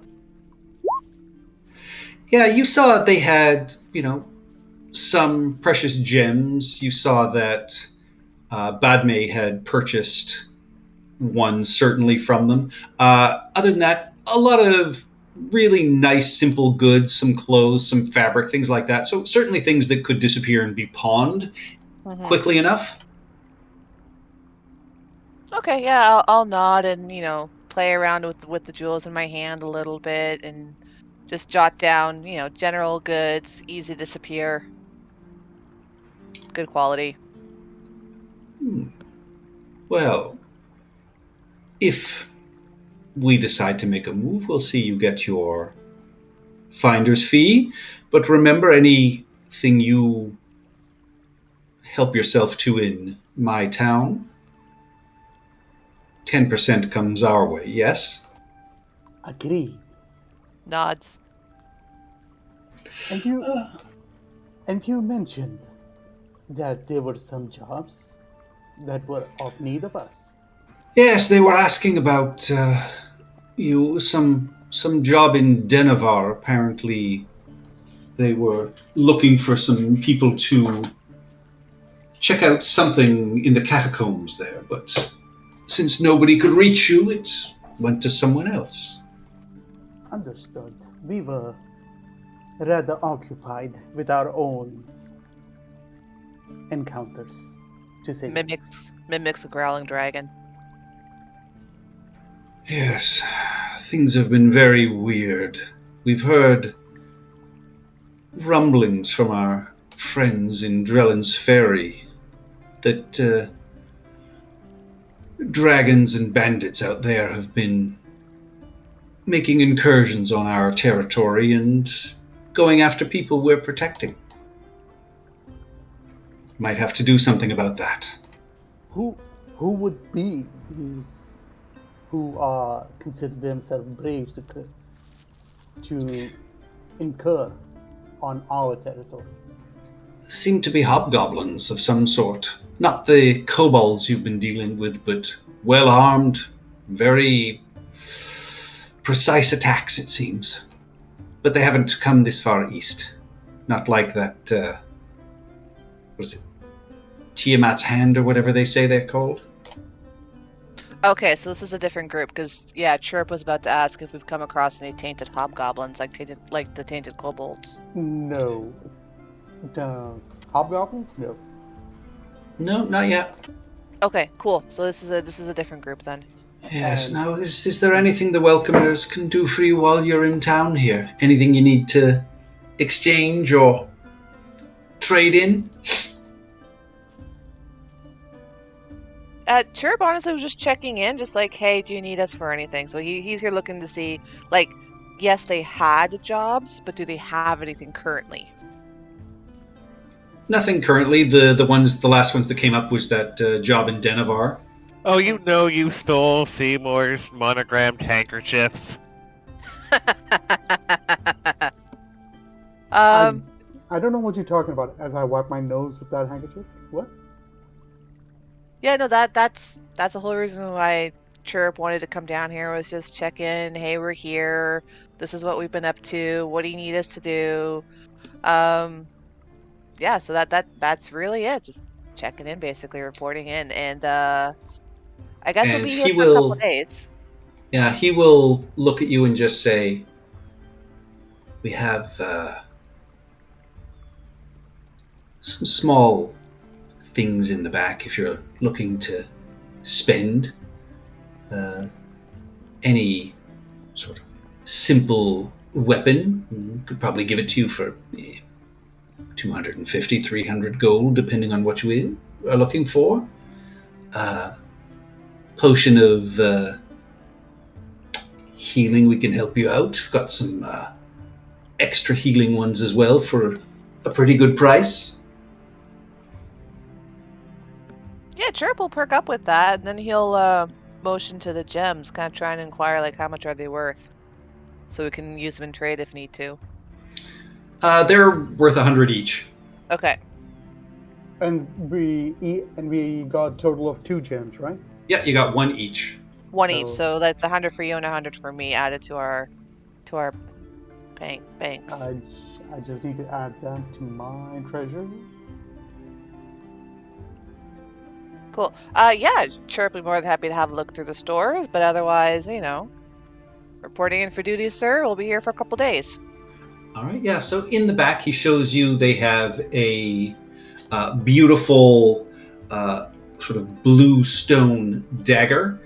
Yeah, you saw they had, some precious gems. You saw that Badme had purchased one certainly from them. Other than that, a lot of really nice, simple goods, some clothes, some fabric, things like that. So certainly things that could disappear and be pawned quickly enough. Okay, yeah, I'll nod and play around with the jewels in my hand a little bit and just jot down general goods, easy to disappear, good quality. Well, if we decide to make a move, we'll see you get your finder's fee. But remember, anything you help yourself to in my town, 10% comes our way, yes? Agreed. Nods. And you mentioned that there were some jobs that were of need of us. Yes, they were asking about some job in Denevar. Apparently, they were looking for some people to check out something in the catacombs there. But since nobody could reach you, it went to someone else. Understood. We were rather occupied with our own encounters, to say the least. Mimics a growling dragon. Yes, things have been very weird. We've heard rumblings from our friends in Drellin's Ferry that dragons and bandits out there have been making incursions on our territory and going after people we're protecting. Might have to do something about that. Who would be these who consider themselves brave to incur on our territory. Seem to be hobgoblins of some sort. Not the kobolds you've been dealing with, but well armed, very precise attacks, it seems. But they haven't come this far east. Not like that, what is it? Tiamat's Hand or whatever they say they're called. Okay, so this is a different group because yeah, Chirp was about to ask if we've come across any tainted hobgoblins, like the tainted kobolds. No. Hobgoblins? No. No, not yet. Okay, cool. So this is a different group then. Yes, now, is there anything the Welcomers can do for you while you're in town here? Anything you need to exchange or trade in? Chirp honestly was just checking in, just like, hey, do you need us for anything? So he's here looking to see, like, yes, they had jobs, but do they have anything currently? Nothing currently. The last ones that came up was that job in Denevar. Oh, you know you stole Seymour's monogrammed handkerchiefs. I don't know what you're talking about as I wipe my nose with that handkerchief. What? Yeah, no, that's the whole reason why Chirp wanted to come down here, was just check in. Hey, we're here. This is what we've been up to. What do you need us to do? Yeah, so that's really it. Just checking in, basically reporting in, and I guess we'll And be he here for a couple will- of days. Yeah, he will look at you and just say, we have some small things in the back if you're looking to spend any sort of simple weapon. Could probably give it to you for 250, 300 gold, depending on what you are looking for. Potion of healing, we can help you out. We've got some extra healing ones as well for a pretty good price. Yeah, Chirp will perk up with that, and then he'll motion to the gems, kind of try and inquire, like, how much are they worth, so we can use them in trade if need to. They're worth 100 each. Okay. And we got a total of 2 gems, right? Yeah, you got one each. One each, so that's 100 for you and 100 for me, added to our banks. I just need to add that to my treasure. Cool. Yeah, Chirp will be more than happy to have a look through the stores, but otherwise, reporting in for duty, sir. We'll be here for a couple days. All right, yeah. So in the back, he shows you they have a beautiful sort of blue stone dagger.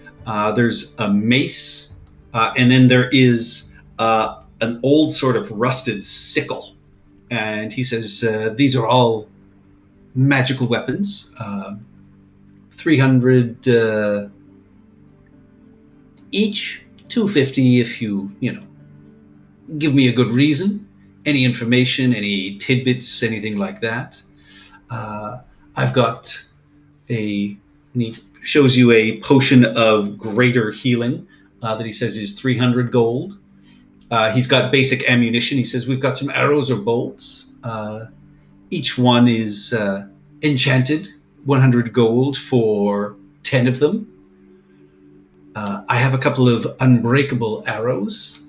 There's a mace, and then there is an old sort of rusted sickle. And he says, these are all magical weapons. 300 each, 250 if you give me a good reason. Any information, any tidbits, anything like that. I've got and he shows you a potion of greater healing that he says is 300 gold. He's got basic ammunition. He says we've got some arrows or bolts. Each one is enchanted, 100 gold for 10 of them. I have a couple of unbreakable arrows.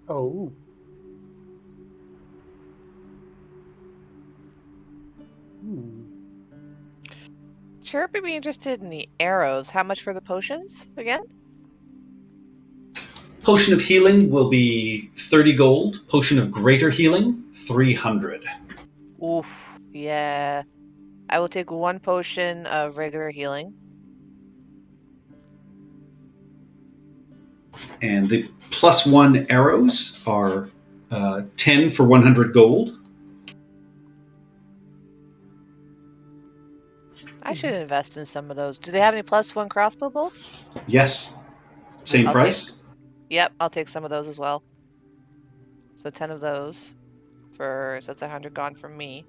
Oh. Chirp would be interested in the arrows. How much for the potions again? Potion of healing will be 30 gold. Potion of greater healing, 300. Oof. Yeah. I will take 1 potion of regular healing. And the +1 arrows are 10 for 100 gold. I should invest in some of those. Do they have any +1 crossbow bolts? Yes. Same I'll price. Yep, I'll take some of those as well. So 10 of those so that's 100 gone from me.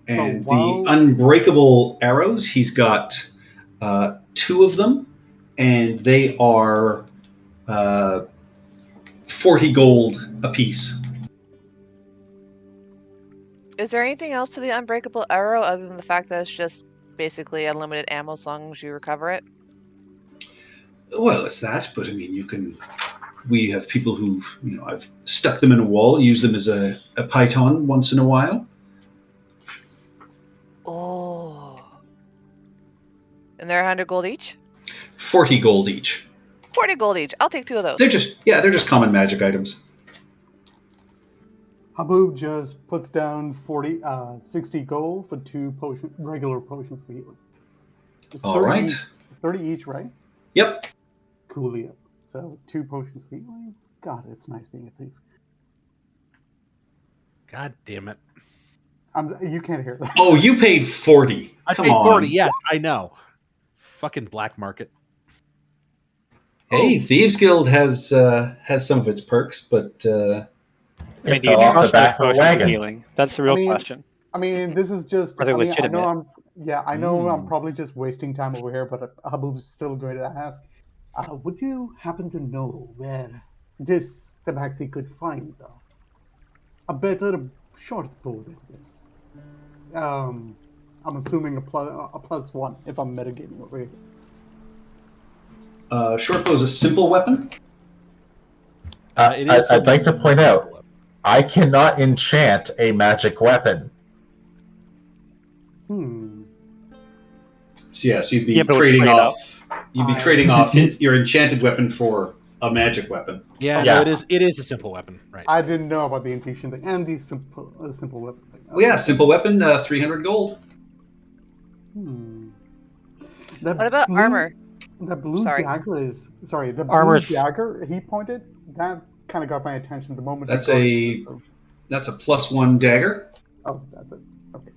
And So while- the unbreakable arrows, he's got 2 of them, and they are 40 gold apiece. Is there anything else to the unbreakable arrow other than the fact that it's just basically unlimited ammo as long as you recover it? Well, it's that, but I mean, we have people who, I've stuck them in a wall, use them as a python once in a while. Oh. And they're 100 gold each? 40 gold each. 40 gold each. I'll take 2 of those. They're just common magic items. Haboob just puts down 60 gold for 2 regular potions for healing. It's All right. 30 each, right? Yep. Coolio. So 2 potions for healing. God, it's nice being a thief. God damn it. You can't hear that. Oh, you paid 40. I Come paid on. 40, yes, I know. Fucking black market. Hey, Thieves Guild has some of its perks, but I mean, do fell you off the trust back those of a potions for wagon. healing? That's the real question. I mean, this is just. Are they I know legitimate? I know I'm probably just wasting time over here, but Haboob's still going to ask. Would you happen to know where this tabaxi could find a better short bow than this? I'm assuming a +1 if I'm metagaming over here. short bow is a simple weapon. I'd like to point out, I cannot enchant a magic weapon. So yes, you'd be Yeah, but trading trade off. You'd be trading off your enchanted weapon for a magic weapon. Yeah, Yeah. no, it is a simple weapon, right? I didn't know about the infusion thing and the simple weapon thing. Well, yeah, simple weapon, 300 gold. What about armor? The blue Sorry. dagger is the blue Armor's- dagger he pointed. That kind of got my attention the moment. That's he got- That's a +1 dagger. Oh, that's it. Okay.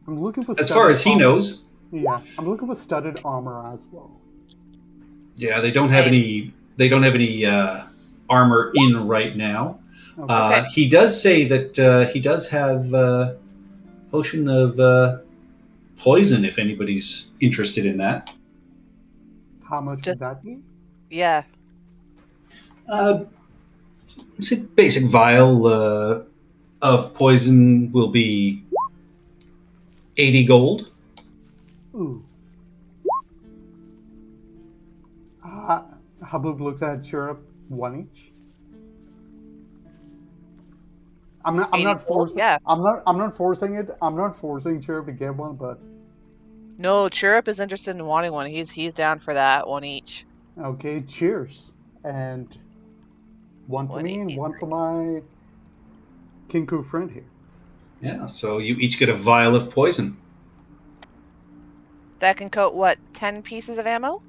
I'm looking for. As far as he armor. knows. Yeah, I'm looking for studded armor as well. Yeah, they don't have any. They don't have any armor in right now. Okay. He does say that he does have potion of poison. If anybody's interested in that, How much would that be? Yeah. it's a basic vial of poison will be 80 gold. Ooh. Haboob looks at Chirrup, 1 each. I'm not 80 gold? forcing. Yeah. I'm not forcing it. I'm not forcing Chirrup to get one, but No, Chirrup is interested in wanting one. He's down for that, 1 each. okay. Cheers, and one for me and 180. one for my Kinku friend here. Yeah, so you each get a vial of poison. That can coat, what, 10 pieces of ammo?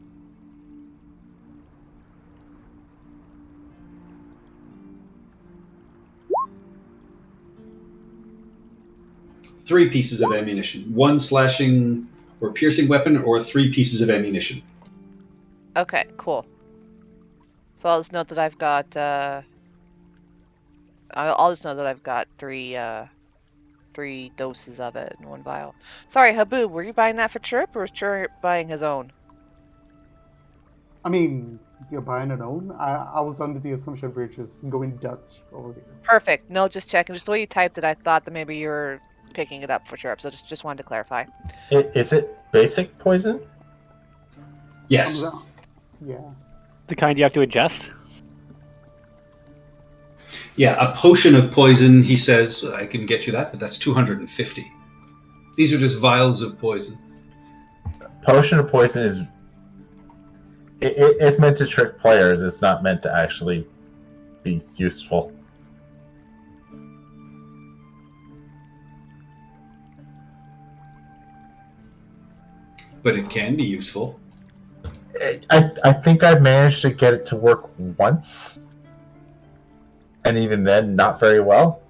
Three pieces of ammunition. 1 slashing or piercing weapon, or 3 pieces of ammunition. Okay, cool. So I'll just note that I've got, I'll just know that I've got 3 doses of it in 1 vial. Sorry, Haboob, were you buying that for Chirp, or was Chirp buying his own? I mean, you're buying an own. I was under the assumption we're just going Dutch over here. Perfect. No, just checking. Just the way you typed it, I thought that maybe you were picking it up for Chirp, so just wanted to clarify. Is it basic poison? Yes. Yeah. The kind you have to ingest? Yeah, a potion of poison, he says, I can get you that, but that's 250. These are just vials of poison. Potion of poison is it's meant to trick players. It's not meant to actually be useful. But it can be useful. I think I managed to get it to work once, and even then, not very well.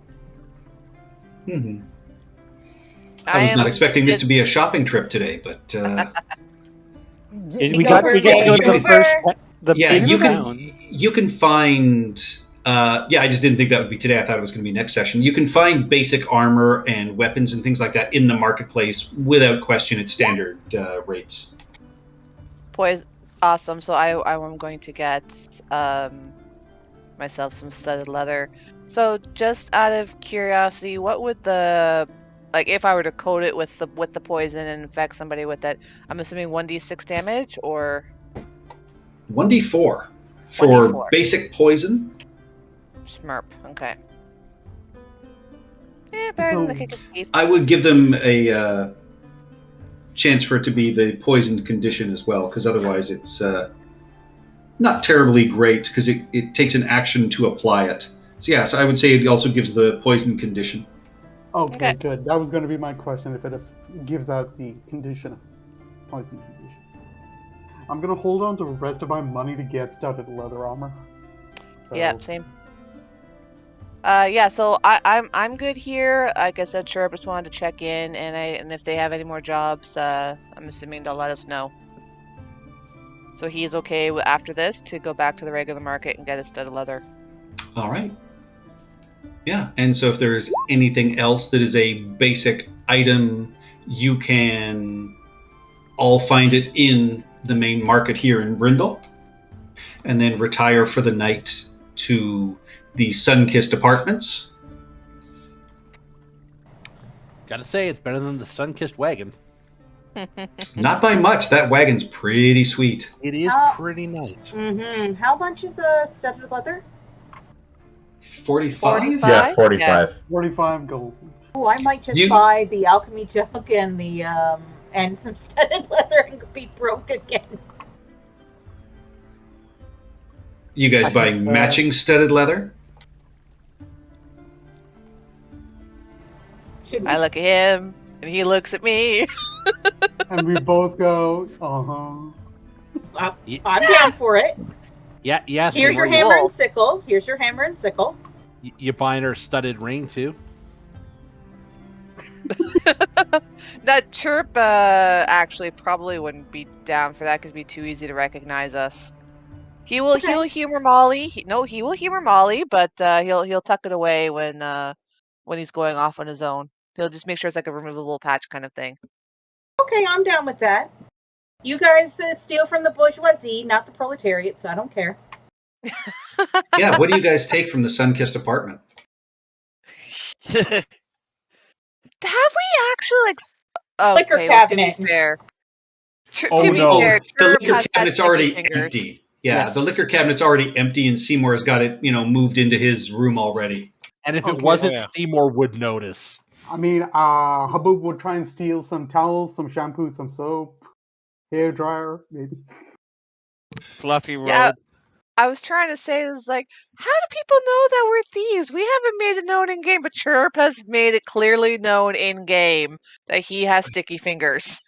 Mm-hmm. I was not expecting this to be a shopping trip today, but We get to go to the first. yeah, big you town. can find Yeah, I just didn't think that would be today. I thought it was going to be next session. You can find basic armor and weapons and things like that in the marketplace without question at standard rates. Awesome. So I'm going to get myself some studded leather. So just out of curiosity, what would the if I were to coat it with the poison and infect somebody with it, I'm assuming 1d6 damage or 1d4 for 1d4. basic poison. Smurp. Okay. Yeah, better than the kick of teeth. I would give them a chance for it to be the poisoned condition as well, because otherwise it's not terribly great, because it takes an action to apply it. So yes, I would say it also gives the poison condition. Okay, good. That was going to be my question, if it gives out the condition, poison condition. I'm going to hold on to the rest of my money to get studded leather armor. So, Yeah, same. Yeah, so I'm good here. Like I said, sure, I just wanted to check in, and if they have any more jobs, I'm assuming they'll let us know. So he is okay after this to go back to the regular market and get his studded leather. All right. Yeah, and so if there's anything else that is a basic item, you can all find it in the main market here in Brindle, and then retire for the night to the Sunkissed Apartments. Gotta say, it's better than the Sunkissed wagon. Not by much. That wagon's pretty sweet. It is pretty nice. Mm-hmm. How much is a studded leather? 45? Yeah, 45. 45 gold. Oh, I might just buy the alchemy jug and the and some studded leather and be broke again. You guys buying matching studded leather? I look at him, and he looks at me. And we both go, I'm down for it. Yeah. Here's your hammer and sickle. Here's your hammer and sickle. You buying her a studded ring too? That Chirp actually probably wouldn't be down for that because it'd be too easy to recognize us. He'll humor Molly. He will humor Molly, but he'll tuck it away when he's going off on his own. He'll just make sure it's like a removable patch kind of thing. Okay, I'm down with that. You guys steal from the bourgeoisie, not the proletariat, so I don't care. Yeah, what do you guys take from the Sunkissed Apartment? Have we actually liquor cabinet? To be fair, The Chirp liquor has cabinet's sticky already fingers. empty. Yeah, the liquor cabinet's already empty, and Seymour's got it, moved into his room already. And if it wasn't, Seymour would notice. I mean, Haboob would try and steal some towels, some shampoo, some soap, hair dryer, maybe. Fluffy robe. Yeah, I was trying to say, how do people know that we're thieves? We haven't made it known in game, but Chirp has made it clearly known in game that he has sticky fingers.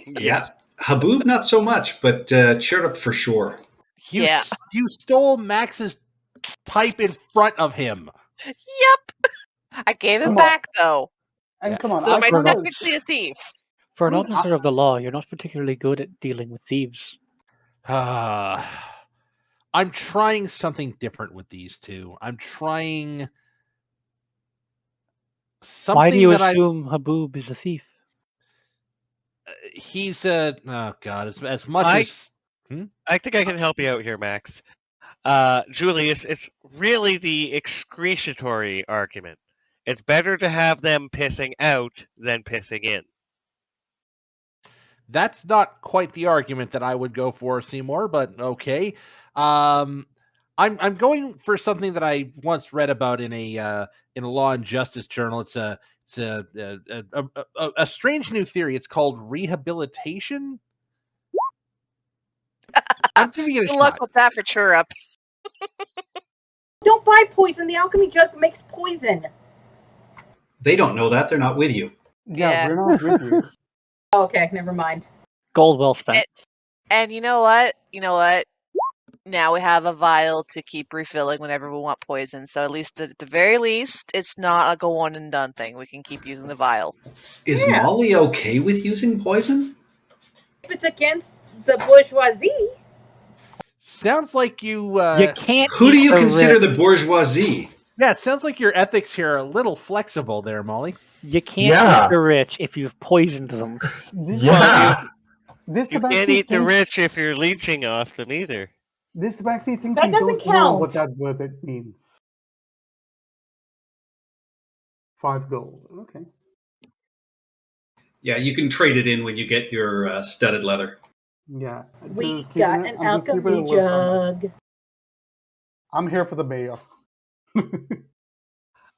Yeah, Haboob not so much, but Chirp for sure. You stole Max's pipe in front of him. Yep. I gave him back though. And come on, so am I technically a thief? For an officer of the law, you're not particularly good at dealing with thieves. I'm trying something different with these two. I'm trying something. Why do you assume Haboob is a thief? He's as much as. I think I can help you out here, Max. Julius, it's really the excretory argument. It's better to have them pissing out than pissing in. That's not quite the argument that I would go for, Seymour, but okay. I'm going for something that I once read about in a Law and Justice journal. It's a strange new theory. It's called rehabilitation. I'm giving it a Good shot. luck with that for Chirrup. Don't buy poison. The alchemy jug makes poison. They don't know that. They're not with you. Yeah, we're not with you. Okay, never mind. Gold well spent. And you know what? Now we have a vial to keep refilling whenever we want poison. So at least at the very least, it's not like a one and done thing. We can keep using the vial. Is Molly okay with using poison? If it's against the bourgeoisie. Sounds like you. You can't. Who do eat you the consider rich. the bourgeoisie? Yeah, it sounds like your ethics here are a little flexible there, Molly. You can't Yeah. eat the rich if you've poisoned them. This Yeah. this You Tabaxi can't eat the thinks- rich if you're leeching off them either. This Tabaxi thinks That he doesn't don't know what count. that word means. 5 gold. Okay. Yeah, you can trade it in when you get your studded leather. Yeah. We just keeping got it- an I'm just keeping alchemy it with something. jug. I'm here for the mayor.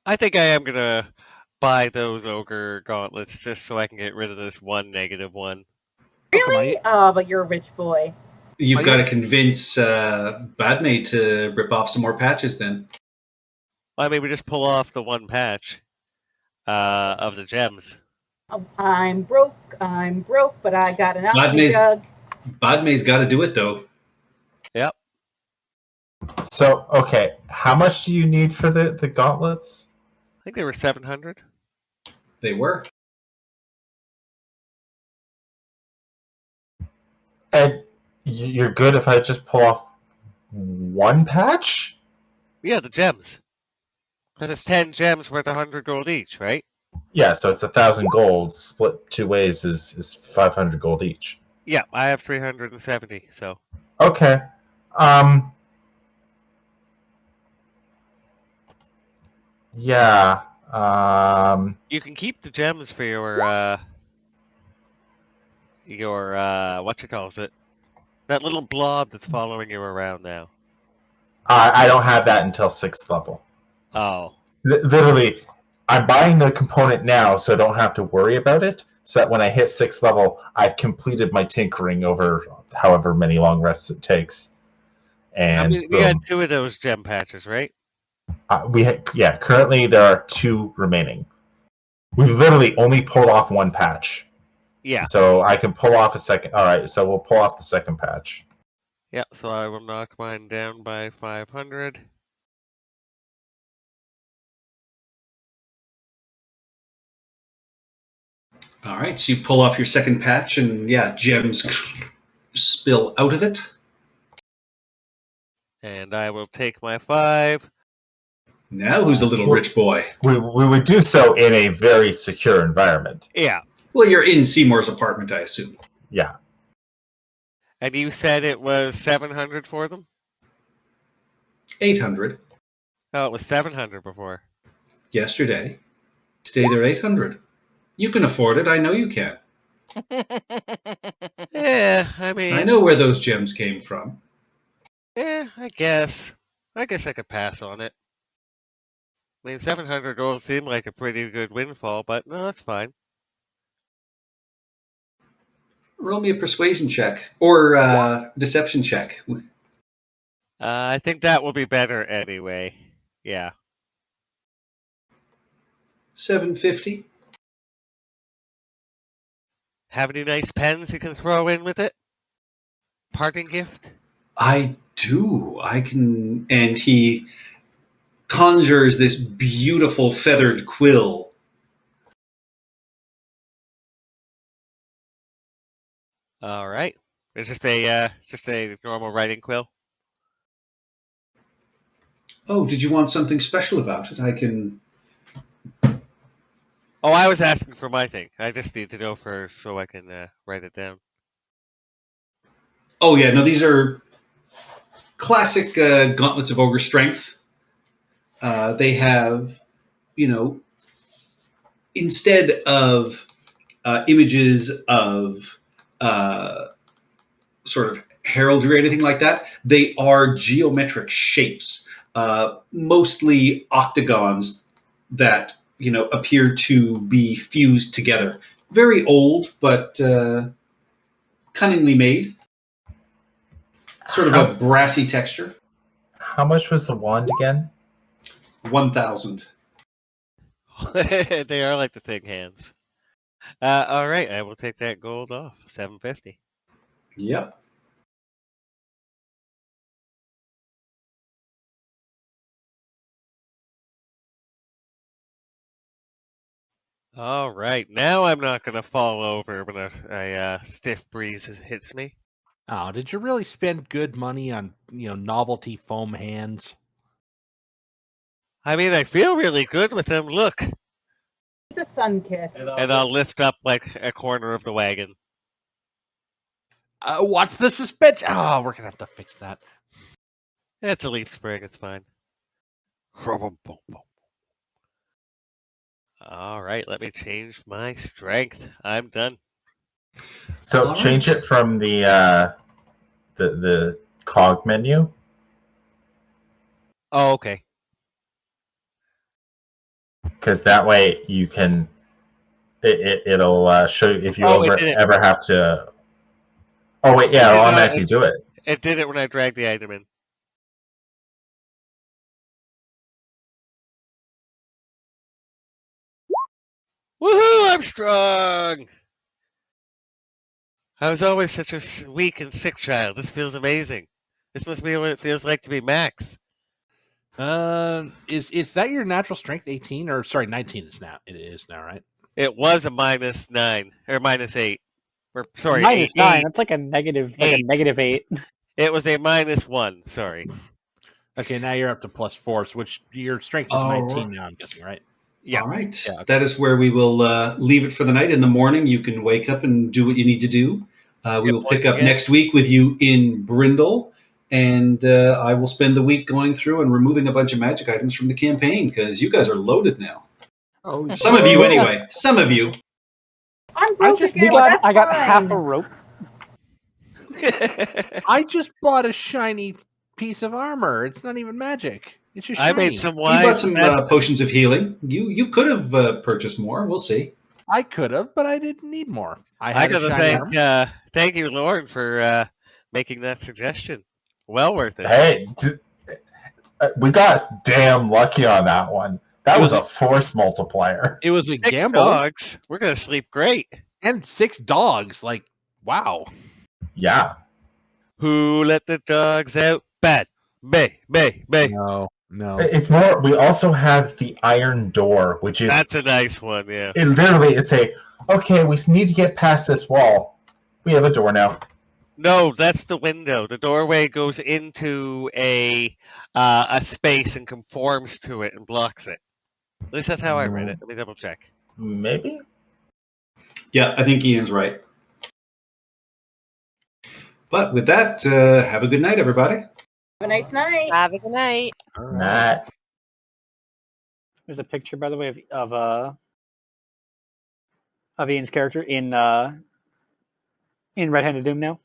I think I am gonna buy those ogre gauntlets just so I can get rid of this one negative one. Really? Oh, but you're a rich boy. You've Oh, got yeah. to convince Badme to rip off some more patches then. I mean, we just pull off the one patch of the gems. Oh, I'm broke, but I got an alchemy Badme's- jug. Badme's got to do it though. Yep. So, okay, how much do you need for the gauntlets? I think they were 700. They were. And you're good if I just pull off one patch? Yeah, the gems. Because it's 10 gems worth 100 gold each, right? Yeah, so it's 1,000 gold split 2 ways is 500 gold each. Yeah, I have 370, so. Okay. Yeah. You can keep the gems for your whatchamacallit? That little blob that's following you around now. I don't have that until 6th level. Oh. Literally, I'm buying the component now so I don't have to worry about it. So that when I hit 6th level, I've completed my tinkering over however many long rests it takes. And we had 2 of those gem patches, right? Currently there are 2 remaining. We've literally only pulled off one patch. Yeah. So I can pull off a second. All right, so we'll pull off the second patch. Yeah, so I will knock mine down by 500. All right, so you pull off your second patch, and yeah, gems spill out of it. And I will take my 5. Now who's the little rich boy? We would do so in a very secure environment. Yeah. Well, you're in Seymour's apartment, I assume. Yeah. And you said it was 700 for them? 800 Oh, it was 700 before. yesterday. Today they're 800. You can afford it. I know you can. Yeah, I mean, I know where those gems came from. yeah, I guess I could pass on it. I mean, 700 gold seemed like a pretty good windfall, but no, that's fine. Roll me a persuasion check or deception check. I think that will be better anyway. Yeah. 750. Have any nice pens you can throw in with it? Parting gift? I do. I can. And he conjures this beautiful feathered quill. All right. It's just a normal writing quill. Oh, did you want something special about it? I can. Oh, I was asking for my thing. I just need to know first so I can write it down. Oh, yeah. No, these are classic gauntlets of ogre strength. They have, instead of images of sort of heraldry or anything like that, they are geometric shapes, mostly octagons that appear to be fused together. Very old, but cunningly made. Sort of a brassy texture. How much was the wand again? 1,000. They are like the thing hands. All right, I will take that gold off. 750. Yep. All right, now I'm not gonna fall over when a stiff breeze hits me. Oh, did you really spend good money on novelty foam hands? I mean, I feel really good with them. Look, It's a sun kiss. and I'll lift up like a corner of the wagon. What's the suspension? Oh, we're gonna have to fix that. It's a leaf spring. It's fine. All right, let me change my strength. I'm done. So All change right. it from the cog menu. Oh, okay. Because that way you can it'll show you if you Oh, it did it. ever have to. Oh wait, yeah, it'll automatically do it. It did it when I dragged the item in. Woohoo! I'm strong. I was always such a weak and sick child. This feels amazing. This must be what it feels like to be Max. Is that your natural strength 18 or sorry 19 is now? It is now, right? It was a -9 or -8. Or sorry, -9. eight. That's like a negative, Eight. -8. It was a -1. Sorry. Okay, now you're up to +4, so which your strength is All 19 right. now. I'm guessing, right? Yeah. All right. Yeah, okay. That is where we will leave it for the night. In the morning, you can wake up and do what you need to do. We Get will pick points up again. next week with you in Brindle, and I will spend the week going through and removing a bunch of magic items from the campaign because you guys are loaded now. Oh, Some of you, anyway. Some of you. I'm broke just- again. That's I got fine. half a rope. I just bought a shiny piece of armor. It's not even magic. It's just I shiny. made some You bought wise some investments. potions of healing. You could have purchased more. We'll see. I could have, but I didn't need more. I I had a gotta shiny armor. thank you, Lauren, for making that suggestion. Well worth it. Hey, we got damn lucky on that one. That It was was a force multiplier. It was a 6 gamble dogs. We're gonna sleep great. and 6 dogs. Like, wow. Yeah. Who let the dogs out? Bad. May. No. It's more. We also have the iron door, which is That's a nice one, yeah. it's a okay. We need to get past this wall. We have a door now. No, that's the window. The doorway goes into a space and conforms to it and blocks it. At least that's how I read it. Let me double check. Maybe. Yeah, I think Ian's right. But with that, have a good night, everybody. Have a nice night. Have a good night. Not. There's a picture, by the way, of Ian's character in Red Handed Doom now.